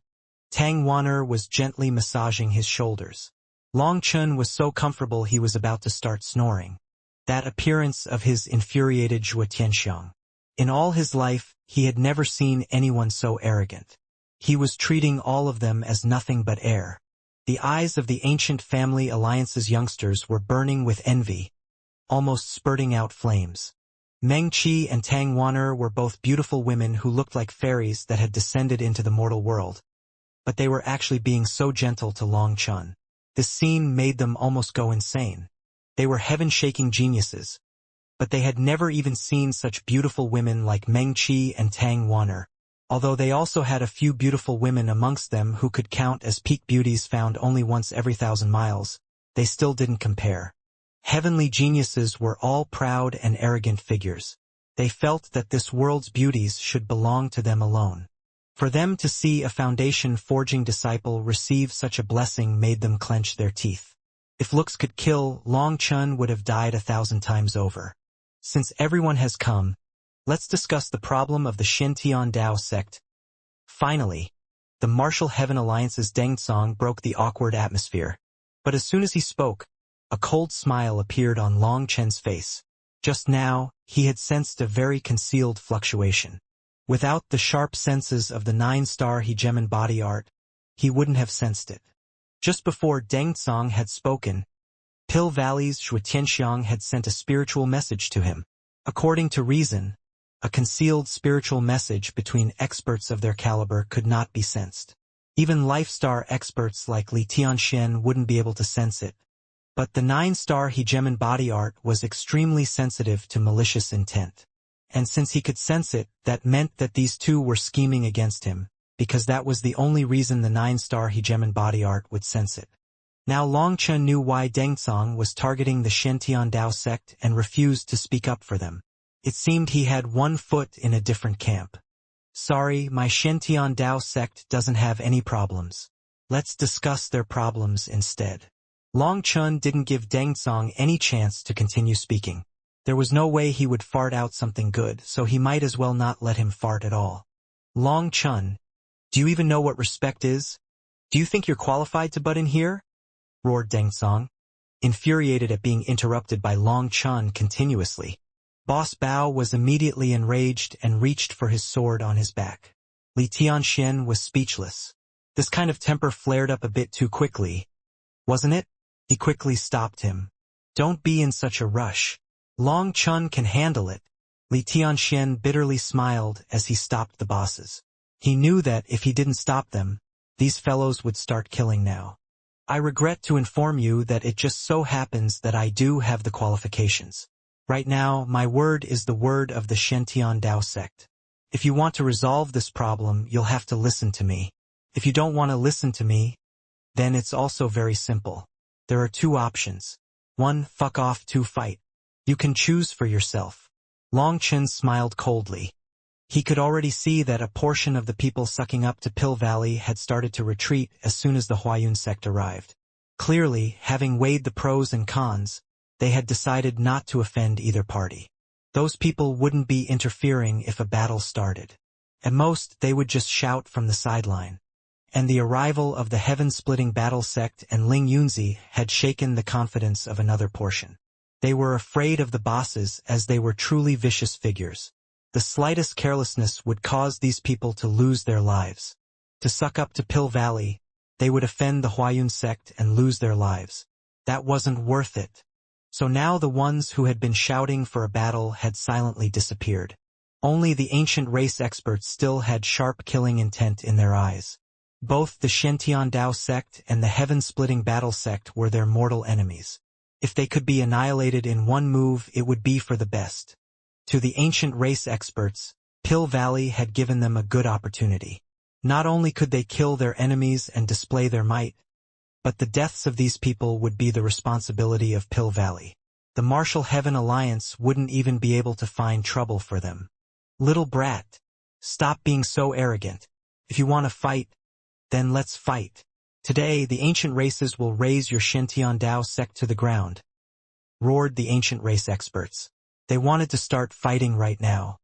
S1: Tang Wan'er was gently massaging his shoulders. Long Chen was so comfortable he was about to start snoring. That appearance of his infuriated Zhuo Tianxiang. In all his life, he had never seen anyone so arrogant. He was treating all of them as nothing but air. The eyes of the ancient family alliance's youngsters were burning with envy, almost spurting out flames. Meng Qi and Tang Wan'er were both beautiful women who looked like fairies that had descended into the mortal world. But they were actually being so gentle to Long Chen. This scene made them almost go insane. They were heaven-shaking geniuses. But they had never even seen such beautiful women like Meng Qi and Tang Wan'er. Although they also had a few beautiful women amongst them who could count as peak beauties found only once every 1,000 miles, they still didn't compare. Heavenly geniuses were all proud and arrogant figures. They felt that this world's beauties should belong to them alone. For them to see a foundation-forging disciple receive such a blessing made them clench their teeth. If looks could kill, Long Chen would have died 1,000 times over. Since everyone has come, let's discuss the problem of the Shen Dao sect. Finally, the Martial Heaven Alliance's Deng Song broke the awkward atmosphere. But as soon as he spoke, a cold smile appeared on Long Chen's face. Just now, he had sensed a very concealed fluctuation. Without the sharp senses of the 9-star hegemon body art, he wouldn't have sensed it. Just before Deng Song had spoken, Pill Valley's Zhuo Tianxiang had sent a spiritual message to him. According to reason, a concealed spiritual message between experts of their caliber could not be sensed. Even life-star experts like Li Tianxian wouldn't be able to sense it. But the 9-star hegemon body art was extremely sensitive to malicious intent. And since he could sense it, that meant that these two were scheming against him, because that was the only reason the 9-star hegemon body art would sense it. Now Long Chen knew why Deng Song was targeting the Shen Dao sect and refused to speak up for them. It seemed he had one foot in a different camp. Sorry, my Shen Dao sect doesn't have any problems. Let's discuss their problems instead. Long Chen didn't give Deng Song any chance to continue speaking. There was no way he would fart out something good, so he might as well not let him fart at all. Long Chen, do you even know what respect is? Do you think you're qualified to butt in here? Roared Deng Song, infuriated at being interrupted by Long Chen continuously. Boss Bao was immediately enraged and reached for his sword on his back. Li Tianxian was speechless. This kind of temper flared up a bit too quickly, wasn't it? He quickly stopped him. Don't be in such a rush. Long Chen can handle it. Li Tianxian bitterly smiled as he stopped the bosses. He knew that if he didn't stop them, these fellows would start killing now. I regret to inform you that it just so happens that I do have the qualifications. Right now, my word is the word of the Shen Dao sect. If you want to resolve this problem, you'll have to listen to me. If you don't want to listen to me, then it's also very simple. There are two options. 1, fuck off, 2, fight. You can choose for yourself. Long Chen smiled coldly. He could already see that a portion of the people sucking up to Pill Valley had started to retreat as soon as the Huayun sect arrived. Clearly, having weighed the pros and cons, they had decided not to offend either party. Those people wouldn't be interfering if a battle started. At most, they would just shout from the sideline. And the arrival of the heaven-splitting battle sect and Ling Yunzi had shaken the confidence of another portion. They were afraid of the bosses as they were truly vicious figures. The slightest carelessness would cause these people to lose their lives. To suck up to Pill Valley, They would offend the Huayun sect and lose their lives. That wasn't worth it. So now the ones who had been shouting for a battle had silently disappeared. Only the ancient race experts still had sharp killing intent in their eyes. Both the Shentian Dao sect and the heaven-splitting battle sect were their mortal enemies. If they could be annihilated in one move, it would be for the best. To the ancient race experts, Pill Valley had given them a good opportunity. Not only could they kill their enemies and display their might, but the deaths of these people would be the responsibility of Pill Valley. The Martial Heaven Alliance wouldn't even be able to find trouble for them. Little brat, stop being so arrogant. If you want to fight, then let's fight. Today, the ancient races will raze your Shentian Dao sect to the ground, roared the ancient race experts. They wanted to start fighting right now.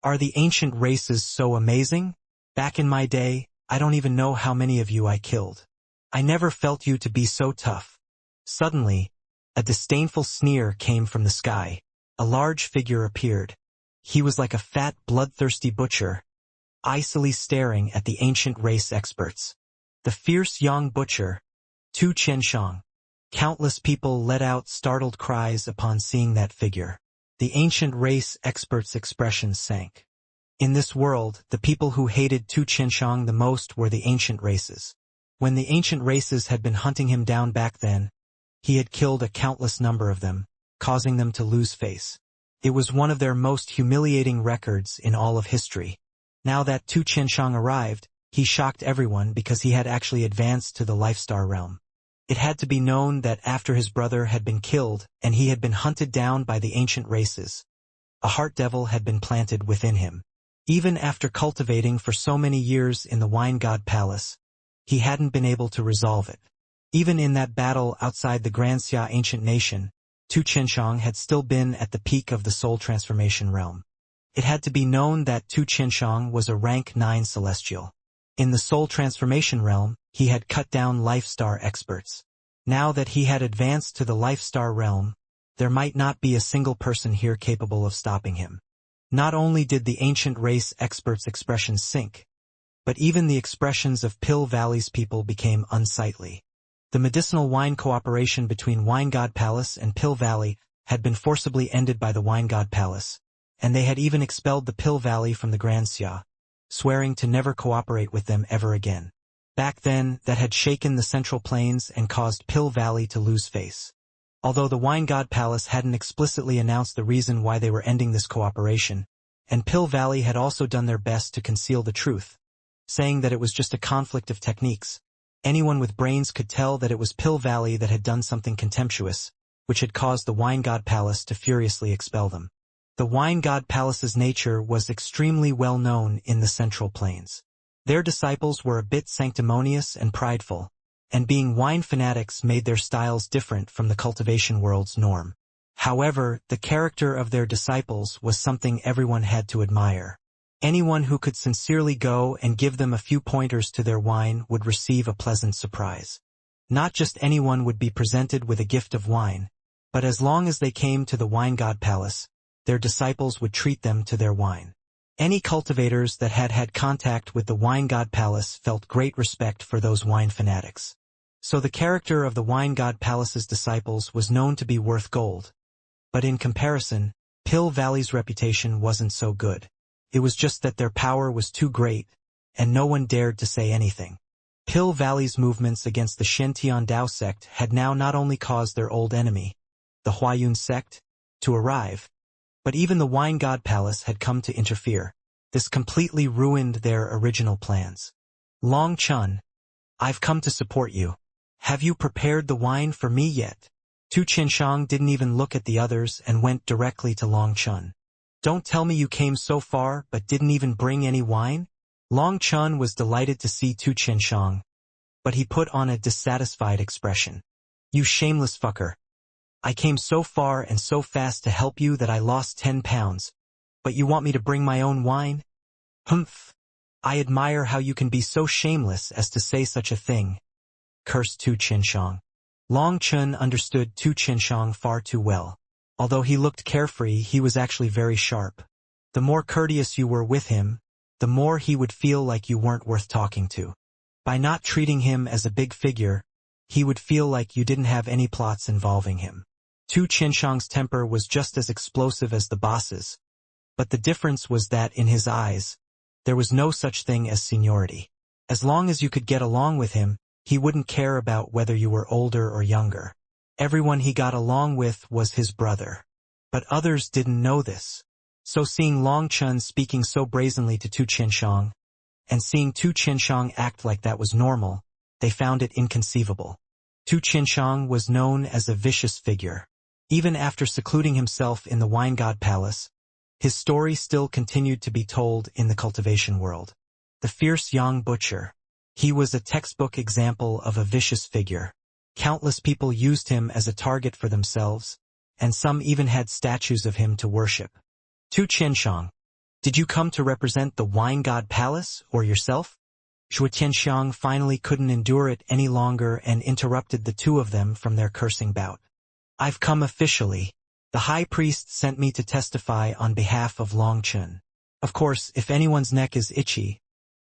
S1: Are the ancient races so amazing? Back in my day, I don't even know how many of you I killed. I never felt you to be so tough. Suddenly, a disdainful sneer came from the sky. A large figure appeared. He was like a fat, bloodthirsty butcher, icily staring at the ancient race experts. The fierce young butcher, Tu Qianshang. Countless people let out startled cries upon seeing that figure. The ancient race experts' expressions sank. In this world, the people who hated Tu Qianshang the most were the ancient races. When the ancient races had been hunting him down back then, he had killed a countless number of them, causing them to lose face. It was one of their most humiliating records in all of history. Now that Tu Qianshang arrived, he shocked everyone because he had actually advanced to the Lifestar realm. It had to be known that after his brother had been killed and he had been hunted down by the ancient races, a heart devil had been planted within him. Even after cultivating for so many years in the Wine God Palace, he hadn't been able to resolve it. Even in that battle outside the Granxia ancient nation, Tu Qianshang had still been at the peak of the soul transformation realm. It had to be known that Tu Qianshang was a rank 9 celestial. In the soul transformation realm, he had cut down Lifestar experts. Now that he had advanced to the Lifestar realm, there might not be a single person here capable of stopping him. Not only did the ancient race experts' expressions sink, but even the expressions of Pill Valley's people became unsightly. The medicinal wine cooperation between Wine God Palace and Pill Valley had been forcibly ended by the Wine God Palace, and they had even expelled the Pill Valley from the Granxia, swearing to never cooperate with them ever again. Back then, that had shaken the Central Plains and caused Pill Valley to lose face. Although the Wine God Palace hadn't explicitly announced the reason why they were ending this cooperation, and Pill Valley had also done their best to conceal the truth, saying that it was just a conflict of techniques, anyone with brains could tell that it was Pill Valley that had done something contemptuous, which had caused the Wine God Palace to furiously expel them. The Wine God Palace's nature was extremely well known in the Central Plains. Their disciples were a bit sanctimonious and prideful, and being wine fanatics made their styles different from the cultivation world's norm. However, the character of their disciples was something everyone had to admire. Anyone who could sincerely go and give them a few pointers to their wine would receive a pleasant surprise. Not just anyone would be presented with a gift of wine, but as long as they came to the Wine God Palace, their disciples would treat them to their wine. Any cultivators that had had contact with the Wine God Palace felt great respect for those wine fanatics. So the character of the Wine God Palace's disciples was known to be worth gold. But in comparison, Pill Valley's reputation wasn't so good. It was just that their power was too great, and no one dared to say anything. Pill Valley's movements against the Shentian Dao sect had now not only caused their old enemy, the Huayun sect, to arrive, but even the Wine God Palace had come to interfere. This completely ruined their original plans. Long Chun, I've come to support you. Have you prepared the wine for me yet? Tu Qianshang didn't even look at the others and went directly to Long Chun. Don't tell me you came so far but didn't even bring any wine? Long Chun was delighted to see Tu Qianshang, but he put on a dissatisfied expression. You shameless fucker. I came so far and so fast to help you that I lost 10 pounds, but you want me to bring my own wine? Humph. I admire how you can be so shameless as to say such a thing, cursed Tu Qianshang. Long Chun understood Tu Qianshang far too well. Although he looked carefree, he was actually very sharp. The more courteous you were with him, the more he would feel like you weren't worth talking to. By not treating him as a big figure, he would feel like you didn't have any plots involving him. Tu Qianxiang's temper was just as explosive as the boss's, but the difference was that in his eyes, there was no such thing as seniority. As long as you could get along with him, he wouldn't care about whether you were older or younger. Everyone he got along with was his brother. But others didn't know this. So seeing Long Chun speaking so brazenly to Tu Qianxiang, and seeing Tu Qianxiang act like that was normal, they found it inconceivable. Tu Qianxiang was known as a vicious figure. Even after secluding himself in the Wine God Palace, his story still continued to be told in the cultivation world. The fierce Yang Butcher. He was a textbook example of a vicious figure. Countless people used him as a target for themselves, and some even had statues of him to worship. Tu Qianxiang, did you come to represent the Wine God Palace or yourself? Zhuo Tianxiang finally couldn't endure it any longer and interrupted the two of them from their cursing bout. I've come officially. The high priest sent me to testify on behalf of Long Chun. Of course, if anyone's neck is itchy,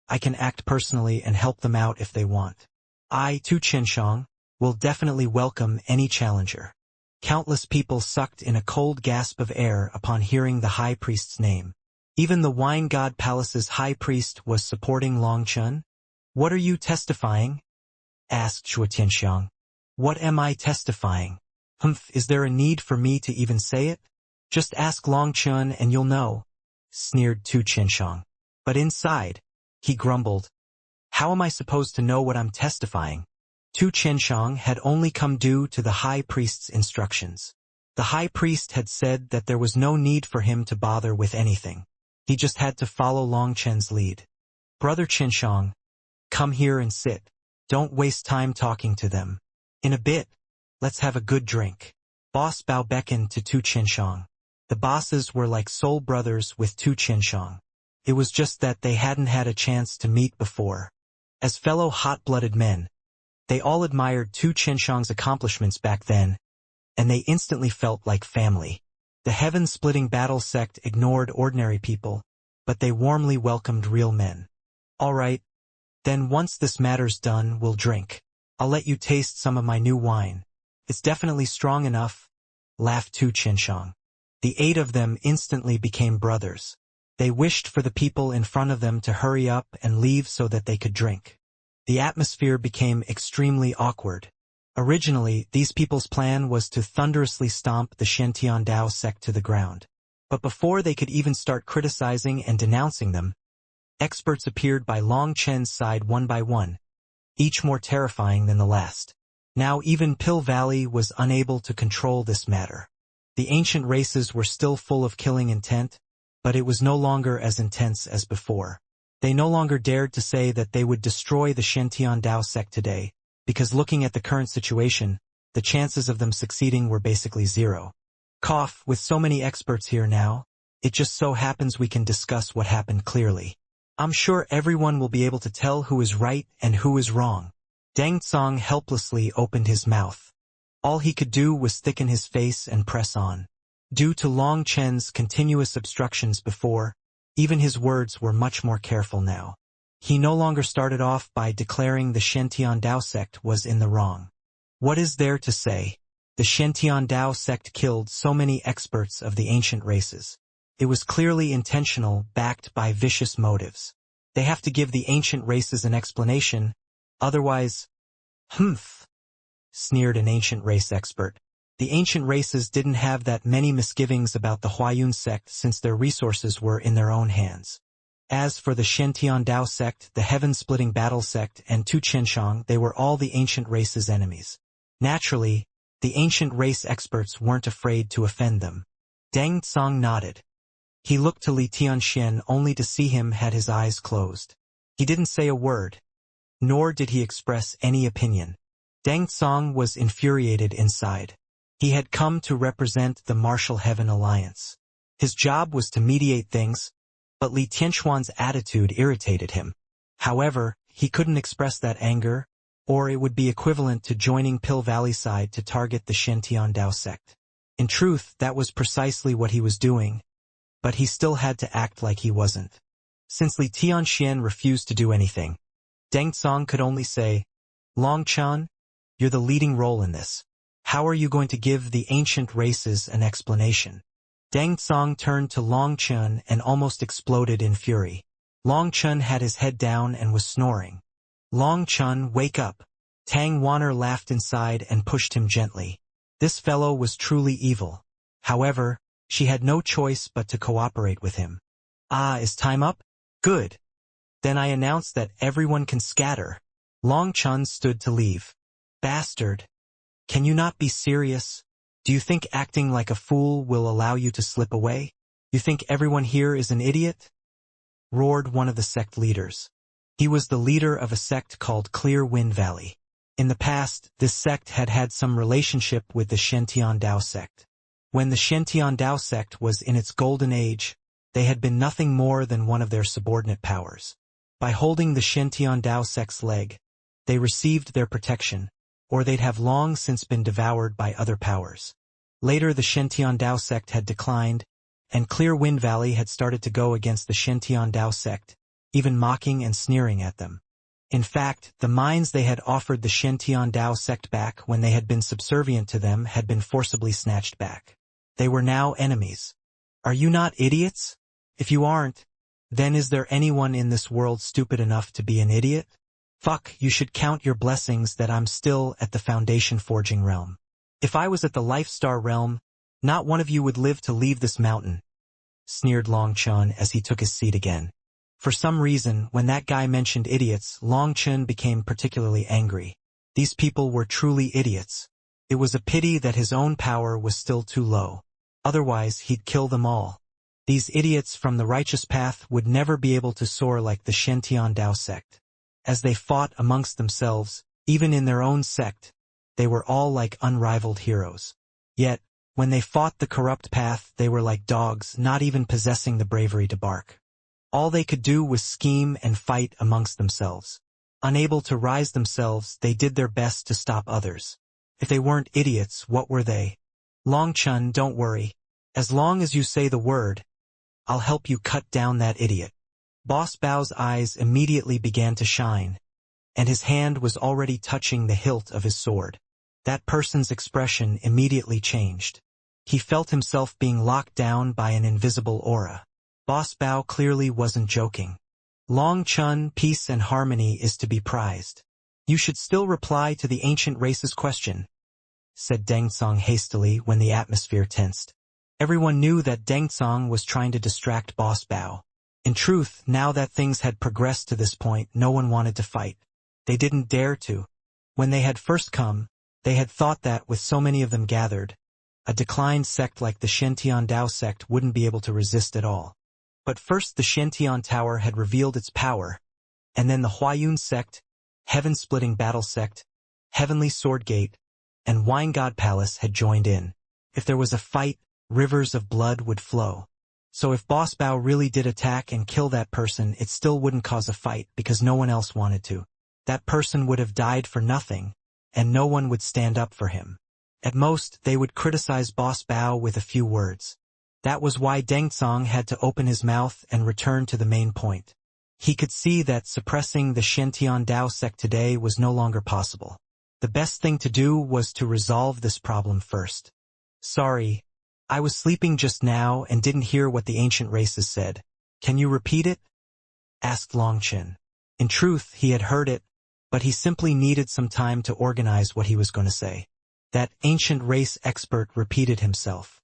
S1: I can act personally and help them out if they want. I, Tu Qianxiang, will definitely welcome any challenger. Countless people sucked in a cold gasp of air upon hearing the high priest's name. Even the Wine God Palace's high priest was supporting Long Chun. What are you testifying? Asked Zhuo Tianxiang. What am I testifying? Is there a need for me to even say it? Just ask Long Chun and you'll know, sneered Tu Qianxiang. But inside, he grumbled, how am I supposed to know what I'm testifying? Tu Qianxiang had only come due to the high priest's instructions. The high priest had said that there was no need for him to bother with anything. He just had to follow Long Chen's lead. Brother Qianxiang, come here and sit. Don't waste time talking to them. In a bit, let's have a good drink. Boss Bao beckoned to Tu Qianxiang. The bosses were like soul brothers with Tu Qianxiang. It was just that they hadn't had a chance to meet before. As fellow hot-blooded men, they all admired Tu Qianxiang's accomplishments back then, and they instantly felt like family. The heaven-splitting battle sect ignored ordinary people, but they warmly welcomed real men. All right, then once this matter's done, we'll drink. I'll let you taste some of my new wine. It's definitely strong enough, laughed Tu Qianxiang. The 8 of them instantly became brothers. They wished for the people in front of them to hurry up and leave so that they could drink. The atmosphere became extremely awkward. Originally, these people's plan was to thunderously stomp the Shantian Dao sect to the ground. But before they could even start criticizing and denouncing them, experts appeared by Long Chen's side one by one, each more terrifying than the last. Now even Pill Valley was unable to control this matter. The ancient races were still full of killing intent, but it was no longer as intense as before. They no longer dared to say that they would destroy the Shantian Dao sect today, because looking at the current situation, the chances of them succeeding were basically zero. Cough, with so many experts here now, it just so happens we can discuss what happened clearly. I'm sure everyone will be able to tell who is right and who is wrong. Deng Tsang helplessly opened his mouth. All he could do was thicken his face and press on. Due to Long Chen's continuous obstructions before, even his words were much more careful now. He no longer started off by declaring the Shantian Dao sect was in the wrong. What is there to say? The Shantian Dao sect killed so many experts of the ancient races. It was clearly intentional, backed by vicious motives. They have to give the ancient races an explanation, otherwise, sneered an ancient race expert. The ancient races didn't have that many misgivings about the Huayun sect since their resources were in their own hands. As for the Shantian Dao sect, the heaven-splitting battle sect, and Tu Qianxiang, they were all the ancient race's enemies. Naturally, the ancient race experts weren't afraid to offend them. Deng Tsang nodded. He looked to Li Tianxian only to see him had his eyes closed. He didn't say a word, nor did he express any opinion. Deng Tsang was infuriated inside. He had come to represent the Martial Heaven Alliance. His job was to mediate things, but Li Tianxuan's attitude irritated him. However, he couldn't express that anger, or it would be equivalent to joining Pill Valley side to target the Shantian Dao sect. In truth, that was precisely what he was doing, but he still had to act like he wasn't. Since Li Tianxian refused to do anything, Deng Tsang could only say, Long Chun, you're the leading role in this. How are you going to give the ancient races an explanation? Deng Tsang turned to Long Chun and almost exploded in fury. Long Chun had his head down and was snoring. Long Chun, wake up. Tang Wanner laughed inside and pushed him gently. This fellow was truly evil. However, she had no choice but to cooperate with him. Ah, is time up? Good. Then I announce that everyone can scatter. Long Chun stood to leave. Bastard. Can you not be serious? Do you think acting like a fool will allow you to slip away? You think everyone here is an idiot? Roared one of the sect leaders. He was the leader of a sect called Clear Wind Valley. In the past, this sect had had some relationship with the Shentian Dao sect. When the Shentian Dao sect was in its golden age, they had been nothing more than one of their subordinate powers. By holding the Shentian Dao sect's leg, they received their protection, or they'd have long since been devoured by other powers. Later the Shentian Dao sect had declined, and Clear Wind Valley had started to go against the Shentian Dao sect, even mocking and sneering at them. In fact, the mines they had offered the Shentian Dao sect back when they had been subservient to them had been forcibly snatched back. They were now enemies. Are you not idiots? If you aren't, then is there anyone in this world stupid enough to be an idiot? Fuck, you should count your blessings that I'm still at the foundation forging realm. If I was at the Life Star realm, not one of you would live to leave this mountain, sneered Long Chun as he took his seat again. For some reason, when that guy mentioned idiots, Long Chun became particularly angry. These people were truly idiots. It was a pity that his own power was still too low. Otherwise, he'd kill them all. These idiots from the righteous path would never be able to soar like the Shentian Dao sect. As they fought amongst themselves, even in their own sect, they were all like unrivaled heroes. Yet, when they fought the corrupt path, they were like dogs, not even possessing the bravery to bark. All they could do was scheme and fight amongst themselves. Unable to rise themselves, they did their best to stop others. If they weren't idiots, what were they? Long Chun, don't worry. As long as you say the word, I'll help you cut down that idiot. Boss Bao's eyes immediately began to shine, and his hand was already touching the hilt of his sword. That person's expression immediately changed. He felt himself being locked down by an invisible aura. Boss Bao clearly wasn't joking. Long Chun, peace and harmony is to be prized. You should still reply to the ancient race's question, said Deng Tsang hastily when the atmosphere tensed. Everyone knew that Deng Tsang was trying to distract Boss Bao. In truth, now that things had progressed to this point, no one wanted to fight. They didn't dare to. When they had first come, they had thought that with so many of them gathered, a declined sect like the Shentian Dao sect wouldn't be able to resist at all. But first the Shentian Tower had revealed its power, and then the Huayun sect, Heaven-Splitting Battle sect, Heavenly Sword Gate, and Wine God Palace had joined in. If there was a fight, rivers of blood would flow. So if Boss Bao really did attack and kill that person, it still wouldn't cause a fight because no one else wanted to. That person would have died for nothing, and no one would stand up for him. At most, they would criticize Boss Bao with a few words. That was why Deng Tsang had to open his mouth and return to the main point. He could see that suppressing the Shentian Dao sect today was no longer possible. The best thing to do was to resolve this problem first. Sorry, I was sleeping just now and didn't hear what the ancient races said. Can you repeat it? Asked Long Chun. In truth, he had heard it, but he simply needed some time to organize what he was going to say. That ancient race expert repeated himself.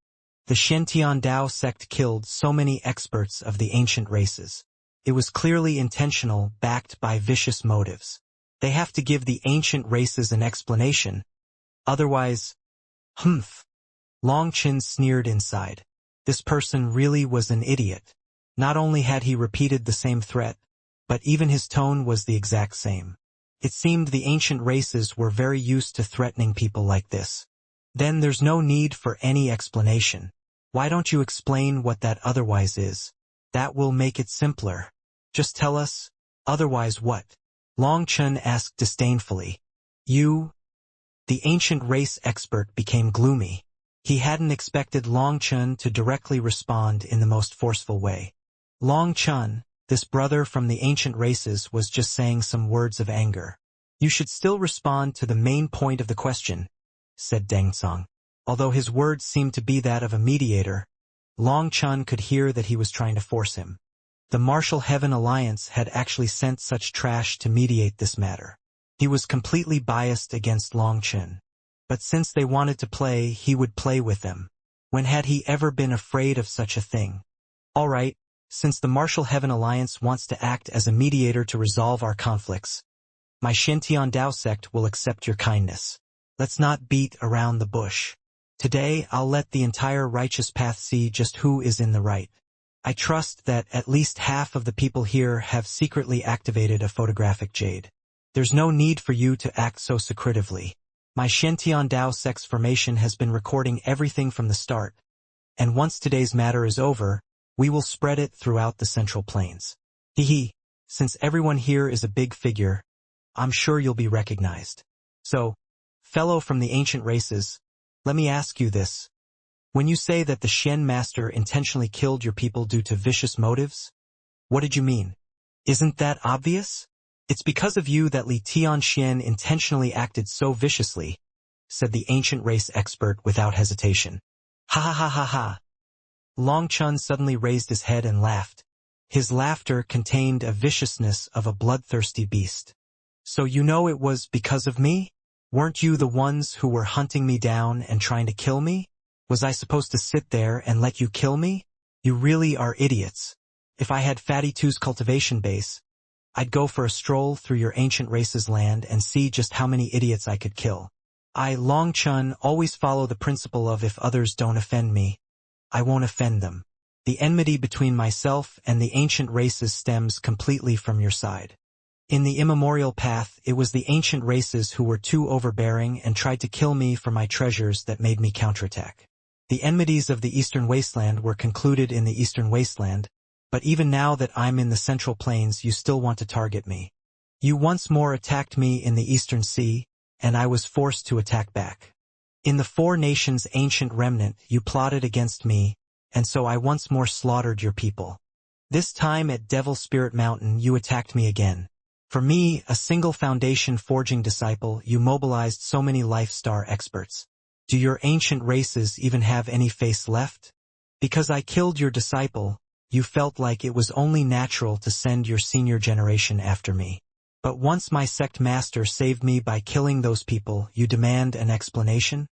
S1: The Shentian Dao sect killed so many experts of the ancient races. It was clearly intentional, backed by vicious motives. They have to give the ancient races an explanation. Otherwise, humph. Long Chun sneered inside. This person really was an idiot. Not only had he repeated the same threat, but even his tone was the exact same. It seemed the ancient races were very used to threatening people like this. Then there's no need for any explanation. Why don't you explain what that otherwise is? That will make it simpler. Just tell us, otherwise what? Long Chun asked disdainfully. You? The ancient race expert became gloomy. He hadn't expected Long Chun to directly respond in the most forceful way. Long Chun, This brother from the ancient races was just saying some words of anger. You should still respond to the main point of the question, said Deng Song. Although his words seemed to be that of a mediator, Long Chun could hear that he was trying to force him. The Martial Heaven Alliance had actually sent such trash to mediate this matter. He was completely biased against Long Chun. But since they wanted to play, he would play with them. When had he ever been afraid of such a thing? All right, since the Martial Heaven Alliance wants to act as a mediator to resolve our conflicts, my Shintian Dao sect will accept your kindness. Let's not beat around the bush. Today, I'll let the entire righteous path see just who is in the right. I trust that at least half of the people here have secretly activated a photographic jade. There's no need for you to act so secretively. My Shintian Dao sect's formation has been recording everything from the start, and once today's matter is over, we will spread it throughout the Central Plains. Hee. Since everyone here is a big figure, I'm sure you'll be recognized. So, fellow from the ancient races, let me ask you this. When you say that the Shen master intentionally killed your people due to vicious motives, what did you mean? Isn't that obvious? It's because of you that Li Tianxian intentionally acted so viciously, said the ancient race expert without hesitation. Ha ha ha ha ha. Long Chun suddenly raised his head and laughed. His laughter contained a viciousness of a bloodthirsty beast. So you know it was because of me? Weren't you the ones who were hunting me down and trying to kill me? Was I supposed to sit there and let you kill me? You really are idiots. If I had Fatty Two's cultivation base, I'd go for a stroll through your ancient race's land and see just how many idiots I could kill. I, Long Chun, always follow the principle of if others don't offend me, I won't offend them. The enmity between myself and the ancient races stems completely from your side. In the immemorial path, it was the ancient races who were too overbearing and tried to kill me for my treasures that made me counterattack. The enmities of the Eastern Wasteland were concluded in the Eastern Wasteland, but even now that I'm in the Central Plains, you still want to target me. You once more attacked me in the Eastern Sea, and I was forced to attack back. In the Four Nations ancient remnant, you plotted against me, and so I once more slaughtered your people. This time at Devil Spirit Mountain, you attacked me again. For me, a single foundation forging disciple, you mobilized so many life star experts. Do your ancient races even have any face left? Because I killed your disciple, you felt like it was only natural to send your senior generation after me. But once my sect master saved me by killing those people, you demand an explanation?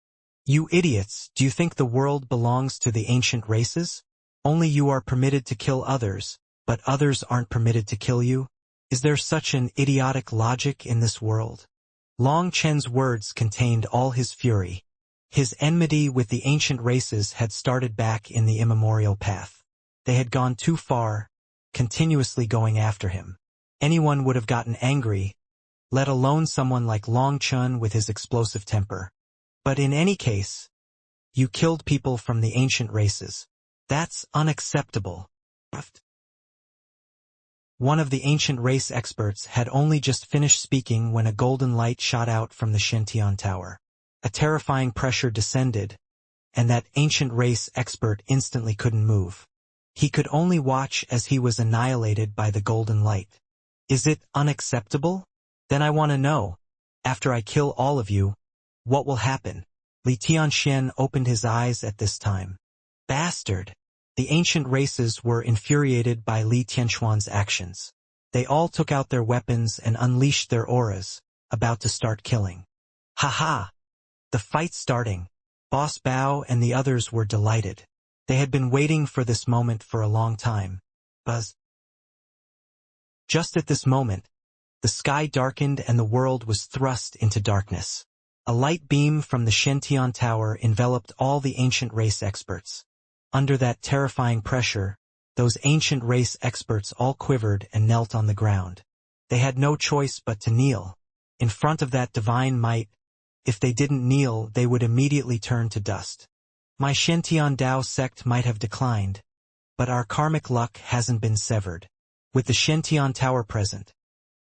S1: You idiots, do you think the world belongs to the ancient races? Only you are permitted to kill others, but others aren't permitted to kill you? Is there such an idiotic logic in this world? Long Chen's words contained all his fury. His enmity with the ancient races had started back in the immemorial path. They had gone too far, continuously going after him. Anyone would have gotten angry, let alone someone like Long Chun with his explosive temper. But in any case, you killed people from the ancient races. That's unacceptable. One of the ancient race experts had only just finished speaking when a golden light shot out from the Shintian Tower. A terrifying pressure descended, and that ancient race expert instantly couldn't move. He could only watch as he was annihilated by the golden light. Is it unacceptable? Then I want to know, after I kill all of you, what will happen? Li Tianxian opened his eyes at this time. Bastard! The ancient races were infuriated by Li Tianxuan's actions. They all took out their weapons and unleashed their auras, about to start killing. Ha! The fight's starting. Boss Bao and the others were delighted. They had been waiting for this moment for a long time. Buzz. Just at this moment, the sky darkened and the world was thrust into darkness. A light beam from the Shintian Tower enveloped all the ancient race experts. Under that terrifying pressure, those ancient race experts all quivered and knelt on the ground. They had no choice but to kneel. In front of that divine might, if they didn't kneel, they would immediately turn to dust. My Shintian Dao sect might have declined, but our karmic luck hasn't been severed. With the Shintian Tower present,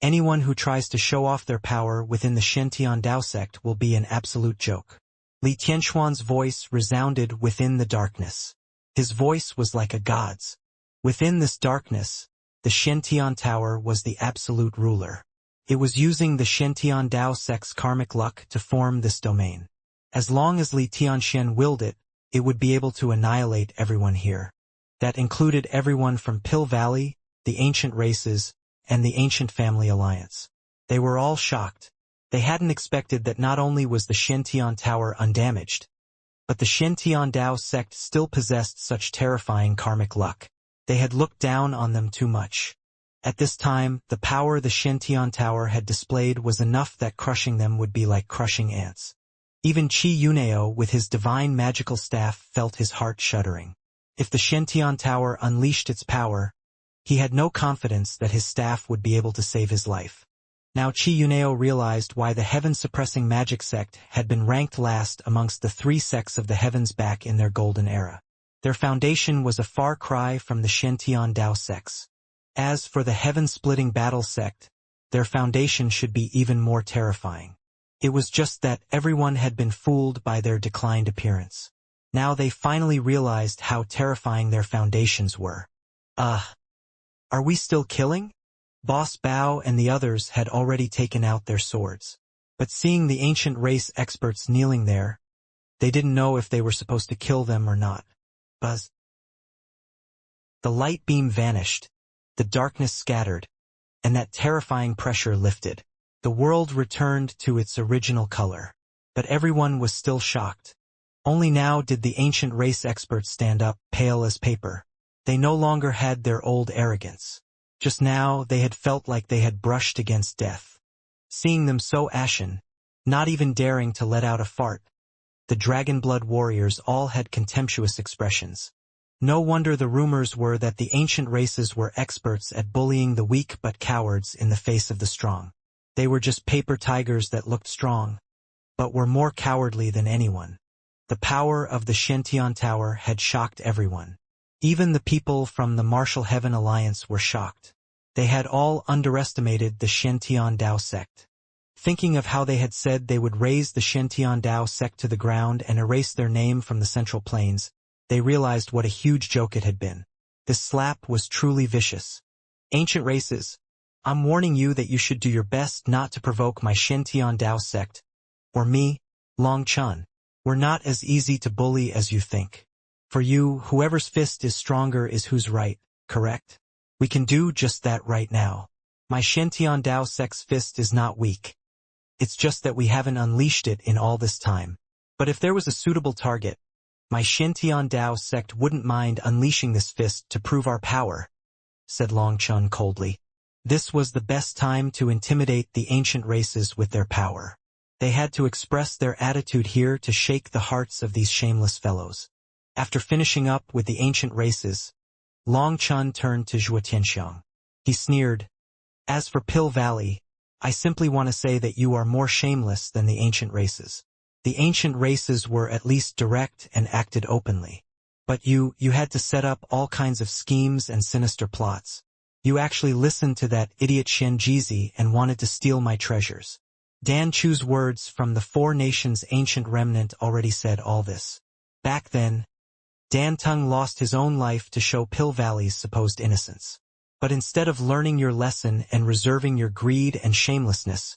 S1: anyone who tries to show off their power within the Shintian Dao sect will be an absolute joke. Li Tianxuan's voice resounded within the darkness. His voice was like a god's. Within this darkness, the Shentian Tower was the absolute ruler. It was using the Shentian Dao sect's karmic luck to form this domain. As long as Li Tianxian willed it, it would be able to annihilate everyone here. That included everyone from Pill Valley, the ancient races, and the ancient family alliance. They were all shocked. They hadn't expected that not only was the Shentian Tower undamaged, but the Shentian Dao sect still possessed such terrifying karmic luck. They had looked down on them too much. At this time, the power the Shentian Tower had displayed was enough that crushing them would be like crushing ants. Even Qi Yunao with his divine magical staff felt his heart shuddering. If the Shentian Tower unleashed its power, he had no confidence that his staff would be able to save his life. Now Qi Yunao realized why the heaven-suppressing magic sect had been ranked last amongst the 3 sects of the heavens back in their golden era. Their foundation was a far cry from the Shentian Dao sects. As for the heaven-splitting battle sect, their foundation should be even more terrifying. It was just that everyone had been fooled by their declined appearance. Now they finally realized how terrifying their foundations were. Are we still killing? Boss Bao and the others had already taken out their swords. But seeing the ancient race experts kneeling there, they didn't know if they were supposed to kill them or not. Buzz. The light beam vanished, the darkness scattered, and that terrifying pressure lifted. The world returned to its original color. But everyone was still shocked. Only now did the ancient race experts stand up, pale as paper. They no longer had their old arrogance. Just now they had felt like they had brushed against death. Seeing them so ashen, not even daring to let out a fart, the dragon blood warriors all had contemptuous expressions. No wonder the rumors were that the ancient races were experts at bullying the weak but cowards in the face of the strong. They were just paper tigers that looked strong, but were more cowardly than anyone. The power of the Shentian Tower had shocked everyone. Even the people from the Martial Heaven Alliance were shocked. They had all underestimated the Shentian Dao sect. Thinking of how they had said they would raise the Shentian Dao sect to the ground and erase their name from the Central Plains, they realized what a huge joke it had been. This slap was truly vicious. Ancient races, I'm warning you that you should do your best not to provoke my Shentian Dao sect, or me, Long Chun. We're not as easy to bully as you think. For you, whoever's fist is stronger is who's right, correct? We can do just that right now. My Shentian Dao sect's fist is not weak. It's just that we haven't unleashed it in all this time. But if there was a suitable target, my Shentian Dao sect wouldn't mind unleashing this fist to prove our power, said Long Chun coldly. This was the best time to intimidate the ancient races with their power. They had to express their attitude here to shake the hearts of these shameless fellows. After finishing up with the ancient races, Long Chun turned to Zhuo Tianxiang. He sneered, As for Pill Valley, I simply want to say that you are more shameless than the ancient races. The ancient races were at least direct and acted openly. But you had to set up all kinds of schemes and sinister plots. You actually listened to that idiot Shen Jizi and wanted to steal my treasures. Dan Chu's words from the 4 nations ancient remnant already said all this. Back then, Dan Tung lost his own life to show Pill Valley's supposed innocence. But instead of learning your lesson and reserving your greed and shamelessness,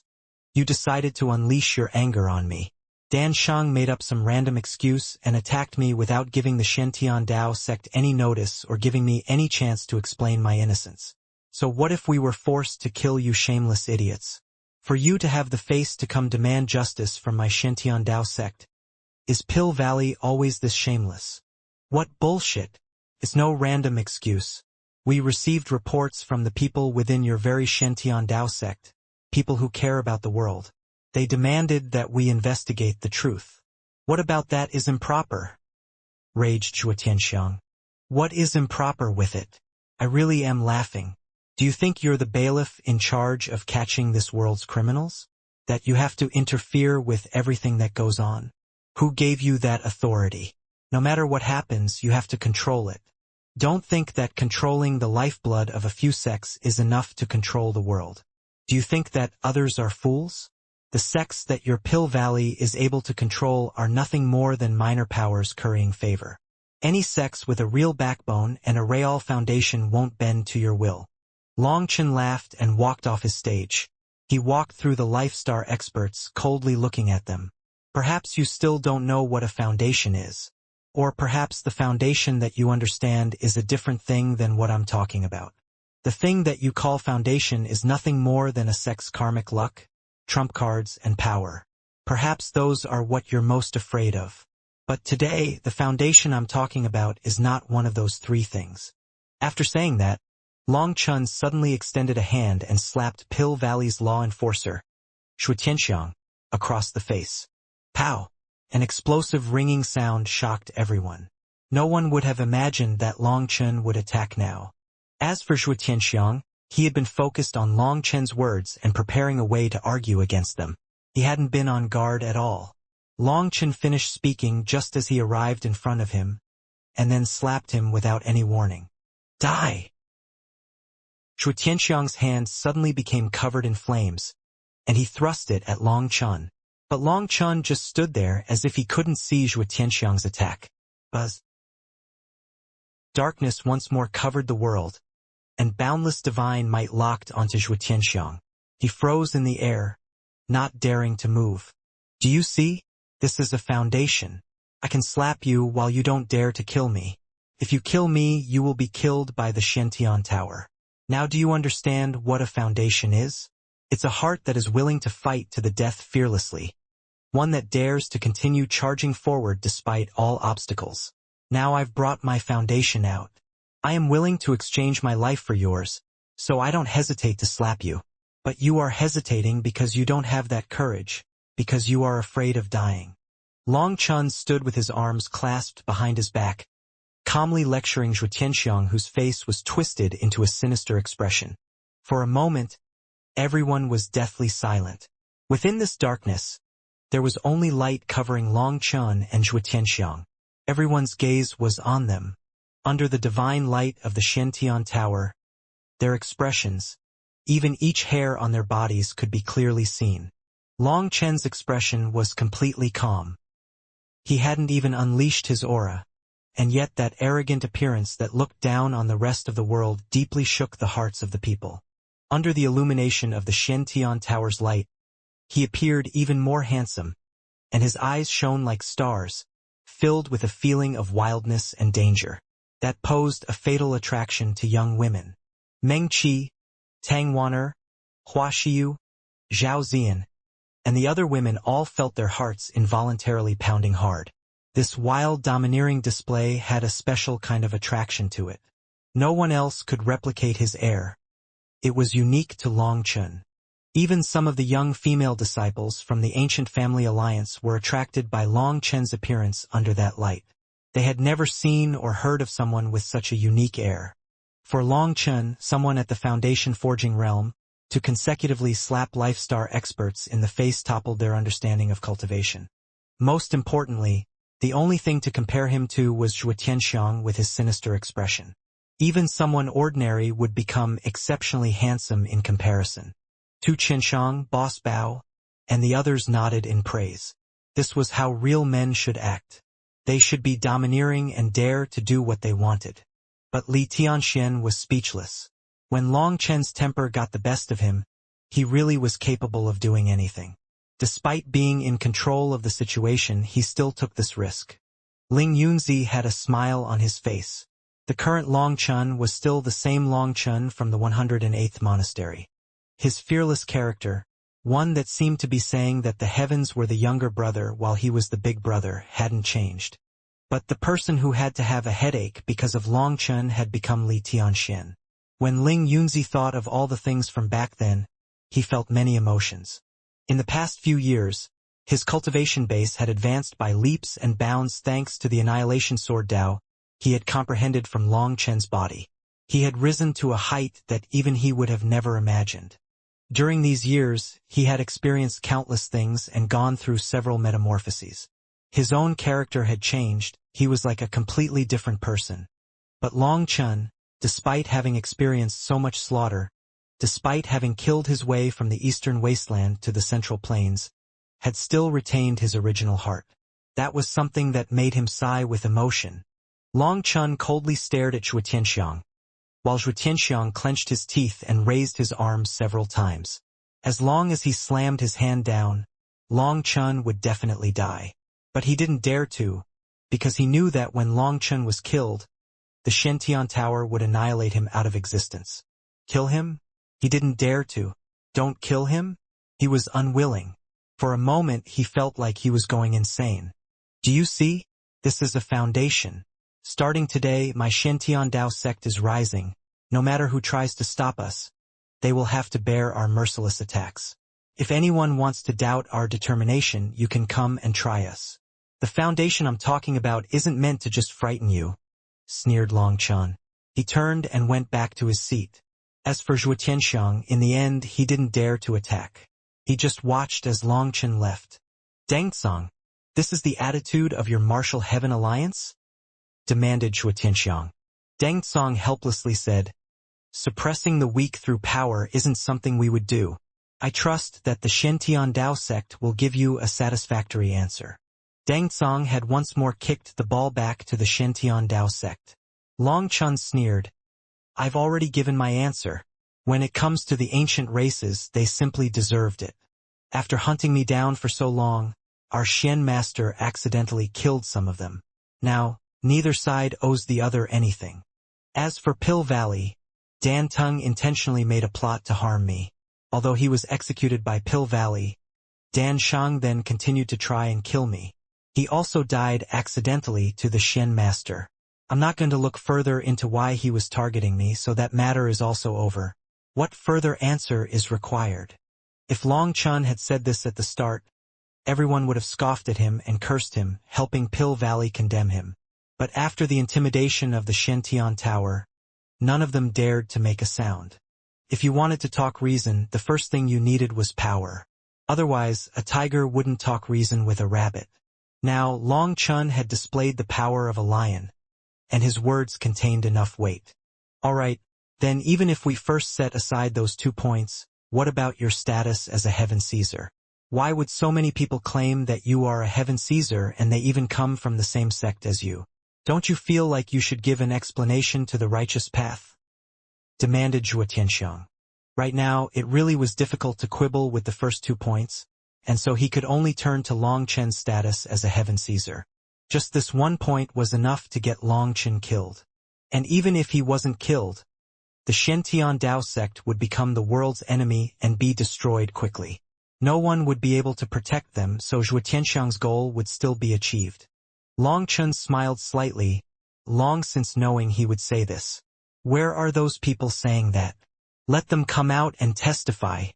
S1: you decided to unleash your anger on me. Dan Shang made up some random excuse and attacked me without giving the Shentian Dao sect any notice or giving me any chance to explain my innocence. So what if we were forced to kill you shameless idiots? For you to have the face to come demand justice from my Shentian Dao sect? Is Pill Valley always this shameless? What bullshit! It's no random excuse. We received reports from the people within your very Shentian Dao sect, people who care about the world. They demanded that we investigate the truth. What about that is improper? Raged Zhuo Tianxiang. What is improper with it? I really am laughing. Do you think you're the bailiff in charge of catching this world's criminals? That you have to interfere with everything that goes on? Who gave you that authority? No matter what happens, you have to control it. Don't think that controlling the lifeblood of a few sects is enough to control the world. Do you think that others are fools? The sects that your Pill Valley is able to control are nothing more than minor powers currying favor. Any sects with a real backbone and a real foundation won't bend to your will. Long Chen laughed and walked off his stage. He walked through the lifestyle experts, coldly looking at them. Perhaps you still don't know what a foundation is. Or perhaps the foundation that you understand is a different thing than what I'm talking about. The thing that you call foundation is nothing more than a sex karmic luck, trump cards, and power. Perhaps those are what you're most afraid of. But today, the foundation I'm talking about is not one of those three things. After saying that, Long Chen suddenly extended a hand and slapped Pill Valley's law enforcer, Shu Tianxiang, across the face. Pow! An explosive ringing sound shocked everyone. No one would have imagined that Long Chen would attack now. As for Shu Tianxiang, he had been focused on Long Chen's words and preparing a way to argue against them. He hadn't been on guard at all. Long Chen finished speaking just as he arrived in front of him, and then slapped him without any warning. Die! Shu Tianxiang's hand suddenly became covered in flames, and he thrust it at Long Chen. But Long Chen just stood there as if he couldn't see Shu Tianxiang's attack. Buzz. Darkness once more covered the world, and boundless divine might locked onto Shu Tianxiang. He froze in the air, not daring to move. Do you see? This is a foundation. I can slap you while you don't dare to kill me. If you kill me, you will be killed by the Shantian Tower. Now do you understand what a foundation is? It's a heart that is willing to fight to the death fearlessly. One that dares to continue charging forward despite all obstacles. Now I've brought my foundation out. I am willing to exchange my life for yours, so I don't hesitate to slap you. But you are hesitating because you don't have that courage, because you are afraid of dying. Long Chen stood with his arms clasped behind his back, calmly lecturing Shu Tianxiang, whose face was twisted into a sinister expression. For a moment, everyone was deathly silent. Within this darkness, there was only light covering Long Chen and Shu Tianxiang. Everyone's gaze was on them. Under the divine light of the Shantian Tower, their expressions, even each hair on their bodies, could be clearly seen. Long Chen's expression was completely calm. He hadn't even unleashed his aura, and yet that arrogant appearance that looked down on the rest of the world deeply shook the hearts of the people. Under the illumination of the Shantian Tower's light, he appeared even more handsome, and his eyes shone like stars, filled with a feeling of wildness and danger that posed a fatal attraction to young women. Meng Qi, Tang Wan'er, Hua Xiu, Zhao Zian, and the other women all felt their hearts involuntarily pounding hard. This wild, domineering display had a special kind of attraction to it. No one else could replicate his air. It was unique to Long Chen. Even some of the young female disciples from the ancient family alliance were attracted by Long Chen's appearance under that light. They had never seen or heard of someone with such a unique air. For Long Chen, someone at the foundation forging realm, to consecutively slap lifestyle experts in the face toppled their understanding of cultivation. Most importantly, the only thing to compare him to was Shu Tianxiang with his sinister expression. Even someone ordinary would become exceptionally handsome in comparison. Tu Tianxiang, Boss Bao, and the others nodded in praise. This was how real men should act. They should be domineering and dare to do what they wanted. But Li Tianxian was speechless. When Long Chen's temper got the best of him, he really was capable of doing anything. Despite being in control of the situation, he still took this risk. Ling Yunzi had a smile on his face. The current Long Chen was still the same Long Chen from the 108th monastery. His fearless character, one that seemed to be saying that the heavens were the younger brother while he was the big brother, hadn't changed. But the person who had to have a headache because of Long Chen had become Li Tianxian. When Ling Yunzi thought of all the things from back then, he felt many emotions. In the past few years, his cultivation base had advanced by leaps and bounds thanks to the annihilation sword Dao he had comprehended from Long Chen's body. He had risen to a height that even he would have never imagined. During these years, he had experienced countless things and gone through several metamorphoses. His own character had changed, he was like a completely different person. But Long Chen, despite having experienced so much slaughter, despite having killed his way from the eastern wasteland to the central plains, had still retained his original heart. That was something that made him sigh with emotion. Long Chen coldly stared at Shu Tianxiang. while Zhu Tianxiang clenched his teeth and raised his arms several times. As long as he slammed his hand down, Long Chun would definitely die. But he didn't dare to, because he knew that when Long Chun was killed, the Shantian Tower would annihilate him out of existence. Kill him? He didn't dare to. Don't kill him? He was unwilling. For a moment he felt like he was going insane. Do you see? This is a foundation. Starting today, my Shantian Dao sect is rising. No matter who tries to stop us, they will have to bear our merciless attacks. If anyone wants to doubt our determination, you can come and try us. The foundation I'm talking about isn't meant to just frighten you, sneered Long Chun. He turned and went back to his seat. As for Zhu Tianxiang, in the end, he didn't dare to attack. He just watched as Long Chun left. Deng Tsang, this is the attitude of your martial heaven alliance? Demanded Zhu Tianxiang. Deng Tsang helplessly said, suppressing the weak through power isn't something we would do. I trust that the Shantian Dao sect will give you a satisfactory answer. Deng Tsang had once more kicked the ball back to the Shantian Dao sect. Long Chun sneered, I've already given my answer. When it comes to the ancient races, they simply deserved it. After hunting me down for so long, our Shen master accidentally killed some of them. Now, neither side owes the other anything. As for Pill Valley, Dan Tung intentionally made a plot to harm me. Although he was executed by Pill Valley, Dan Shang then continued to try and kill me. He also died accidentally to the Shen master. I'm not going to look further into why he was targeting me, so that matter is also over. What further answer is required? If Long Chun had said this at the start, everyone would have scoffed at him and cursed him, helping Pill Valley condemn him. But after the intimidation of the Shantian Tower, none of them dared to make a sound. If you wanted to talk reason, the first thing you needed was power. Otherwise, a tiger wouldn't talk reason with a rabbit. Now, Long Chun had displayed the power of a lion, and his words contained enough weight. Alright, then even if we first set aside those 2 points, what about your status as a Heaven Caesar? Why would so many people claim that you are a Heaven Caesar and they even come from the same sect as you? Don't you feel like you should give an explanation to the righteous path? Demanded Zhu Tianxiang. Right now, it really was difficult to quibble with the first 2 points, and so he could only turn to Long Chen's status as a Heaven Caesar. Just this one point was enough to get Long Chen killed. And even if he wasn't killed, the Shantian Dao sect would become the world's enemy and be destroyed quickly. No one would be able to protect them, so Zhu Tianxiang's goal would still be achieved. Long Chen smiled slightly, long since knowing he would say this. Where are those people saying that? Let them come out and testify.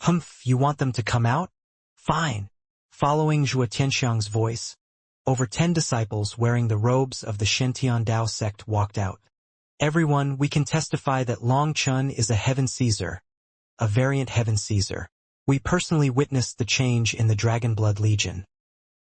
S1: Humph, you want them to come out? Fine. Following Zhu Tianxiang's voice, over 10 disciples wearing the robes of the Shantian Dao sect walked out. Everyone, we can testify that Long Chun is a Heaven Caesar, a variant Heaven Caesar. We personally witnessed the change in the Dragonblood Legion.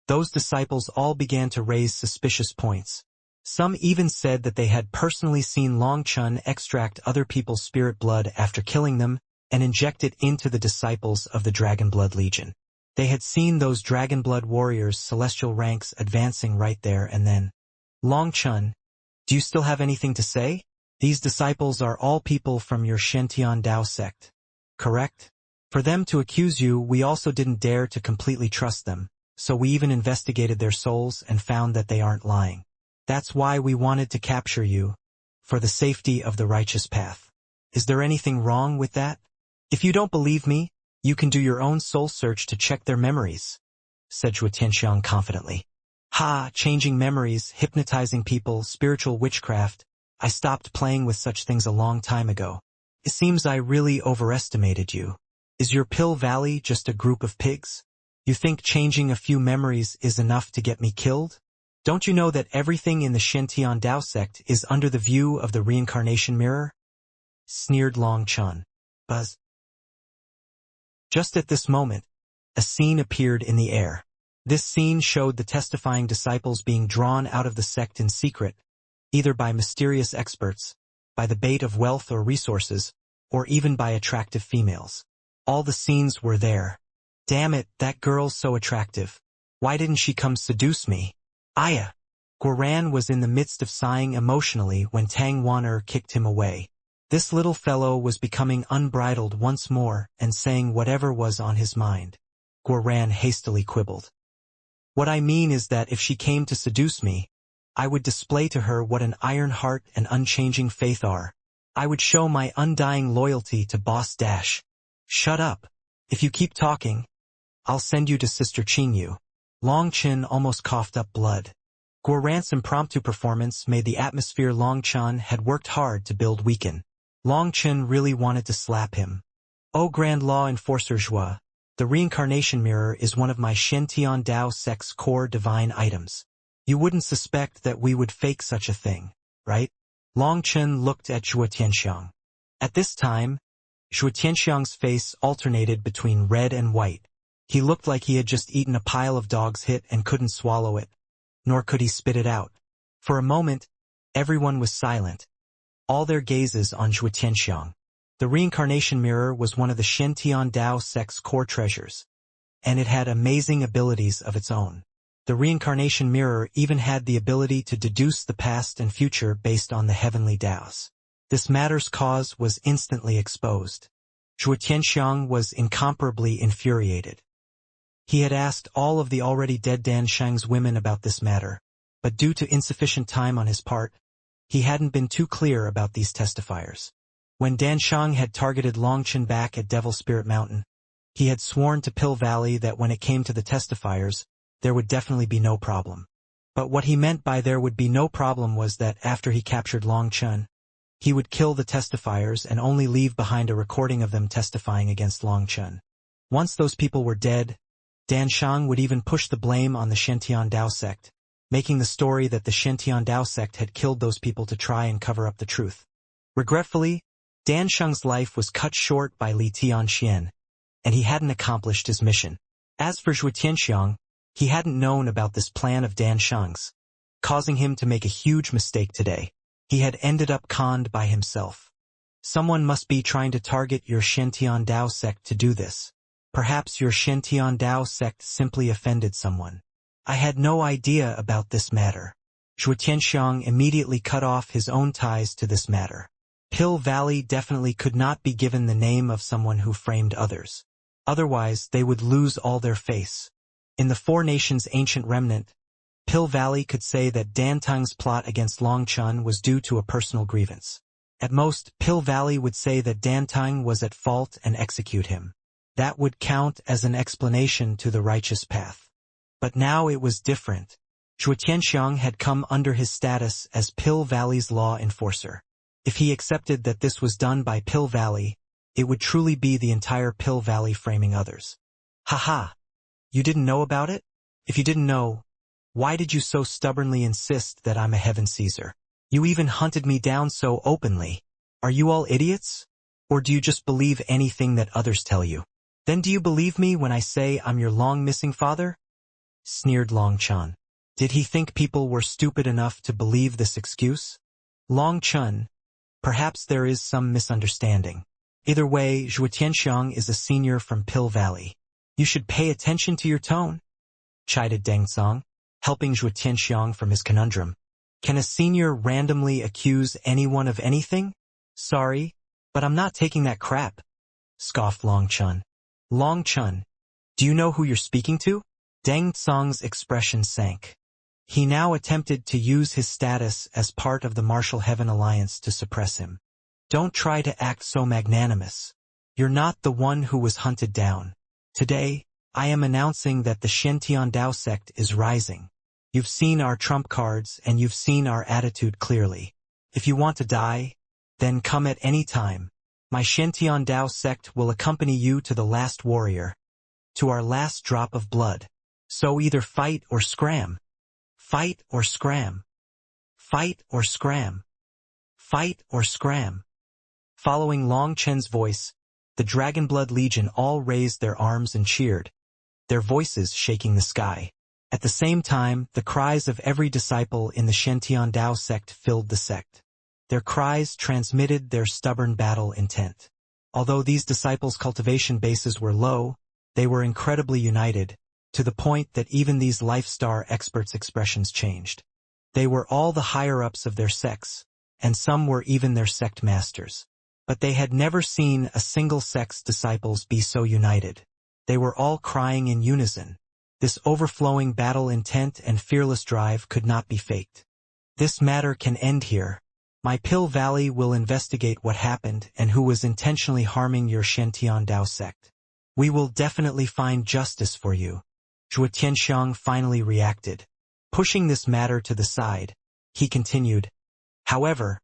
S1: Those disciples all began to raise suspicious points. Some even said that they had personally seen Long Chun extract other people's spirit blood after killing them and inject it into the disciples of the Dragonblood Legion. They had seen those Dragonblood warriors' celestial ranks advancing right there and then. Long Chun, do you still have anything to say? These disciples are all people from your Shantian Dao sect, correct? For them to accuse you, we also didn't dare to completely trust them, so we even investigated their souls and found that they aren't lying. That's why we wanted to capture you, for the safety of the righteous path. Is there anything wrong with that? If you don't believe me, you can do your own soul search to check their memories, said Zhu Tianxiang confidently. Ha, changing memories, hypnotizing people, spiritual witchcraft. I stopped playing with such things a long time ago. It seems I really overestimated you. Is your Pill Valley just a group of pigs? You think changing a few memories is enough to get me killed? Don't you know that everything in the Shantian Dao sect is under the view of the reincarnation mirror? Sneered Long Chun. Buzz. Just at this moment, a scene appeared in the air. This scene showed the testifying disciples being drawn out of the sect in secret, either by mysterious experts, by the bait of wealth or resources, or even by attractive females. All the scenes were there. Damn it, that girl's so attractive. Why didn't she come seduce me? Aya! Guoran was in the midst of sighing emotionally when Tang Waner kicked him away. This little fellow was becoming unbridled once more and saying whatever was on his mind. Guoran hastily quibbled. What I mean is that if she came to seduce me, I would display to her what an iron heart and unchanging faith are. I would show my undying loyalty to Boss Dash. Shut up. If you keep talking, I'll send you to Sister Qingyu. Long Chen almost coughed up blood. Guoran's impromptu performance made the atmosphere Long Chen had worked hard to build weaken. Long Chen really wanted to slap him. Oh Grand Law Enforcer Zhua, the reincarnation mirror is one of my Shen-Tian Dao sect's core divine items. You wouldn't suspect that we would fake such a thing, right? Long Chen looked at Zhuo Tianxiang. At this time, Zhuo Tianxiang's face alternated between red and white. He looked like he had just eaten a pile of dog's hit and couldn't swallow it, nor could he spit it out. For a moment, everyone was silent, all their gazes on Zhuo Tianxiang. The reincarnation mirror was one of the Shen-Tian Dao sect's core treasures, and it had amazing abilities of its own. The reincarnation mirror even had the ability to deduce the past and future based on the heavenly Daos. This matter's cause was instantly exposed. Zhuo Tianxiang was incomparably infuriated. He had asked all of the already dead Dan Shang's women about this matter, but due to insufficient time on his part, he hadn't been too clear about these testifiers. When Dan Shang had targeted Long Chen back at Devil Spirit Mountain, he had sworn to Pill Valley that when it came to the testifiers, there would definitely be no problem. But what he meant by there would be no problem was that after he captured Long Chen, he would kill the testifiers and only leave behind a recording of them testifying against Long Chen. Once those people were dead, Dan Shang would even push the blame on the Shen-Tian Dao sect, making the story that the Shen-Tian Dao sect had killed those people to try and cover up the truth. Regretfully, Dan Shang's life was cut short by Li Tianxian, and he hadn't accomplished his mission. As for Zhuo Tianxiang, he hadn't known about this plan of Dan Shang's, causing him to make a huge mistake today. He had ended up conned by himself. Someone must be trying to target your Shen-Tian Dao sect to do this. Perhaps your Shen-Tian Dao sect simply offended someone. I had no idea about this matter. Zhuo Tianxiang immediately cut off his own ties to this matter. Pill Valley definitely could not be given the name of someone who framed others. Otherwise, they would lose all their face. In the Four Nations ancient remnant, Pill Valley could say that Dan Tang's plot against Long Chen was due to a personal grievance. At most, Pill Valley would say that Dan Tang was at fault and execute him. That would count as an explanation to the righteous path. But now it was different. Zhuo Tianxiang had come under his status as Pill Valley's law enforcer. If he accepted that this was done by Pill Valley, it would truly be the entire Pill Valley framing others. Haha! You didn't know about it? If you didn't know, why did you so stubbornly insist that I'm a Heaven Caesar? You even hunted me down so openly. Are you all idiots? Or do you just believe anything that others tell you? Then do you believe me when I say I'm your long-missing father? Sneered Long Chen. Did he think people were stupid enough to believe this excuse? Long Chen, perhaps there is some misunderstanding. Either way, Zhuo Tianxiang is a senior from Pill Valley. You should pay attention to your tone, chided Deng Song, helping Zhuo Tianxiang from his conundrum. Can a senior randomly accuse anyone of anything? Sorry, but I'm not taking that crap, scoffed Long Chen. Long Chen, do you know who you're speaking to? Deng Song's expression sank. He now attempted to use his status as part of the Martial Heaven Alliance to suppress him. Don't try to act so magnanimous. You're not the one who was hunted down. Today, I am announcing that the Shen-Tian Dao sect is rising. You've seen our trump cards and you've seen our attitude clearly. If you want to die, then come at any time. My Shen-Tian Dao sect will accompany you to the last warrior, to our last drop of blood. So either fight or scram. Fight or scram. Fight or scram. Fight or scram. Following Long Chen's voice, the Dragonblood Legion all raised their arms and cheered, their voices shaking the sky. At the same time, the cries of every disciple in the Shen-Tian Dao sect filled the sect. Their cries transmitted their stubborn battle intent. Although these disciples' cultivation bases were low, they were incredibly united, to the point that even these Life Star experts' expressions changed. They were all the higher-ups of their sects, and some were even their sect masters. But they had never seen a single sect's disciples be so united. They were all crying in unison. This overflowing battle intent and fearless drive could not be faked. This matter can end here. My Pill Valley will investigate what happened and who was intentionally harming your Shentian Dao sect. We will definitely find justice for you. Zhuo Tianxiang finally reacted. Pushing this matter to the side, he continued, "However,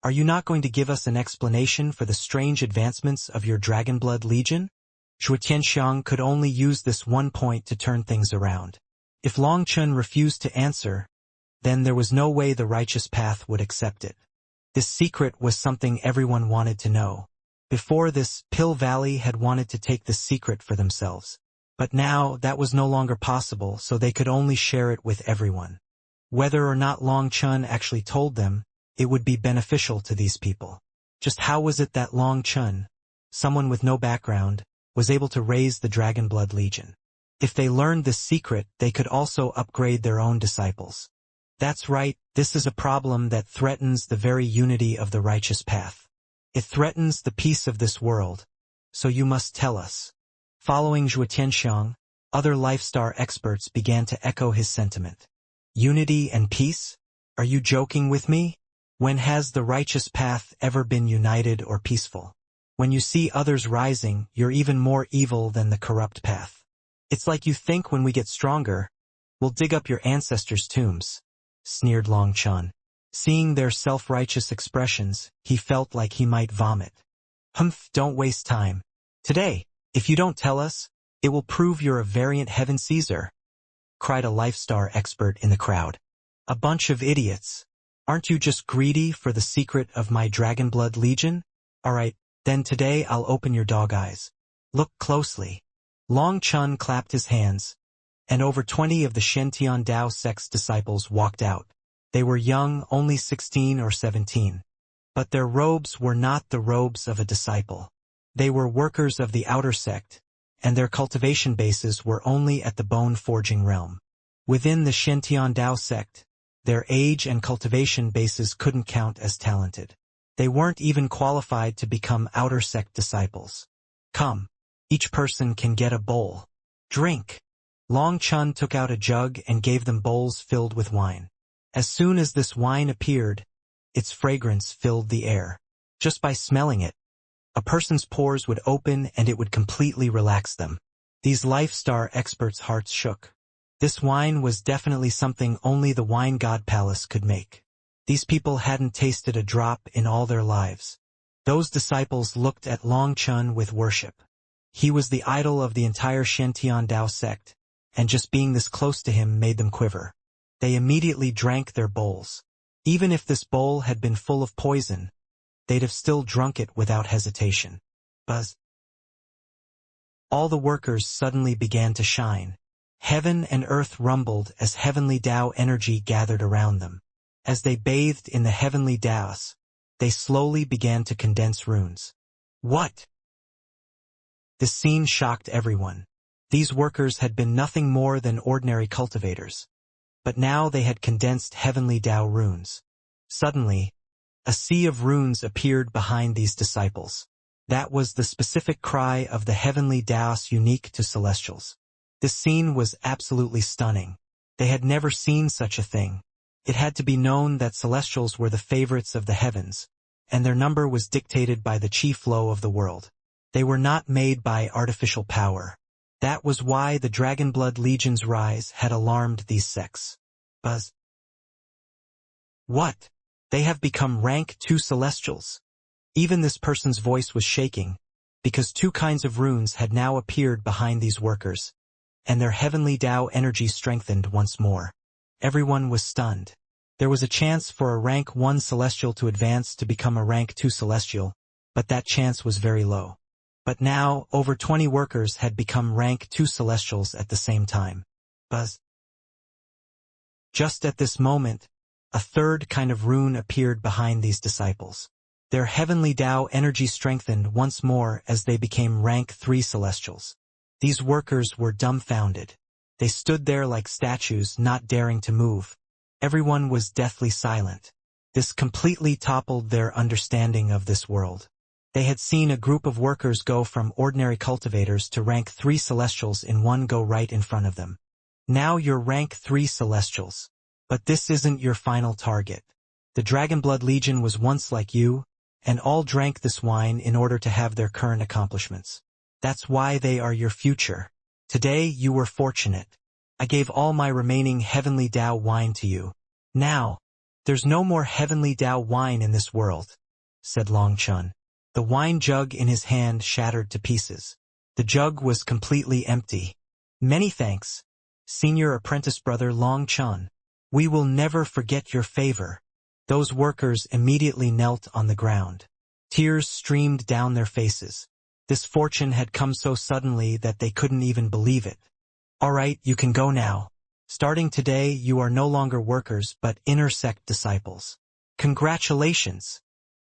S1: are you not going to give us an explanation for the strange advancements of your Dragonblood Legion?" Zhuo Tianxiang could only use this one point to turn things around. If Long Chun refused to answer, then there was no way the righteous path would accept it. This secret was something everyone wanted to know. Before this, Pill Valley had wanted to take this secret for themselves. But now, that was no longer possible, so they could only share it with everyone. Whether or not Long Chun actually told them, it would be beneficial to these people. Just how was it that Long Chun, someone with no background, was able to raise the Dragonblood Legion? If they learned this secret, they could also upgrade their own disciples. That's right, this is a problem that threatens the very unity of the righteous path. It threatens the peace of this world, so you must tell us. Following Zhuo Tianxiang, other Lifestar experts began to echo his sentiment. Unity and peace? Are you joking with me? When has the righteous path ever been united or peaceful? When you see others rising, you're even more evil than the corrupt path. It's like you think when we get stronger, we'll dig up your ancestors' tombs, sneered Long Chun. Seeing their self-righteous expressions, he felt like he might vomit. Humph, don't waste time. Today, if you don't tell us, it will prove you're a variant Heaven Caesar, cried a Lifestar expert in the crowd. A bunch of idiots. Aren't you just greedy for the secret of my Dragonblood Legion? Alright, then today I'll open your dog eyes. Look closely. Long Chun clapped his hands, and over 20 of the Shentian Dao sect's disciples walked out. They were young, only 16 or 17. But their robes were not the robes of a disciple. They were workers of the outer sect, and their cultivation bases were only at the bone-forging realm. Within the Shentian Dao sect, their age and cultivation bases couldn't count as talented. They weren't even qualified to become outer sect disciples. Come, each person can get a bowl. Drink. Long Chun took out a jug and gave them bowls filled with wine. As soon as this wine appeared, its fragrance filled the air. Just by smelling it, a person's pores would open and it would completely relax them. These Lifestar experts' hearts shook. This wine was definitely something only the Wine God Palace could make. These people hadn't tasted a drop in all their lives. Those disciples looked at Long Chun with worship. He was the idol of the entire Shentian Dao sect, and just being this close to him made them quiver. They immediately drank their bowls. Even if this bowl had been full of poison, they'd have still drunk it without hesitation. Buzz. All the workers suddenly began to shine. Heaven and earth rumbled as heavenly Dao energy gathered around them. As they bathed in the heavenly Daos, they slowly began to condense runes. What? This scene shocked everyone. These workers had been nothing more than ordinary cultivators. But now they had condensed heavenly Dao runes. Suddenly, a sea of runes appeared behind these disciples. That was the specific cry of the heavenly Daos unique to celestials. This scene was absolutely stunning. They had never seen such a thing. It had to be known that celestials were the favorites of the heavens, and their number was dictated by the chi flow of the world. They were not made by artificial power. That was why the Dragonblood Legion's rise had alarmed these sects. Buzz. What? They have become rank 2 celestials. Even this person's voice was shaking, because 2 kinds of runes had now appeared behind these workers, and their heavenly Dao energy strengthened once more. Everyone was stunned. There was a chance for a rank 1 celestial to advance to become a rank 2 celestial, but that chance was very low. But now, over 20 workers had become rank 2 celestials at the same time. Buzz. Just at this moment, a 3rd kind of rune appeared behind these disciples. Their heavenly Dao energy strengthened once more as they became rank 3 celestials. These workers were dumbfounded. They stood there like statues, not daring to move. Everyone was deathly silent. This completely toppled their understanding of this world. They had seen a group of workers go from ordinary cultivators to rank 3 celestials in one go right in front of them. Now you're rank 3 celestials. But this isn't your final target. The Dragonblood Legion was once like you, and all drank this wine in order to have their current accomplishments. That's why they are your future. Today you were fortunate. I gave all my remaining Heavenly Tao wine to you. Now, there's no more Heavenly Tao wine in this world, said Long Chun. The wine jug in his hand shattered to pieces. The jug was completely empty. Many thanks, Senior Apprentice Brother Long Chun. We will never forget your favor. Those workers immediately knelt on the ground. Tears streamed down their faces. This fortune had come so suddenly that they couldn't even believe it. All right, you can go now. Starting today, you are no longer workers but inner sect disciples. Congratulations!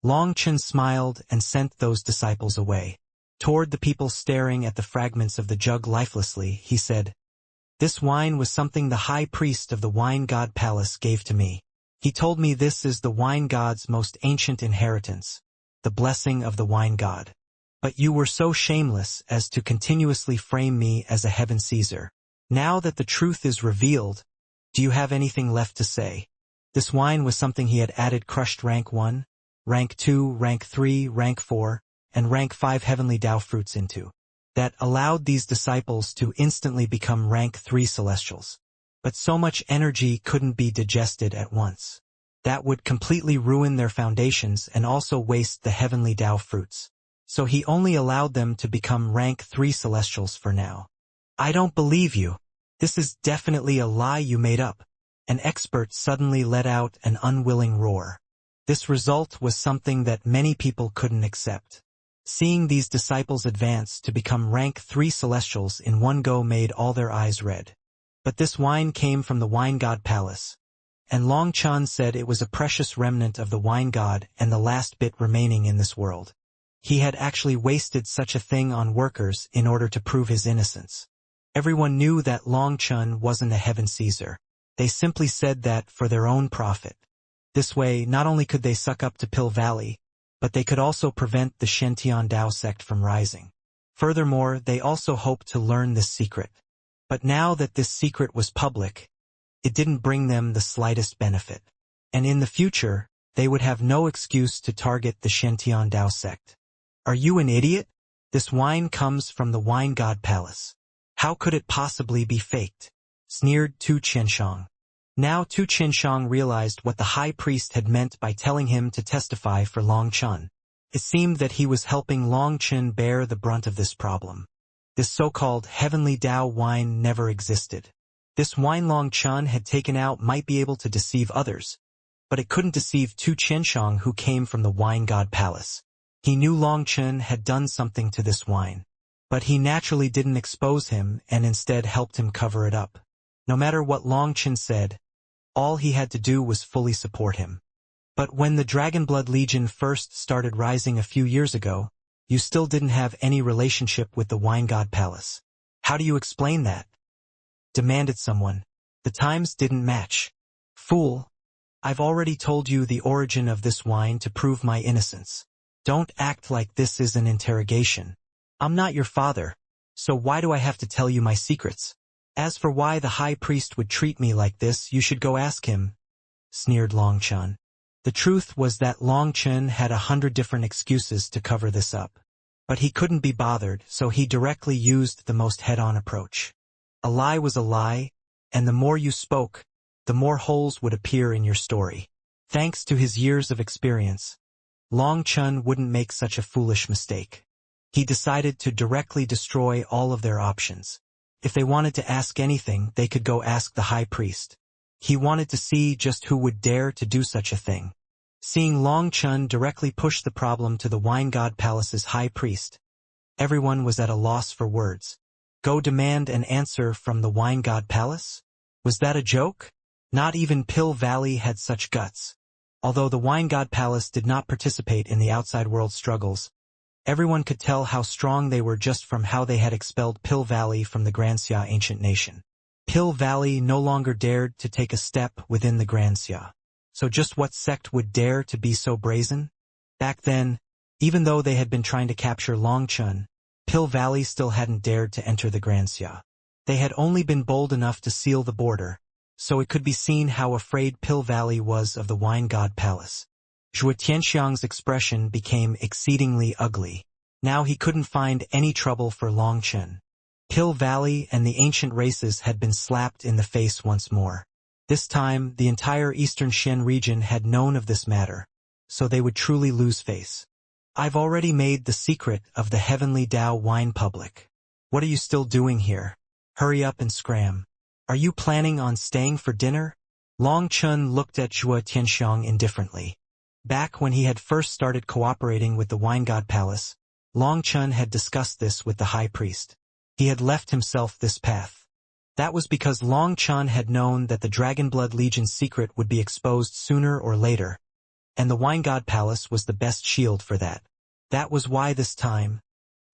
S1: Long Chun smiled and sent those disciples away. Toward the people staring at the fragments of the jug lifelessly, he said, "This wine was something the high priest of the wine god palace gave to me. He told me this is the wine god's most ancient inheritance, the blessing of the wine god. But you were so shameless as to continuously frame me as a heaven Caesar. Now that the truth is revealed, do you have anything left to say?" This wine was something he had added crushed rank 1, rank 2, rank 3, rank 4, and rank 5 heavenly Tao fruits into. That allowed these disciples to instantly become rank 3 celestials. But so much energy couldn't be digested at once. That would completely ruin their foundations and also waste the heavenly Tao fruits. So he only allowed them to become rank 3 celestials for now. I don't believe you. This is definitely a lie you made up. An expert suddenly let out an unwilling roar. This result was something that many people couldn't accept. Seeing these disciples advance to become rank 3 celestials in one go made all their eyes red. But this wine came from the wine god palace. And Long Chun said it was a precious remnant of the wine god and the last bit remaining in this world. He had actually wasted such a thing on workers in order to prove his innocence. Everyone knew that Long Chun wasn't a heaven Caesar. They simply said that for their own profit. This way, not only could they suck up to Pill Valley, but they could also prevent the Shentian Dao sect from rising. Furthermore, they also hoped to learn this secret. But now that this secret was public, it didn't bring them the slightest benefit. And in the future, they would have no excuse to target the Shentian Dao sect. Are you an idiot? This wine comes from the wine god palace. How could it possibly be faked? Sneered Tu Qianshang. Now Tu Qianshang realized what the high priest had meant by telling him to testify for Long Chun. It seemed that he was helping Long Chun bear the brunt of this problem. This so-called heavenly Tao wine never existed. This wine Long Chun had taken out might be able to deceive others, but it couldn't deceive Tu Qianshang who came from the wine god palace. He knew Long Chun had done something to this wine, but he naturally didn't expose him and instead helped him cover it up. No matter what Long Chun said, all he had to do was fully support him. But when the Dragonblood Legion first started rising a few years ago, you still didn't have any relationship with the wine god palace. How do you explain that? Demanded someone. The times didn't match. Fool. I've already told you the origin of this wine to prove my innocence. Don't act like this is an interrogation. I'm not your father, so why do I have to tell you my secrets? As for why the high priest would treat me like this, you should go ask him, sneered Long Chun. The truth was that Long Chun had 100 different excuses to cover this up. But he couldn't be bothered, so he directly used the most head-on approach. A lie was a lie, and the more you spoke, the more holes would appear in your story. Thanks to his years of experience, Long Chun wouldn't make such a foolish mistake. He decided to directly destroy all of their options. If they wanted to ask anything, they could go ask the high priest. He wanted to see just who would dare to do such a thing. Seeing Long Chun directly push the problem to the wine god palace's high priest, everyone was at a loss for words. Go demand an answer from the wine god palace? Was that a joke? Not even Pill Valley had such guts. Although the wine god palace did not participate in the outside world struggles, everyone could tell how strong they were just from how they had expelled Pill Valley from the Grand Xia ancient nation. Pill Valley no longer dared to take a step within the Grand Xia. So just what sect would dare to be so brazen? Back then, even though they had been trying to capture Longchun, Pill Valley still hadn't dared to enter the Grand Xia. They had only been bold enough to seal the border, so it could be seen how afraid Pill Valley was of the Wine God Palace. Zhuo Tianxiang's expression became exceedingly ugly. Now he couldn't find any trouble for Longchun. Pill Valley and the ancient races had been slapped in the face once more. This time, the entire eastern Shen region had known of this matter, so they would truly lose face. I've already made the secret of the Heavenly Dao wine public. What are you still doing here? Hurry up and scram. Are you planning on staying for dinner? Longchun looked at Zhuo Tianxiang indifferently. Back when he had first started cooperating with the Wine God Palace, Longchun had discussed this with the High Priest. He had left himself this path. That was because Longchun had known that the Dragonblood Legion's secret would be exposed sooner or later, and the Wine God Palace was the best shield for that. That was why this time,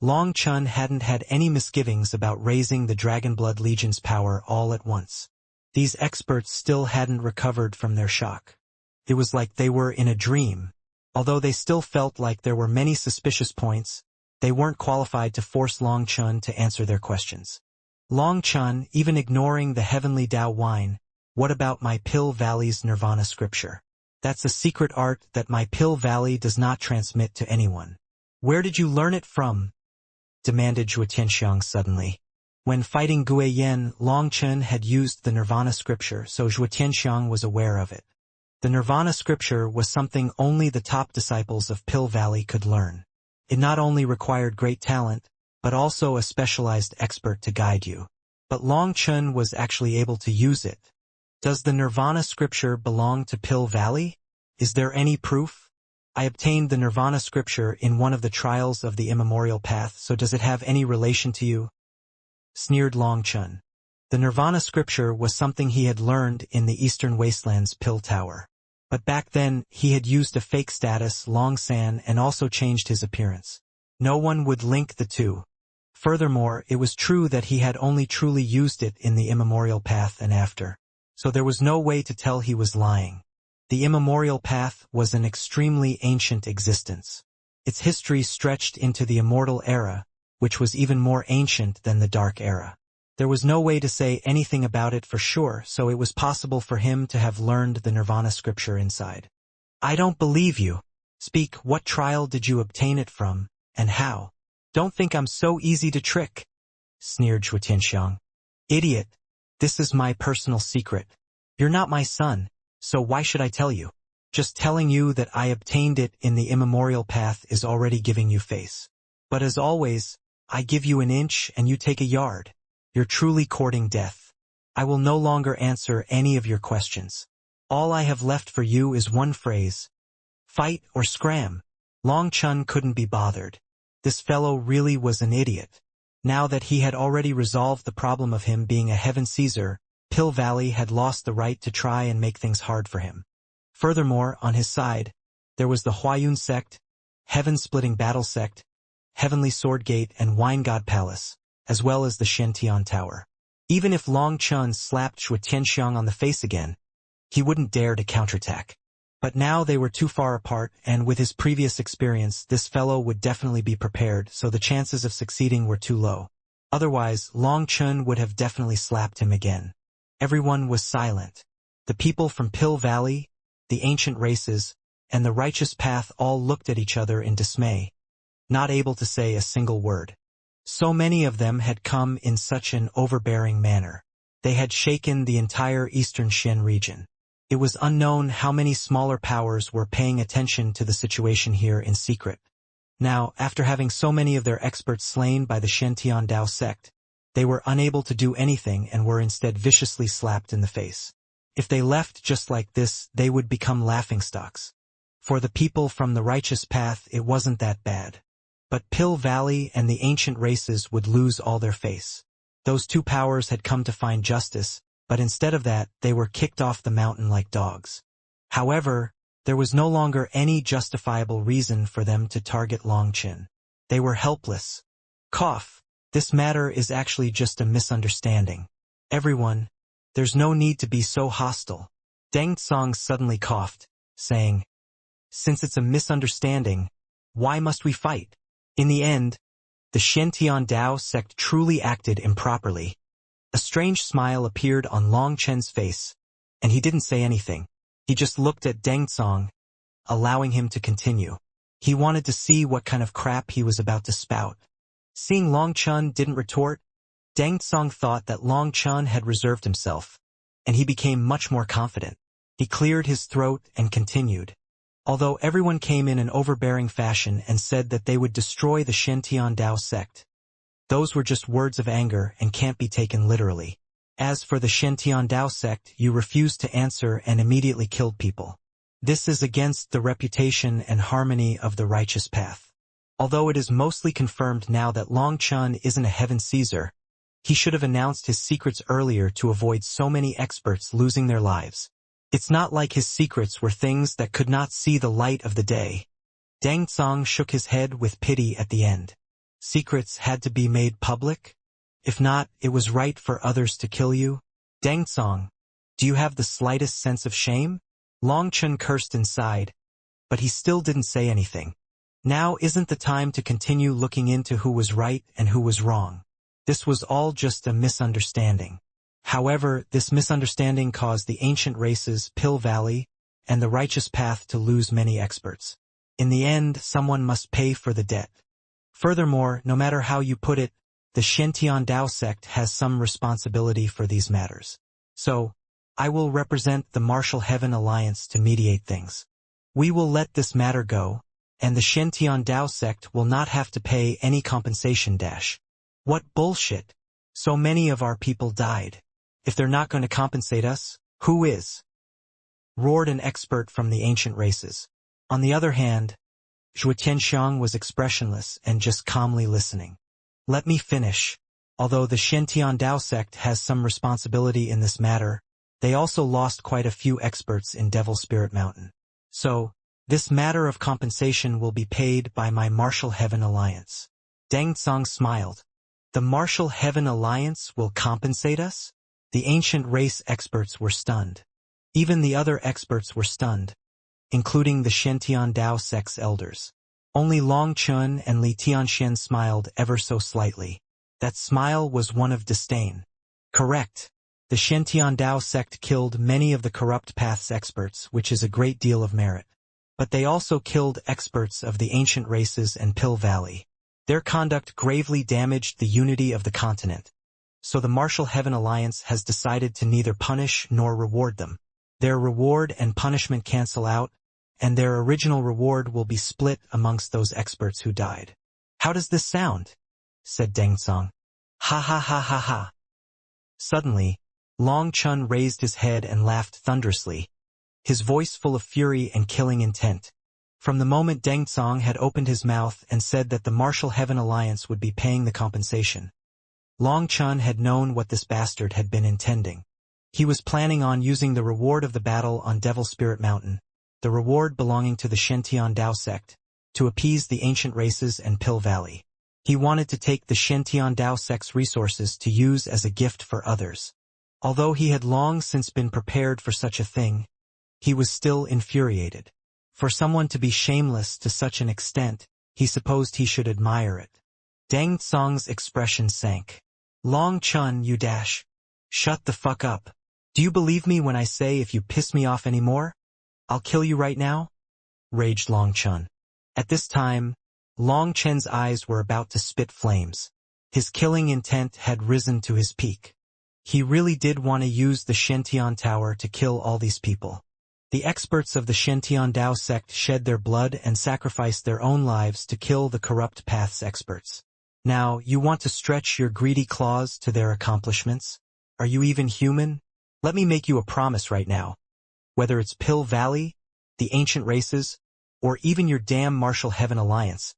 S1: Longchun hadn't had any misgivings about raising the Dragonblood Legion's power all at once. These experts still hadn't recovered from their shock. It was like they were in a dream. Although they still felt like there were many suspicious points, they weren't qualified to force Longchun to answer their questions. Longchun, even ignoring the Heavenly Dao wine, what about my Pill Valley's Nirvana scripture? That's a secret art that my Pill Valley does not transmit to anyone. Where did you learn it from? Demanded Zhuo Tianxiang suddenly. When fighting Gue Yen, Longchun had used the Nirvana scripture, so Zhuo Tianxiang was aware of it. The Nirvana scripture was something only the top disciples of Pill Valley could learn. It not only required great talent, but also a specialized expert to guide you. But Longchun was actually able to use it. Does the Nirvana scripture belong to Pill Valley? Is there any proof? I obtained the Nirvana scripture in one of the trials of the immemorial path, so does it have any relation to you? Sneered Longchun. The Nirvana scripture was something he had learned in the Eastern Wasteland's Pill Tower. But back then, he had used a fake status, Longsan, and also changed his appearance. No one would link the two. Furthermore, it was true that he had only truly used it in the immemorial path and after. So there was no way to tell he was lying. The immemorial path was an extremely ancient existence. Its history stretched into the Immortal era, which was even more ancient than the Dark era. There was no way to say anything about it for sure, so it was possible for him to have learned the Nirvana scripture inside. I don't believe you. Speak, what trial did you obtain it from, and how? Don't think I'm so easy to trick, sneered Zhuo Tianxiang. Idiot. This is my personal secret. You're not my son, so why should I tell you? Just telling you that I obtained it in the immemorial path is already giving you face. But as always, I give you an inch and you take a yard. You're truly courting death. I will no longer answer any of your questions. All I have left for you is one phrase. Fight or scram. Longchun couldn't be bothered. This fellow really was an idiot. Now that he had already resolved the problem of him being a heaven Caesar, Pill Valley had lost the right to try and make things hard for him. Furthermore, on his side, there was the Huayun sect, Heaven-Splitting Battle sect, Heavenly Sword Gate and Wine God Palace, as well as the Shen-Tian Tower. Even if Longchun slapped Zhuo Tianxiang on the face again, he wouldn't dare to counterattack. But now they were too far apart, and with his previous experience, this fellow would definitely be prepared, so the chances of succeeding were too low. Otherwise, Longchun would have definitely slapped him again. Everyone was silent. The people from Pill Valley, the ancient races, and the righteous path all looked at each other in dismay, not able to say a single word. So many of them had come in such an overbearing manner. They had shaken the entire eastern Shen region. It was unknown how many smaller powers were paying attention to the situation here in secret. Now, after having so many of their experts slain by the Shen-Tian Dao sect, they were unable to do anything and were instead viciously slapped in the face. If they left just like this, they would become laughingstocks. For the people from the righteous path, it wasn't that bad. But Pill Valley and the ancient races would lose all their face. Those two powers had come to find justice, but instead of that, they were kicked off the mountain like dogs. However, there was no longer any justifiable reason for them to target Longchun. They were helpless. Cough. This matter is actually just a misunderstanding. Everyone, there's no need to be so hostile. Deng Tsang suddenly coughed, saying, since it's a misunderstanding, why must we fight? In the end, the Shen Dao sect truly acted improperly. A strange smile appeared on Long Chen's face, and he didn't say anything. He just looked at Deng Tsang, allowing him to continue. He wanted to see what kind of crap he was about to spout. Seeing Long Chen didn't retort, Deng Tsang thought that Long Chen had reserved himself, and he became much more confident. He cleared his throat and continued. Although everyone came in an overbearing fashion and said that they would destroy the Shen Dao sect, those were just words of anger and can't be taken literally. As for the Shen Dao sect, you refused to answer and immediately killed people. This is against the reputation and harmony of the righteous path. Although it is mostly confirmed now that Long Chen isn't a heaven Caesar, he should have announced his secrets earlier to avoid so many experts losing their lives. It's not like his secrets were things that could not see the light of the day. Deng Tsang shook his head with pity at the end. Secrets had to be made public? If not, it was right for others to kill you? Deng Tsang, do you have the slightest sense of shame? Long Chen cursed inside, but he still didn't say anything. Now isn't the time to continue looking into who was right and who was wrong. This was all just a misunderstanding. However, this misunderstanding caused the ancient races, Pill Valley, and the righteous path to lose many experts. In the end, someone must pay for the debt. Furthermore, no matter how you put it, the Shen Dao sect has some responsibility for these matters. So, I will represent the Martial Heaven Alliance to mediate things. We will let this matter go, and the Shen Dao sect will not have to pay any compensation. What bullshit! So many of our people died. If they're not going to compensate us, who is? Roared an expert from the ancient races. On the other hand, Zhuo Tianxiang was expressionless and just calmly listening. Let me finish. Although the Shen Dao sect has some responsibility in this matter, they also lost quite a few experts in Devil Spirit Mountain. So, this matter of compensation will be paid by my Martial Heaven Alliance. Deng Tsang smiled. The Martial Heaven Alliance will compensate us? The ancient race experts were stunned. Even the other experts were stunned, including the Shen Dao sect's elders. Only Long Chun and Li Tianxian smiled ever so slightly. That smile was one of disdain. Correct. The Shen Dao sect killed many of the corrupt path's experts, which is a great deal of merit. But they also killed experts of the ancient races and Pill Valley. Their conduct gravely damaged the unity of the continent. So the Martial Heaven Alliance has decided to neither punish nor reward them. Their reward and punishment cancel out, and their original reward will be split amongst those experts who died. How does this sound? Said Deng Tsang. Ha ha ha ha ha. Suddenly, Long Chun raised his head and laughed thunderously, his voice full of fury and killing intent. From the moment Deng Tsang had opened his mouth and said that the Martial Heaven Alliance would be paying the compensation, Long Chun had known what this bastard had been intending. He was planning on using the reward of the battle on Devil Spirit Mountain, the reward belonging to the Shen Dao sect, to appease the ancient races and Pill Valley. He wanted to take the Shen Dao sect's resources to use as a gift for others. Although he had long since been prepared for such a thing, he was still infuriated. For someone to be shameless to such an extent, he supposed he should admire it. Deng Tsang's expression sank. Long Chun, you dash. Shut the fuck up. Do you believe me when I say if you piss me off anymore, I'll kill you right now? Raged Long Chun. At this time, Long Chen's eyes were about to spit flames. His killing intent had risen to his peak. He really did want to use the Shen Tower to kill all these people. The experts of the Shen Dao sect shed their blood and sacrificed their own lives to kill the corrupt path's experts. Now, you want to stretch your greedy claws to their accomplishments? Are you even human? Let me make you a promise right now. Whether it's Pill Valley, the ancient races, or even your damn Martial Heaven Alliance,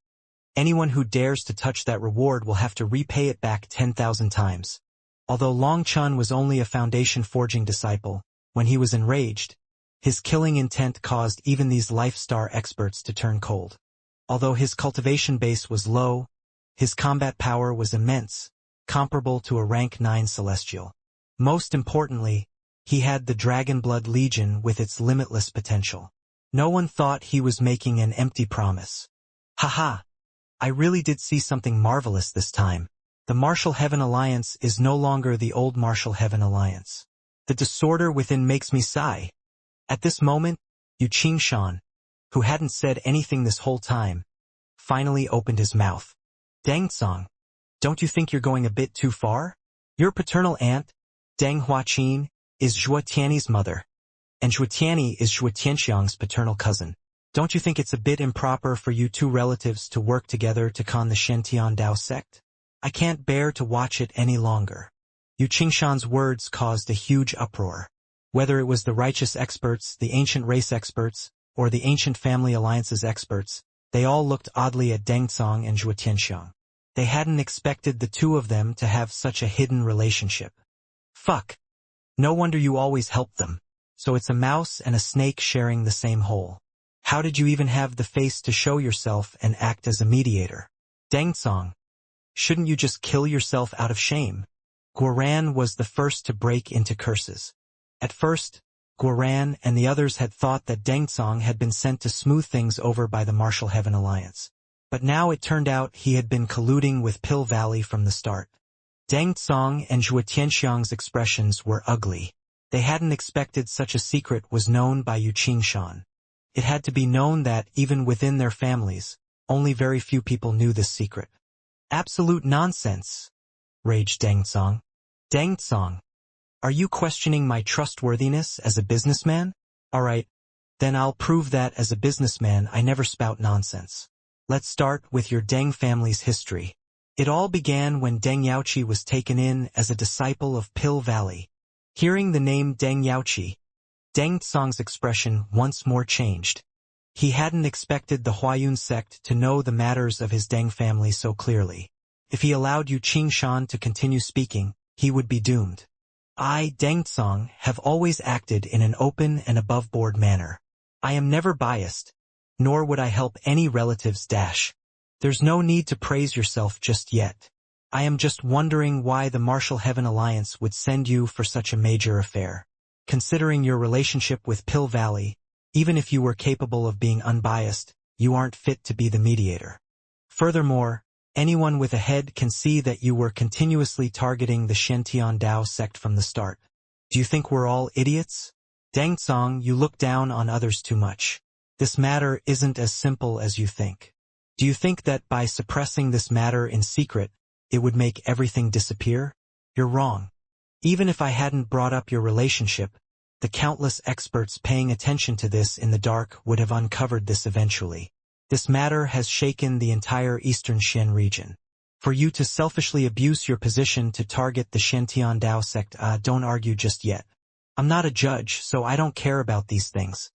S1: anyone who dares to touch that reward will have to repay it back 10,000 times. Although Long Chun was only a foundation forging disciple, when he was enraged, his killing intent caused even these life-star experts to turn cold. Although his cultivation base was low, his combat power was immense, comparable to a rank 9 celestial. Most importantly, he had the Dragonblood Legion with its limitless potential. No one thought he was making an empty promise. Haha! I really did see something marvelous this time. The Martial Heaven Alliance is no longer the old Martial Heaven Alliance. The disorder within makes me sigh. At this moment, Yu Qingshan, who hadn't said anything this whole time, finally opened his mouth. Deng Tsang, don't you think you're going a bit too far? Your paternal aunt, Deng Huaqin, is Zhuo Tianyi's mother, and Zhuo Tianyi is Zhuo Tianxiang's paternal cousin. Don't you think it's a bit improper for you two relatives to work together to con the Shen Dao sect? I can't bear to watch it any longer. Yu Qingshan's words caused a huge uproar. Whether it was the righteous experts, the ancient race experts, or the ancient family alliances experts, they all looked oddly at Deng Tsang and Zhuo Tianxiang. They hadn't expected the two of them to have such a hidden relationship. Fuck. No wonder you always help them. So it's a mouse and a snake sharing the same hole. How did you even have the face to show yourself and act as a mediator? Deng Tsang, shouldn't you just kill yourself out of shame? Guoran was the first to break into curses. At first, Guoran and the others had thought that Deng Tsang had been sent to smooth things over by the Martial Heaven Alliance. But now it turned out he had been colluding with Pill Valley from the start. Deng Tsang and Zhuo Tianxiang's expressions were ugly. They hadn't expected such a secret was known by Yu Qingshan. It had to be known that, even within their families, only very few people knew this secret. Absolute nonsense, raged Deng Tsang. Deng Tsang, are you questioning my trustworthiness as a businessman? Alright, then I'll prove that as a businessman I never spout nonsense. Let's start with your Deng family's history. It all began when Deng Yaoqi was taken in as a disciple of Pill Valley. Hearing the name Deng Yaoqi, Deng Tsang's expression once more changed. He hadn't expected the Huayun sect to know the matters of his Deng family so clearly. If he allowed Yu Qingshan to continue speaking, he would be doomed. I, Deng Tsang, have always acted in an open and above-board manner. I am never biased, nor would I help any relatives dash. There's no need to praise yourself just yet. I am just wondering why the Martial Heaven Alliance would send you for such a major affair. Considering your relationship with Pill Valley, even if you were capable of being unbiased, you aren't fit to be the mediator. Furthermore, anyone with a head can see that you were continuously targeting the Shen Dao sect from the start. Do you think we're all idiots? Deng Tsang, you look down on others too much. This matter isn't as simple as you think. Do you think that by suppressing this matter in secret, it would make everything disappear? You're wrong. Even if I hadn't brought up your relationship, the countless experts paying attention to this in the dark would have uncovered this eventually. This matter has shaken the entire Eastern Shen region. For you to selfishly abuse your position to target the Shen Dao sect, don't argue just yet. I'm not a judge, so I don't care about these things.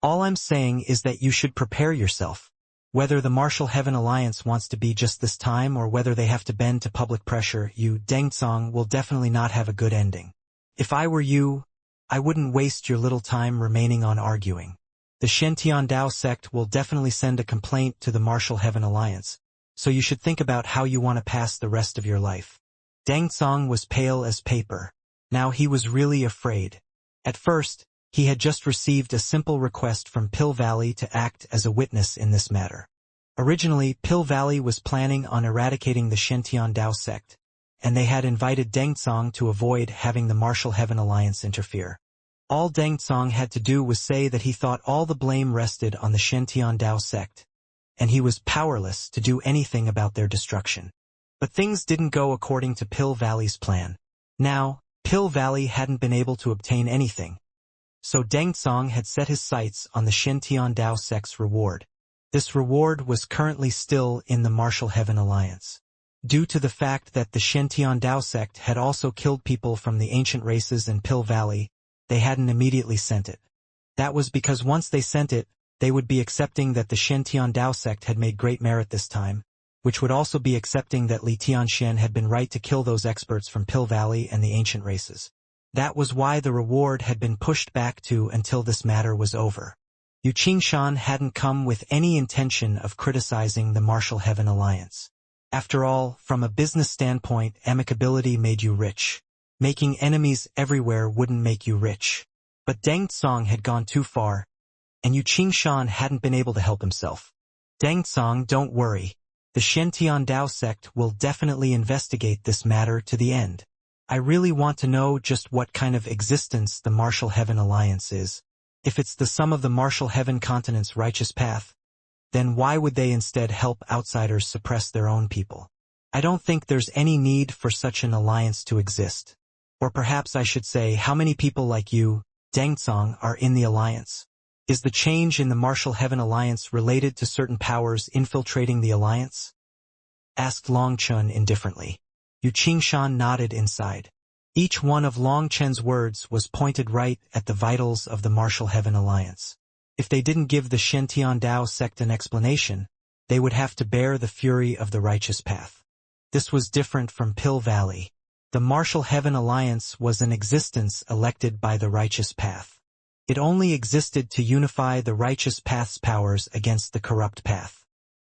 S1: All I'm saying is that you should prepare yourself. Whether the Martial Heaven Alliance wants to be just this time or whether they have to bend to public pressure, you, Deng Tsang, will definitely not have a good ending. If I were you, I wouldn't waste your little time remaining on arguing. The Shen Dao sect will definitely send a complaint to the Martial Heaven Alliance, so you should think about how you want to pass the rest of your life. Deng Tsang was pale as paper. Now he was really afraid. At first, he had just received a simple request from Pill Valley to act as a witness in this matter. Originally, Pill Valley was planning on eradicating the Shen Dao sect, and they had invited Deng Tsang to avoid having the Martial Heaven Alliance interfere. All Deng Tsang had to do was say that he thought all the blame rested on the Shen Dao sect, and he was powerless to do anything about their destruction. But things didn't go according to Pill Valley's plan. Now, Pill Valley hadn't been able to obtain anything, so Deng Tsang had set his sights on the Shen Dao sect's reward. This reward was currently still in the Martial Heaven Alliance. Due to the fact that the Shen Dao sect had also killed people from the ancient races in Pill Valley, they hadn't immediately sent it. That was because once they sent it, they would be accepting that the Shen Dao sect had made great merit this time, which would also be accepting that Li Tianxian had been right to kill those experts from Pill Valley and the ancient races. That was why the reward had been pushed back to until this matter was over. Yu Qingshan hadn't come with any intention of criticizing the Martial Heaven Alliance. After all, from a business standpoint, amicability made you rich. Making enemies everywhere wouldn't make you rich. But Deng Tsang had gone too far, and Yu Qingshan hadn't been able to help himself. Deng Tsang, don't worry. The Shen Dao sect will definitely investigate this matter to the end. I really want to know just what kind of existence the Martial Heaven Alliance is. If it's the sum of the Martial Heaven continent's righteous path, then why would they instead help outsiders suppress their own people? I don't think there's any need for such an alliance to exist. Or perhaps I should say, how many people like you, Deng Tsang, are in the alliance? Is the change in the Martial Heaven Alliance related to certain powers infiltrating the alliance? Asked Long Chen indifferently. Yu Qingshan nodded inside. Each one of Long Chen's words was pointed right at the vitals of the Martial Heaven Alliance. If they didn't give the Shen Dao sect an explanation, they would have to bear the fury of the righteous path. This was different from Pill Valley. The Martial Heaven Alliance was an existence elected by the righteous path. It only existed to unify the righteous path's powers against the corrupt path.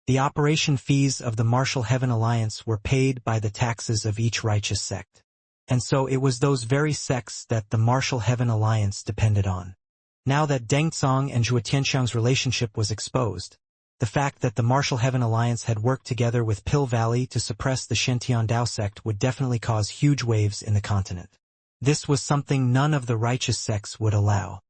S1: The operation fees of the Martial Heaven Alliance were paid by the taxes of each righteous sect. And so it was those very sects that the Martial Heaven Alliance depended on. Now that Deng Tsang and Zhuo Tianxiang's relationship was exposed, the fact that the Martial Heaven Alliance had worked together with Pill Valley to suppress the Shen Dao sect would definitely cause huge waves in the continent. This was something none of the righteous sects would allow.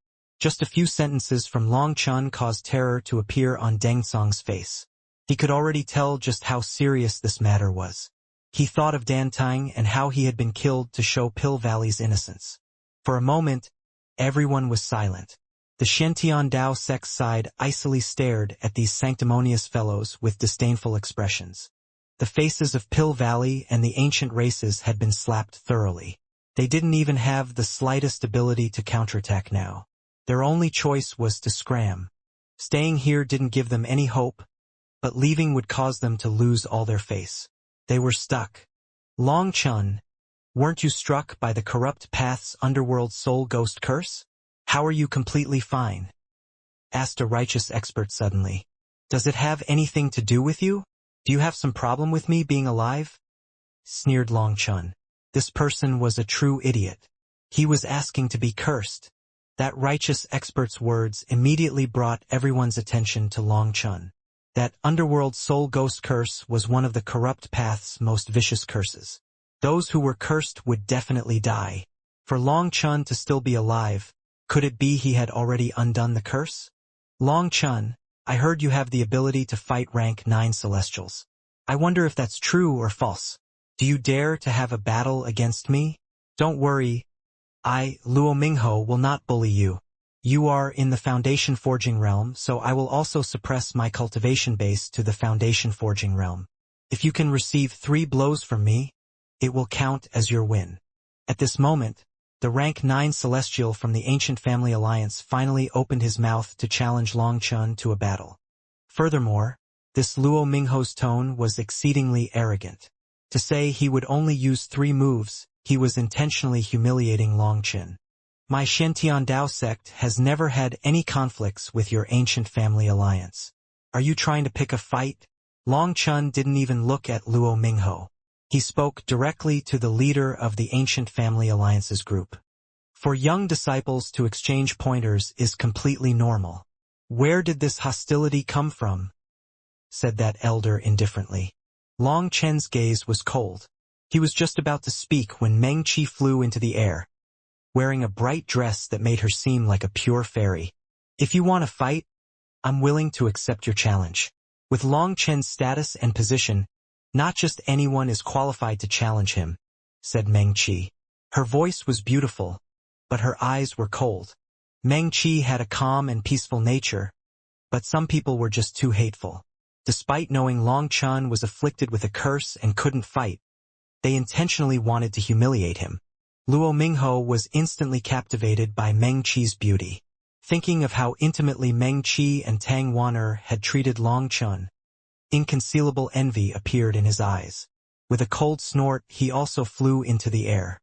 S1: Just a few sentences from Long Chen caused terror to appear on Deng Tsang's face. He could already tell just how serious this matter was. He thought of Dan Tang and how he had been killed to show Pill Valley's innocence. For a moment, everyone was silent. The Shen Dao sect's side icily stared at these sanctimonious fellows with disdainful expressions. The faces of Pill Valley and the ancient races had been slapped thoroughly. They didn't even have the slightest ability to counterattack now. Their only choice was to scram. Staying here didn't give them any hope, but leaving would cause them to lose all their face. They were stuck. Long Chen, weren't you struck by the corrupt path's underworld soul ghost curse? How are you completely fine? Asked a righteous expert suddenly. Does it have anything to do with you? Do you have some problem with me being alive? Sneered Long Chen. This person was a true idiot. He was asking to be cursed. That righteous expert's words immediately brought everyone's attention to Long Chen. That underworld soul ghost curse was one of the corrupt path's most vicious curses. Those who were cursed would definitely die. For Long Chen to still be alive, could it be he had already undone the curse? Long Chen, I heard you have the ability to fight rank 9 Celestials. I wonder if that's true or false. Do you dare to have a battle against me? Don't worry. I, Luo Mingho, will not bully you. You are in the Foundation Forging realm, so I will also suppress my cultivation base to the Foundation Forging realm. If you can receive 3 blows from me, it will count as your win. At this moment, the rank 9 Celestial from the Ancient Family Alliance finally opened his mouth to challenge Long Chen to a battle. Furthermore, this Luo Mingho's tone was exceedingly arrogant. To say he would only use 3 moves, he was intentionally humiliating Long Chen. My Shen Dao sect has never had any conflicts with your Ancient Family Alliance. Are you trying to pick a fight? Long Chen didn't even look at Luo Mingho. He spoke directly to the leader of the Ancient Family Alliance's group. For young disciples to exchange pointers is completely normal. Where did this hostility come from? Said that elder indifferently. Long Chen's gaze was cold. He was just about to speak when Meng Qi flew into the air, wearing a bright dress that made her seem like a pure fairy. If you want to fight, I'm willing to accept your challenge. With Long Chen's status and position, not just anyone is qualified to challenge him, said Meng Qi. Her voice was beautiful, but her eyes were cold. Meng Qi had a calm and peaceful nature, but some people were just too hateful. Despite knowing Long Chen was afflicted with a curse and couldn't fight, they intentionally wanted to humiliate him. Luo Mingho was instantly captivated by Meng Qi's beauty. Thinking of how intimately Meng Qi and Tang Waner had treated Long Chen, inconcealable envy appeared in his eyes. With a cold snort, he also flew into the air.